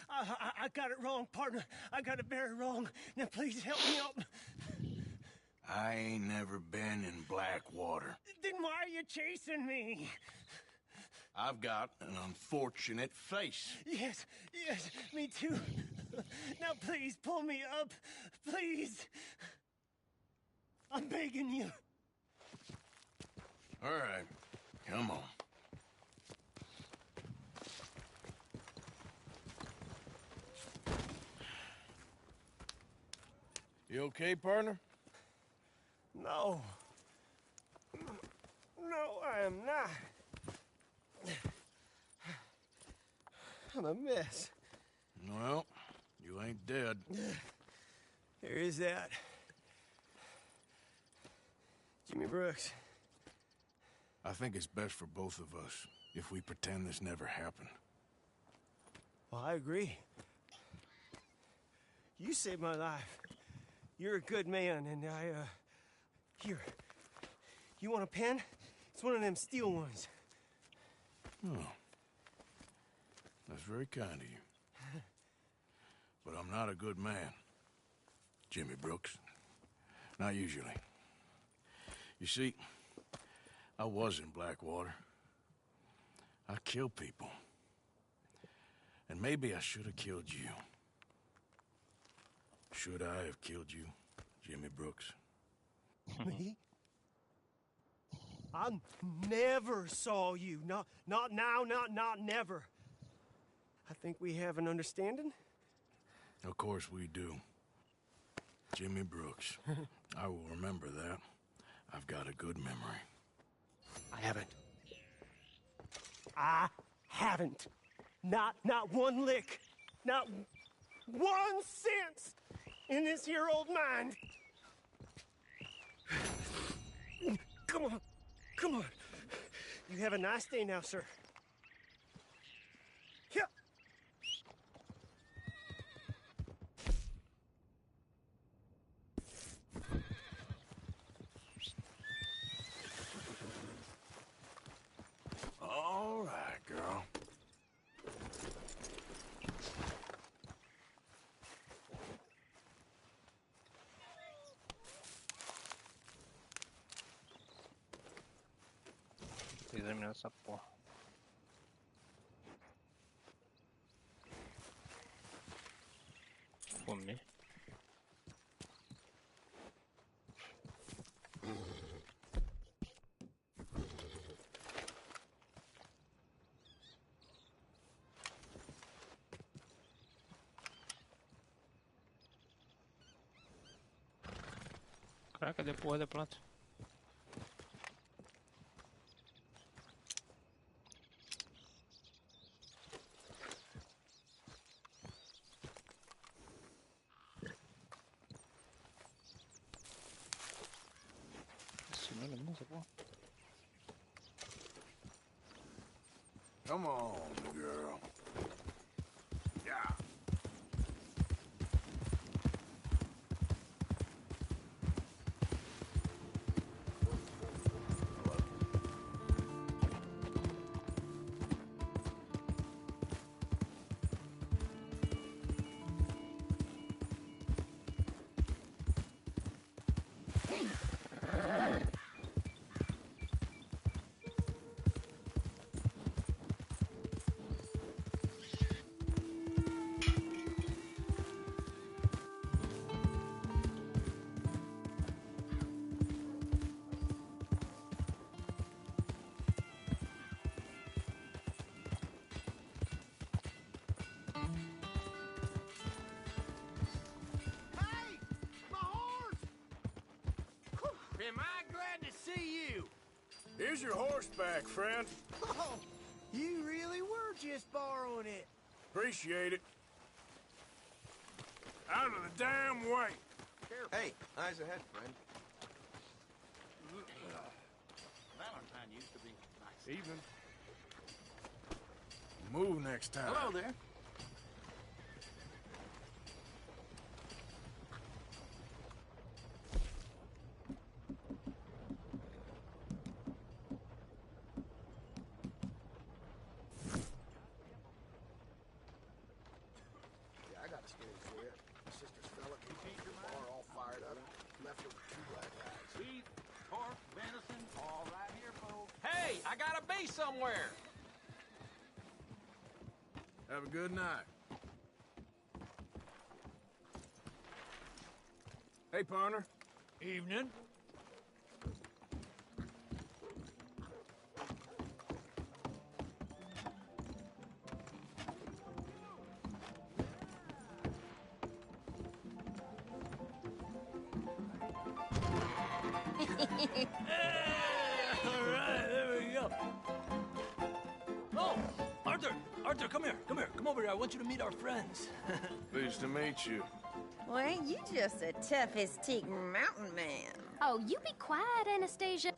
I got it wrong, partner. I got it very wrong. Now, please help me out. I ain't never been in Blackwater. Then why are you chasing me? I've got an unfortunate face. Yes, me too. Now, please, pull me up. Please. I'm begging you. All right, come on. You okay, partner? No. No, I am not. I'm a mess. Well, you ain't dead. There is that. Jimmy Brooks. I think it's best for both of us if we pretend this never happened. Well, I agree. You saved my life. You're a good man, and here. You want a pen? It's one of them steel ones. Oh. That's very kind of you. But I'm not a good man, Jimmy Brooks. Not usually. You see, I was in Blackwater. I killed people. And maybe I should have killed you. Should I have killed you, Jimmy Brooks? Me? I never saw you. Not now, not never. I think we have an understanding. Of course we do. Jimmy Brooks. I will remember that. I've got a good memory. I haven't. Not one lick. Not 1 cent in this here old mine. Come on. Come on. You have a nice day now, sir. Yeah. All right, girl. Examinar essa porra. Comer. Caraca, cadê a porra da planta? Come on, girl. Yeah. Am I glad to see you? Here's your horseback, friend. Oh, you really were just borrowing it. Appreciate it. Out of the damn way. Hey, eyes ahead, friend. Valentine used to be nice. Evening. Move next time. Hello there. Yeah, I got a story for you. My sister's fella came to the bar all fired up, left her with 2 black eyes. Beef, pork, venison, all right here, folks. Hey, I gotta be somewhere. Have a good night. Hey, partner. Evening. All right, there we go. Oh, Arthur, Arthur, come here, come here, come over here. I want you to meet our friends. Pleased to meet you. Well, ain't you just the toughest teak mountain man? Oh, you be quiet, Anastasia.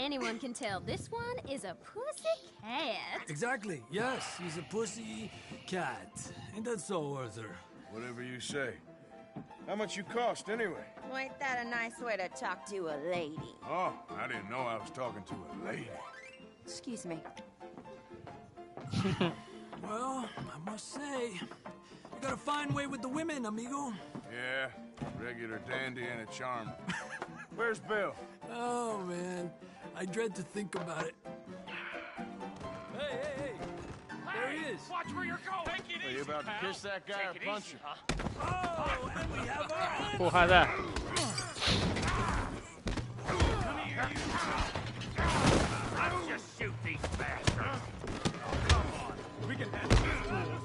anyone can tell this one is a pussy cat. Exactly. Yes, he's a pussy cat. Ain't that so, Arthur? Whatever you say. How much you cost, anyway? Well, ain't that a nice way to talk to a lady? Oh, I didn't know I was talking to a lady. Excuse me. Well, I must say, you got a fine way with the women, amigo. Yeah, regular dandy and a charm. Where's Bill? Oh, man. I dread to think about it. Hey! There he is. Watch where you're going. Take it Are you about to kiss that guy or punch him? Oh, and we have our Porrada. Come here, you. Let's just shoot these bastards. Come on. We can handle these fools.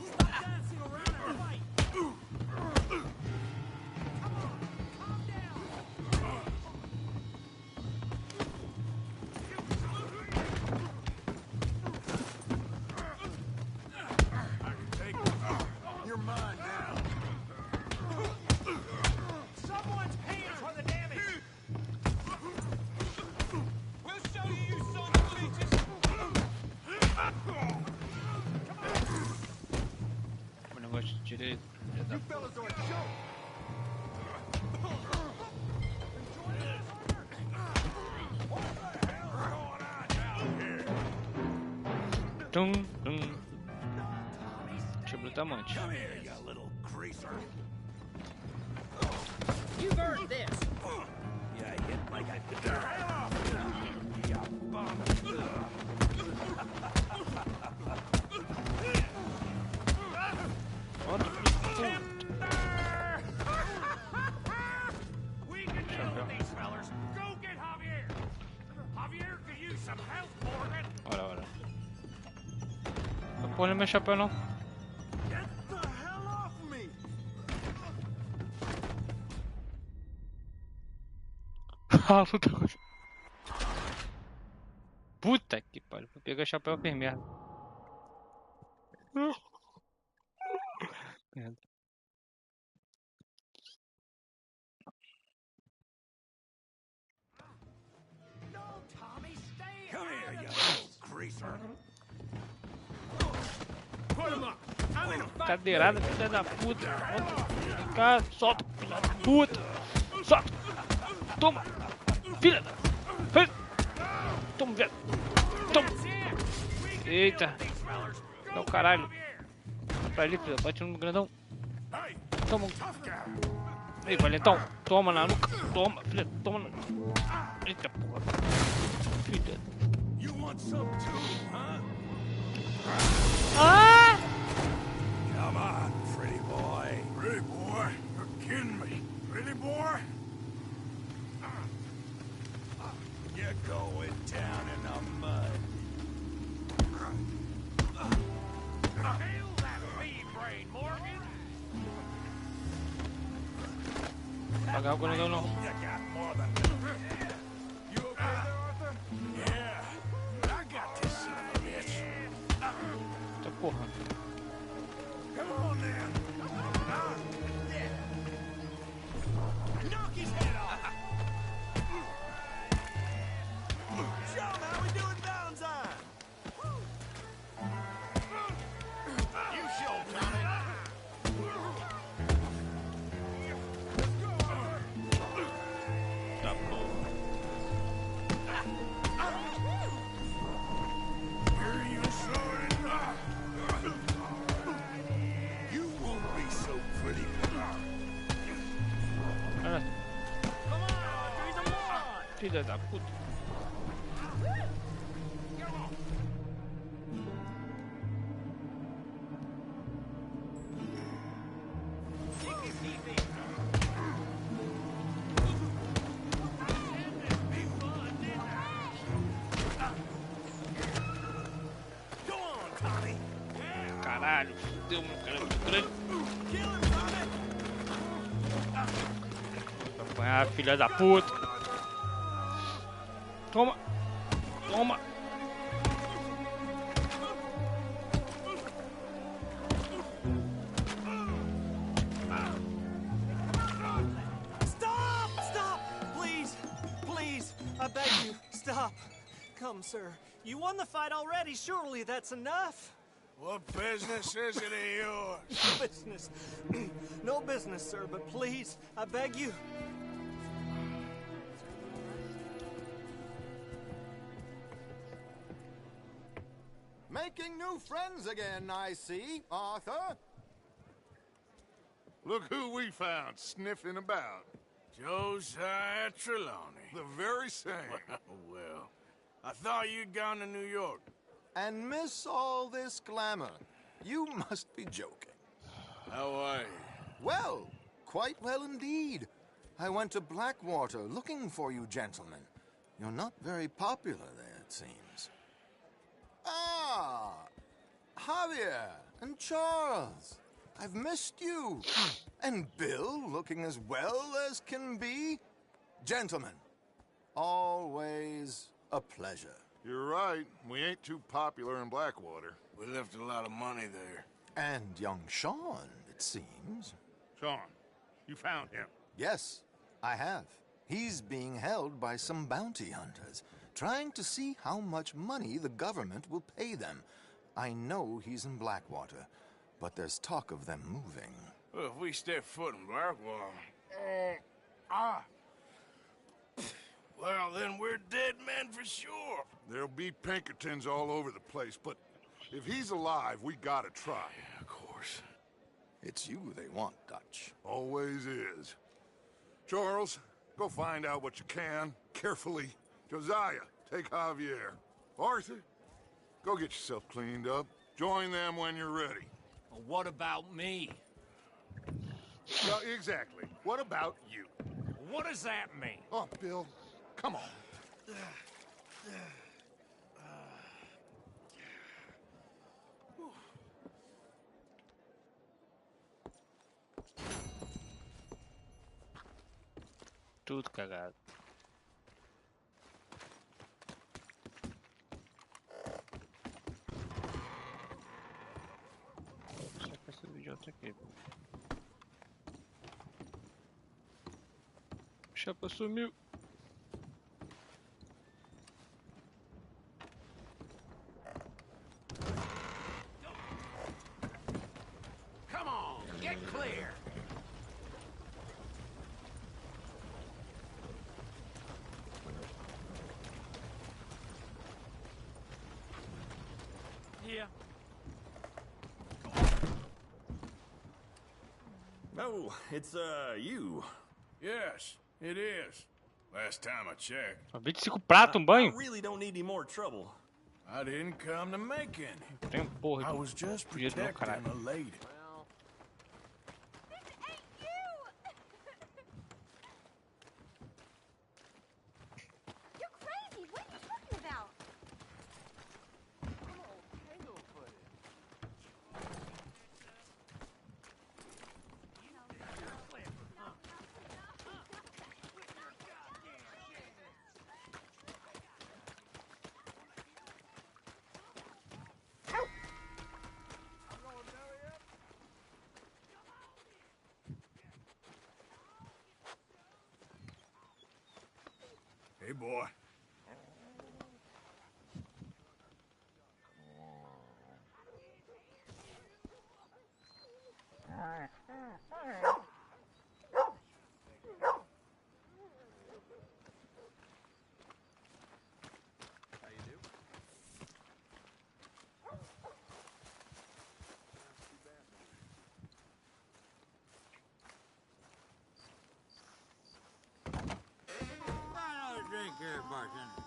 Stop dancing around and fight. You're mine now. Someone's paying for the damage. We'll show you, you son of bitches. O negócio direito. You fellas are a joke. Tum, tum. Deixa eu brutamente. Come here, you little greaser. You've earned this. Yeah, I hit like I did. You bum. We can deal with these fellers. Go get Javier. Javier could use some help, Morgan. Ora. Não põe no meu chapéu não. Get the hell off me! Ah, puta coisa. Puta que pariu. Vou pegar o chapéu e fez merda. Merda. Come here, you little greaser. Put him up. I'm in a fight. Cadeirada, filha da puta. Vem cá, solta, filha da puta. Solta. Toma. Filha da... Toma, velho. Toma. Eita. Não, caralho. Pra ali, filha. Bate no grandão. Toma. Ei, valentão. Toma na nuca. Toma, filha. Toma na... Eita, porra. Filha. You want some too, huh? Ah! Come on, pretty boy. Pretty boy? You're kidding me. Pretty boy? You're going down in the mud. Kill that bee brain, Morgan. Pagar o grandão não. You got more than that. You okay there, Arthur? Yeah. I got this son of a bitch. Eita porra. Come on, then. Knock his head off. Show him how we do it, Valentine. You show, Tommy. Tá bom. Here you saw it. You won't be so pretty. Olha. Filha da puta. Caralho, fudeu meu cara muito grande. Vai apanhar, filha da puta. Toma. Toma. Stop! Stop! Please! I beg you, stop. Come, sir. You won the fight already. Surely that's enough. What business is it of yours? Business. No business, sir, but please, I beg you. Making new friends again, I see, Arthur. Look who we found sniffing about. Josiah Trelawney. The very same. Well, I thought you'd gone to New York. And miss all this glamour. You must be joking. How are you? Well, quite well indeed. I went to Blackwater looking for you gentlemen. You're not very popular there, it seems. Ah! Javier and Charles. I've missed you. And Bill looking as well as can be. Gentlemen, always a pleasure. You're right. We ain't too popular in Blackwater. We left a lot of money there. And young Sean, it seems. Sean, you found him? Yes, I have. He's being held by some bounty hunters, trying to see how much money the government will pay them. I know he's in Blackwater, but there's talk of them moving. Well, if we step foot in Blackwater... Well, then we're dead men for sure. There'll be Pinkertons all over the place, but if he's alive, we gotta try. Yeah, of course. It's you they want, Dutch. Always is. Charles, go find out what you can, carefully. Josiah, take Javier. Arthur, go get yourself cleaned up. Join them when you're ready. Well, what about me? Well, exactly. What about you? What does that mean? Oh, Bill, come on. Tudo cagado. Deixa eu esse vídeo outro aqui. Chapa sumiu. Come on, get clear. Yeah. Oh, it's, you. Yes, it is. Last time I checked. 25 pratos, banho? I really don't need any more trouble. I didn't come to make any. Tem porra. I was just Podia de novo, protecting caralho. a lady. You're crazy. What are you talking about? Hey, boy. Drink here, bartender.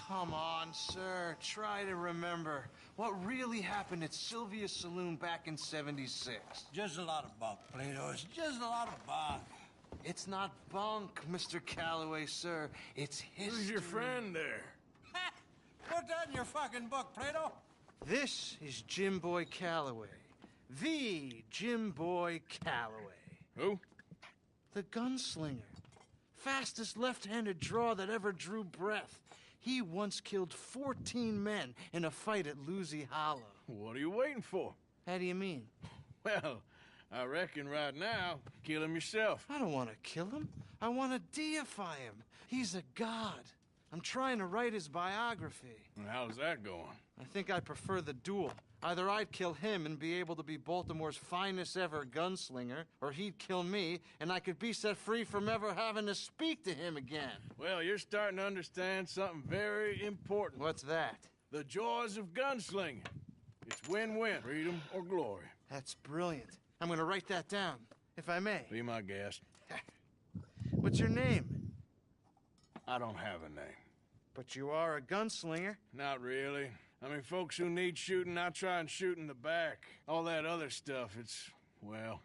Come on, sir. Try to remember what really happened at Sylvia's Saloon back in '76. Just a lot of bunk, Plato. It's just a lot of bunk. It's not bunk, Mr. Calloway, sir. It's history. Who's your friend there? Put that in your fucking book, Plato. This is Jim Boy Calloway. The Jim Boy Calloway. Who? The gunslinger. Fastest left-handed draw that ever drew breath. He once killed 14 men in a fight at Lucy Hollow. What are you waiting for? How do you mean? Well, I reckon right now, kill him yourself. I don't want to kill him. I want to deify him. He's a god. I'm trying to write his biography. And how's that going? I think I prefer the duel. Either I'd kill him and be able to be Baltimore's finest ever gunslinger, or he'd kill me and I could be set free from ever having to speak to him again. Well, you're starting to understand something very important. What's that? The joys of gunslinging. It's win-win, freedom or glory. That's brilliant. I'm gonna write that down, if I may. Be my guest. What's your name? I don't have a name. But you are a gunslinger. Not really. I mean, folks who need shooting, I try and shoot in the back. All that other stuff, it's, well,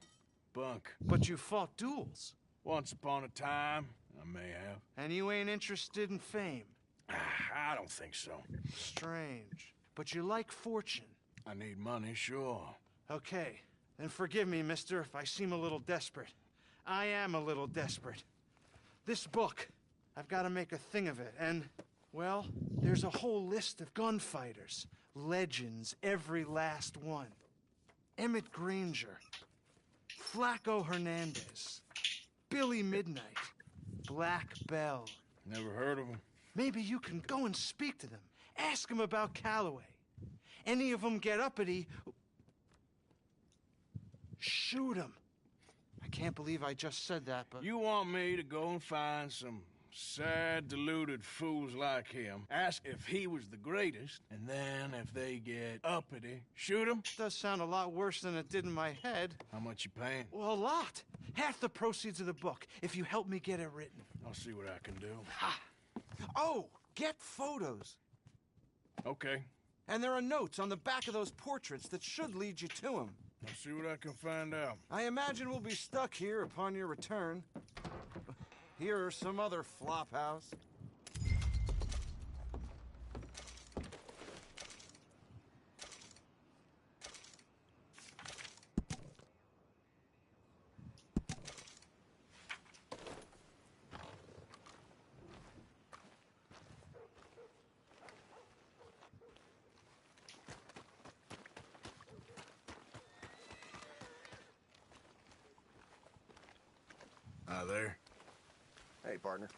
bunk. But you fought duels. Once upon a time, I may have. And you ain't interested in fame. I don't think so. Strange. But you like fortune. I need money, sure. Okay. Then forgive me, mister, if I seem a little desperate. I am a little desperate. This book, I've got to make a thing of it, and, well, there's a whole list of gunfighters. Legends, every last one. Emmett Granger, Flaco Hernandez, Billy Midnight, Black Bell. Never heard of them. Maybe you can go and speak to them. Ask them about Calloway. Any of them get uppity, shoot them. I can't believe I just said that, but... You want me to go and find some sad, deluded fools like him, ask if he was the greatest, and then if they get uppity, shoot him? Does sound a lot worse than it did in my head. How much you paying? Well, a lot. Half the proceeds of the book, if you help me get it written. I'll see what I can do. Ha! Oh, get photos. Okay. And there are notes on the back of those portraits that should lead you to him. I'll see what I can find out. I imagine we'll be stuck here upon your return. Here or some other flop house. There. Hey, partner.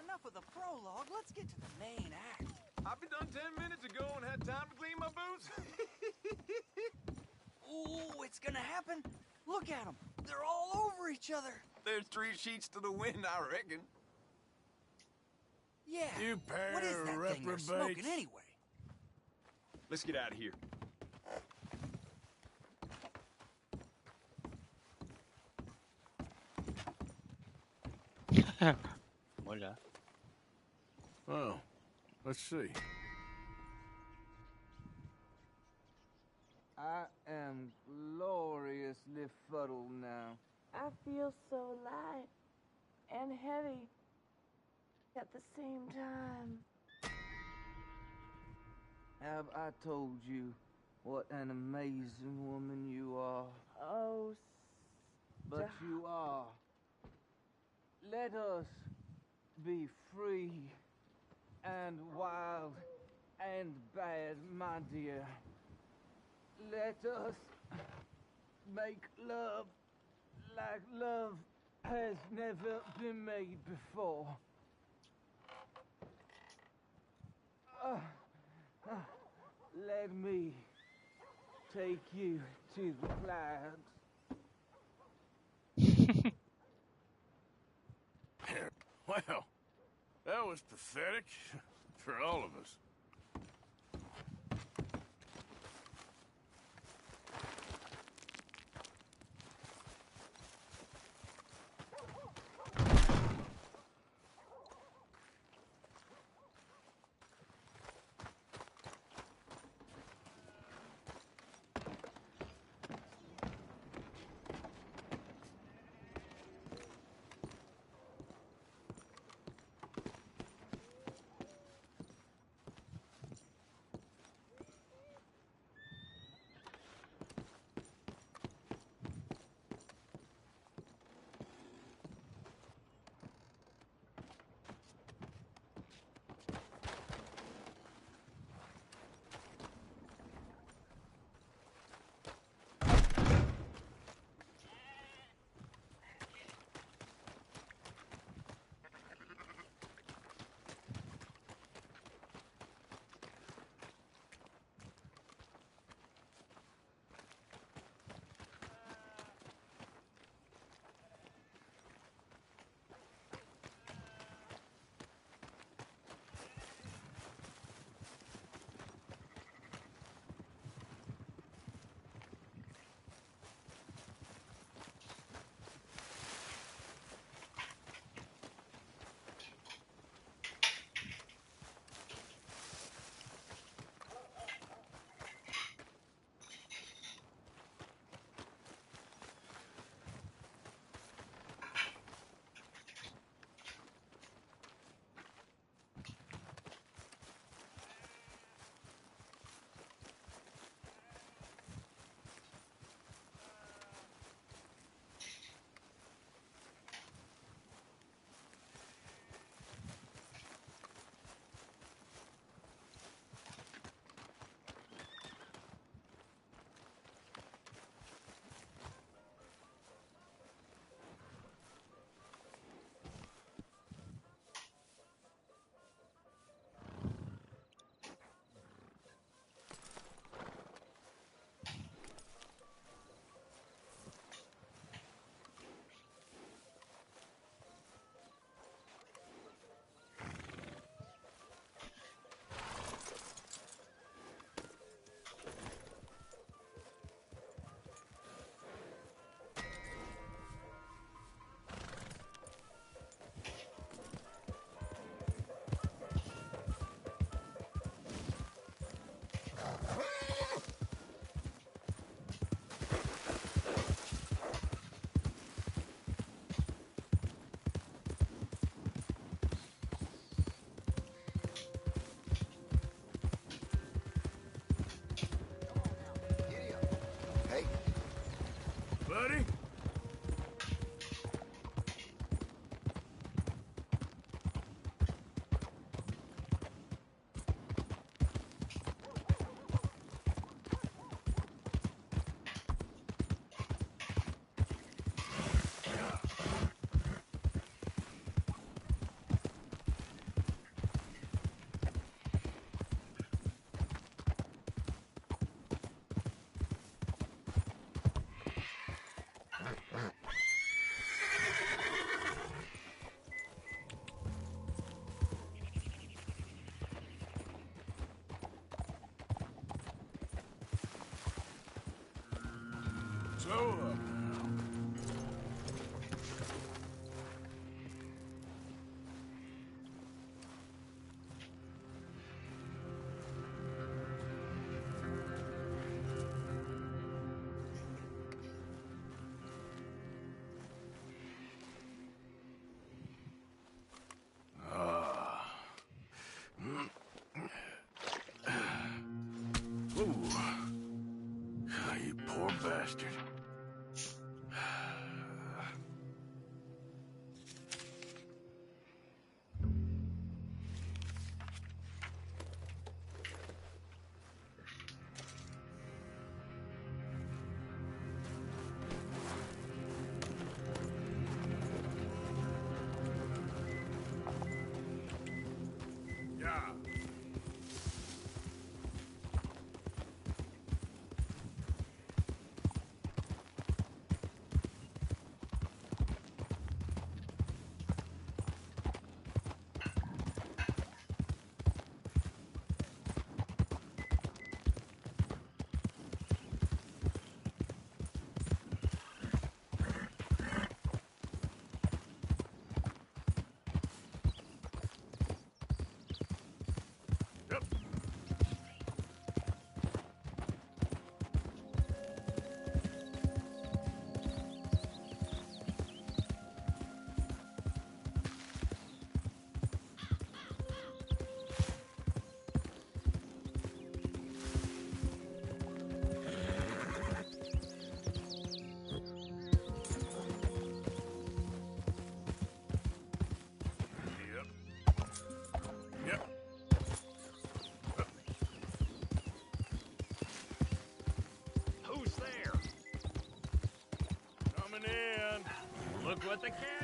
Enough of the prologue. Let's get to the main act. I've been done 10 minutes ago and had time to clean my boots. Ooh, it's gonna happen. Look at them. They're all over each other. There's 3 sheets to the wind, I reckon. Yeah. You pair what is that of thing they're reprobates. smoking anyway? Let's get out of here. Hola. Well, let's see. I am gloriously fuddled now. I feel so light and heavy at the same time. Have I told you what an amazing woman you are? Oh, but you are. Let us be free and wild and bad, my dear. Let us make love like love has never been made before. Let me take you to the clouds. Well, that was pathetic for all of us. Look what the cat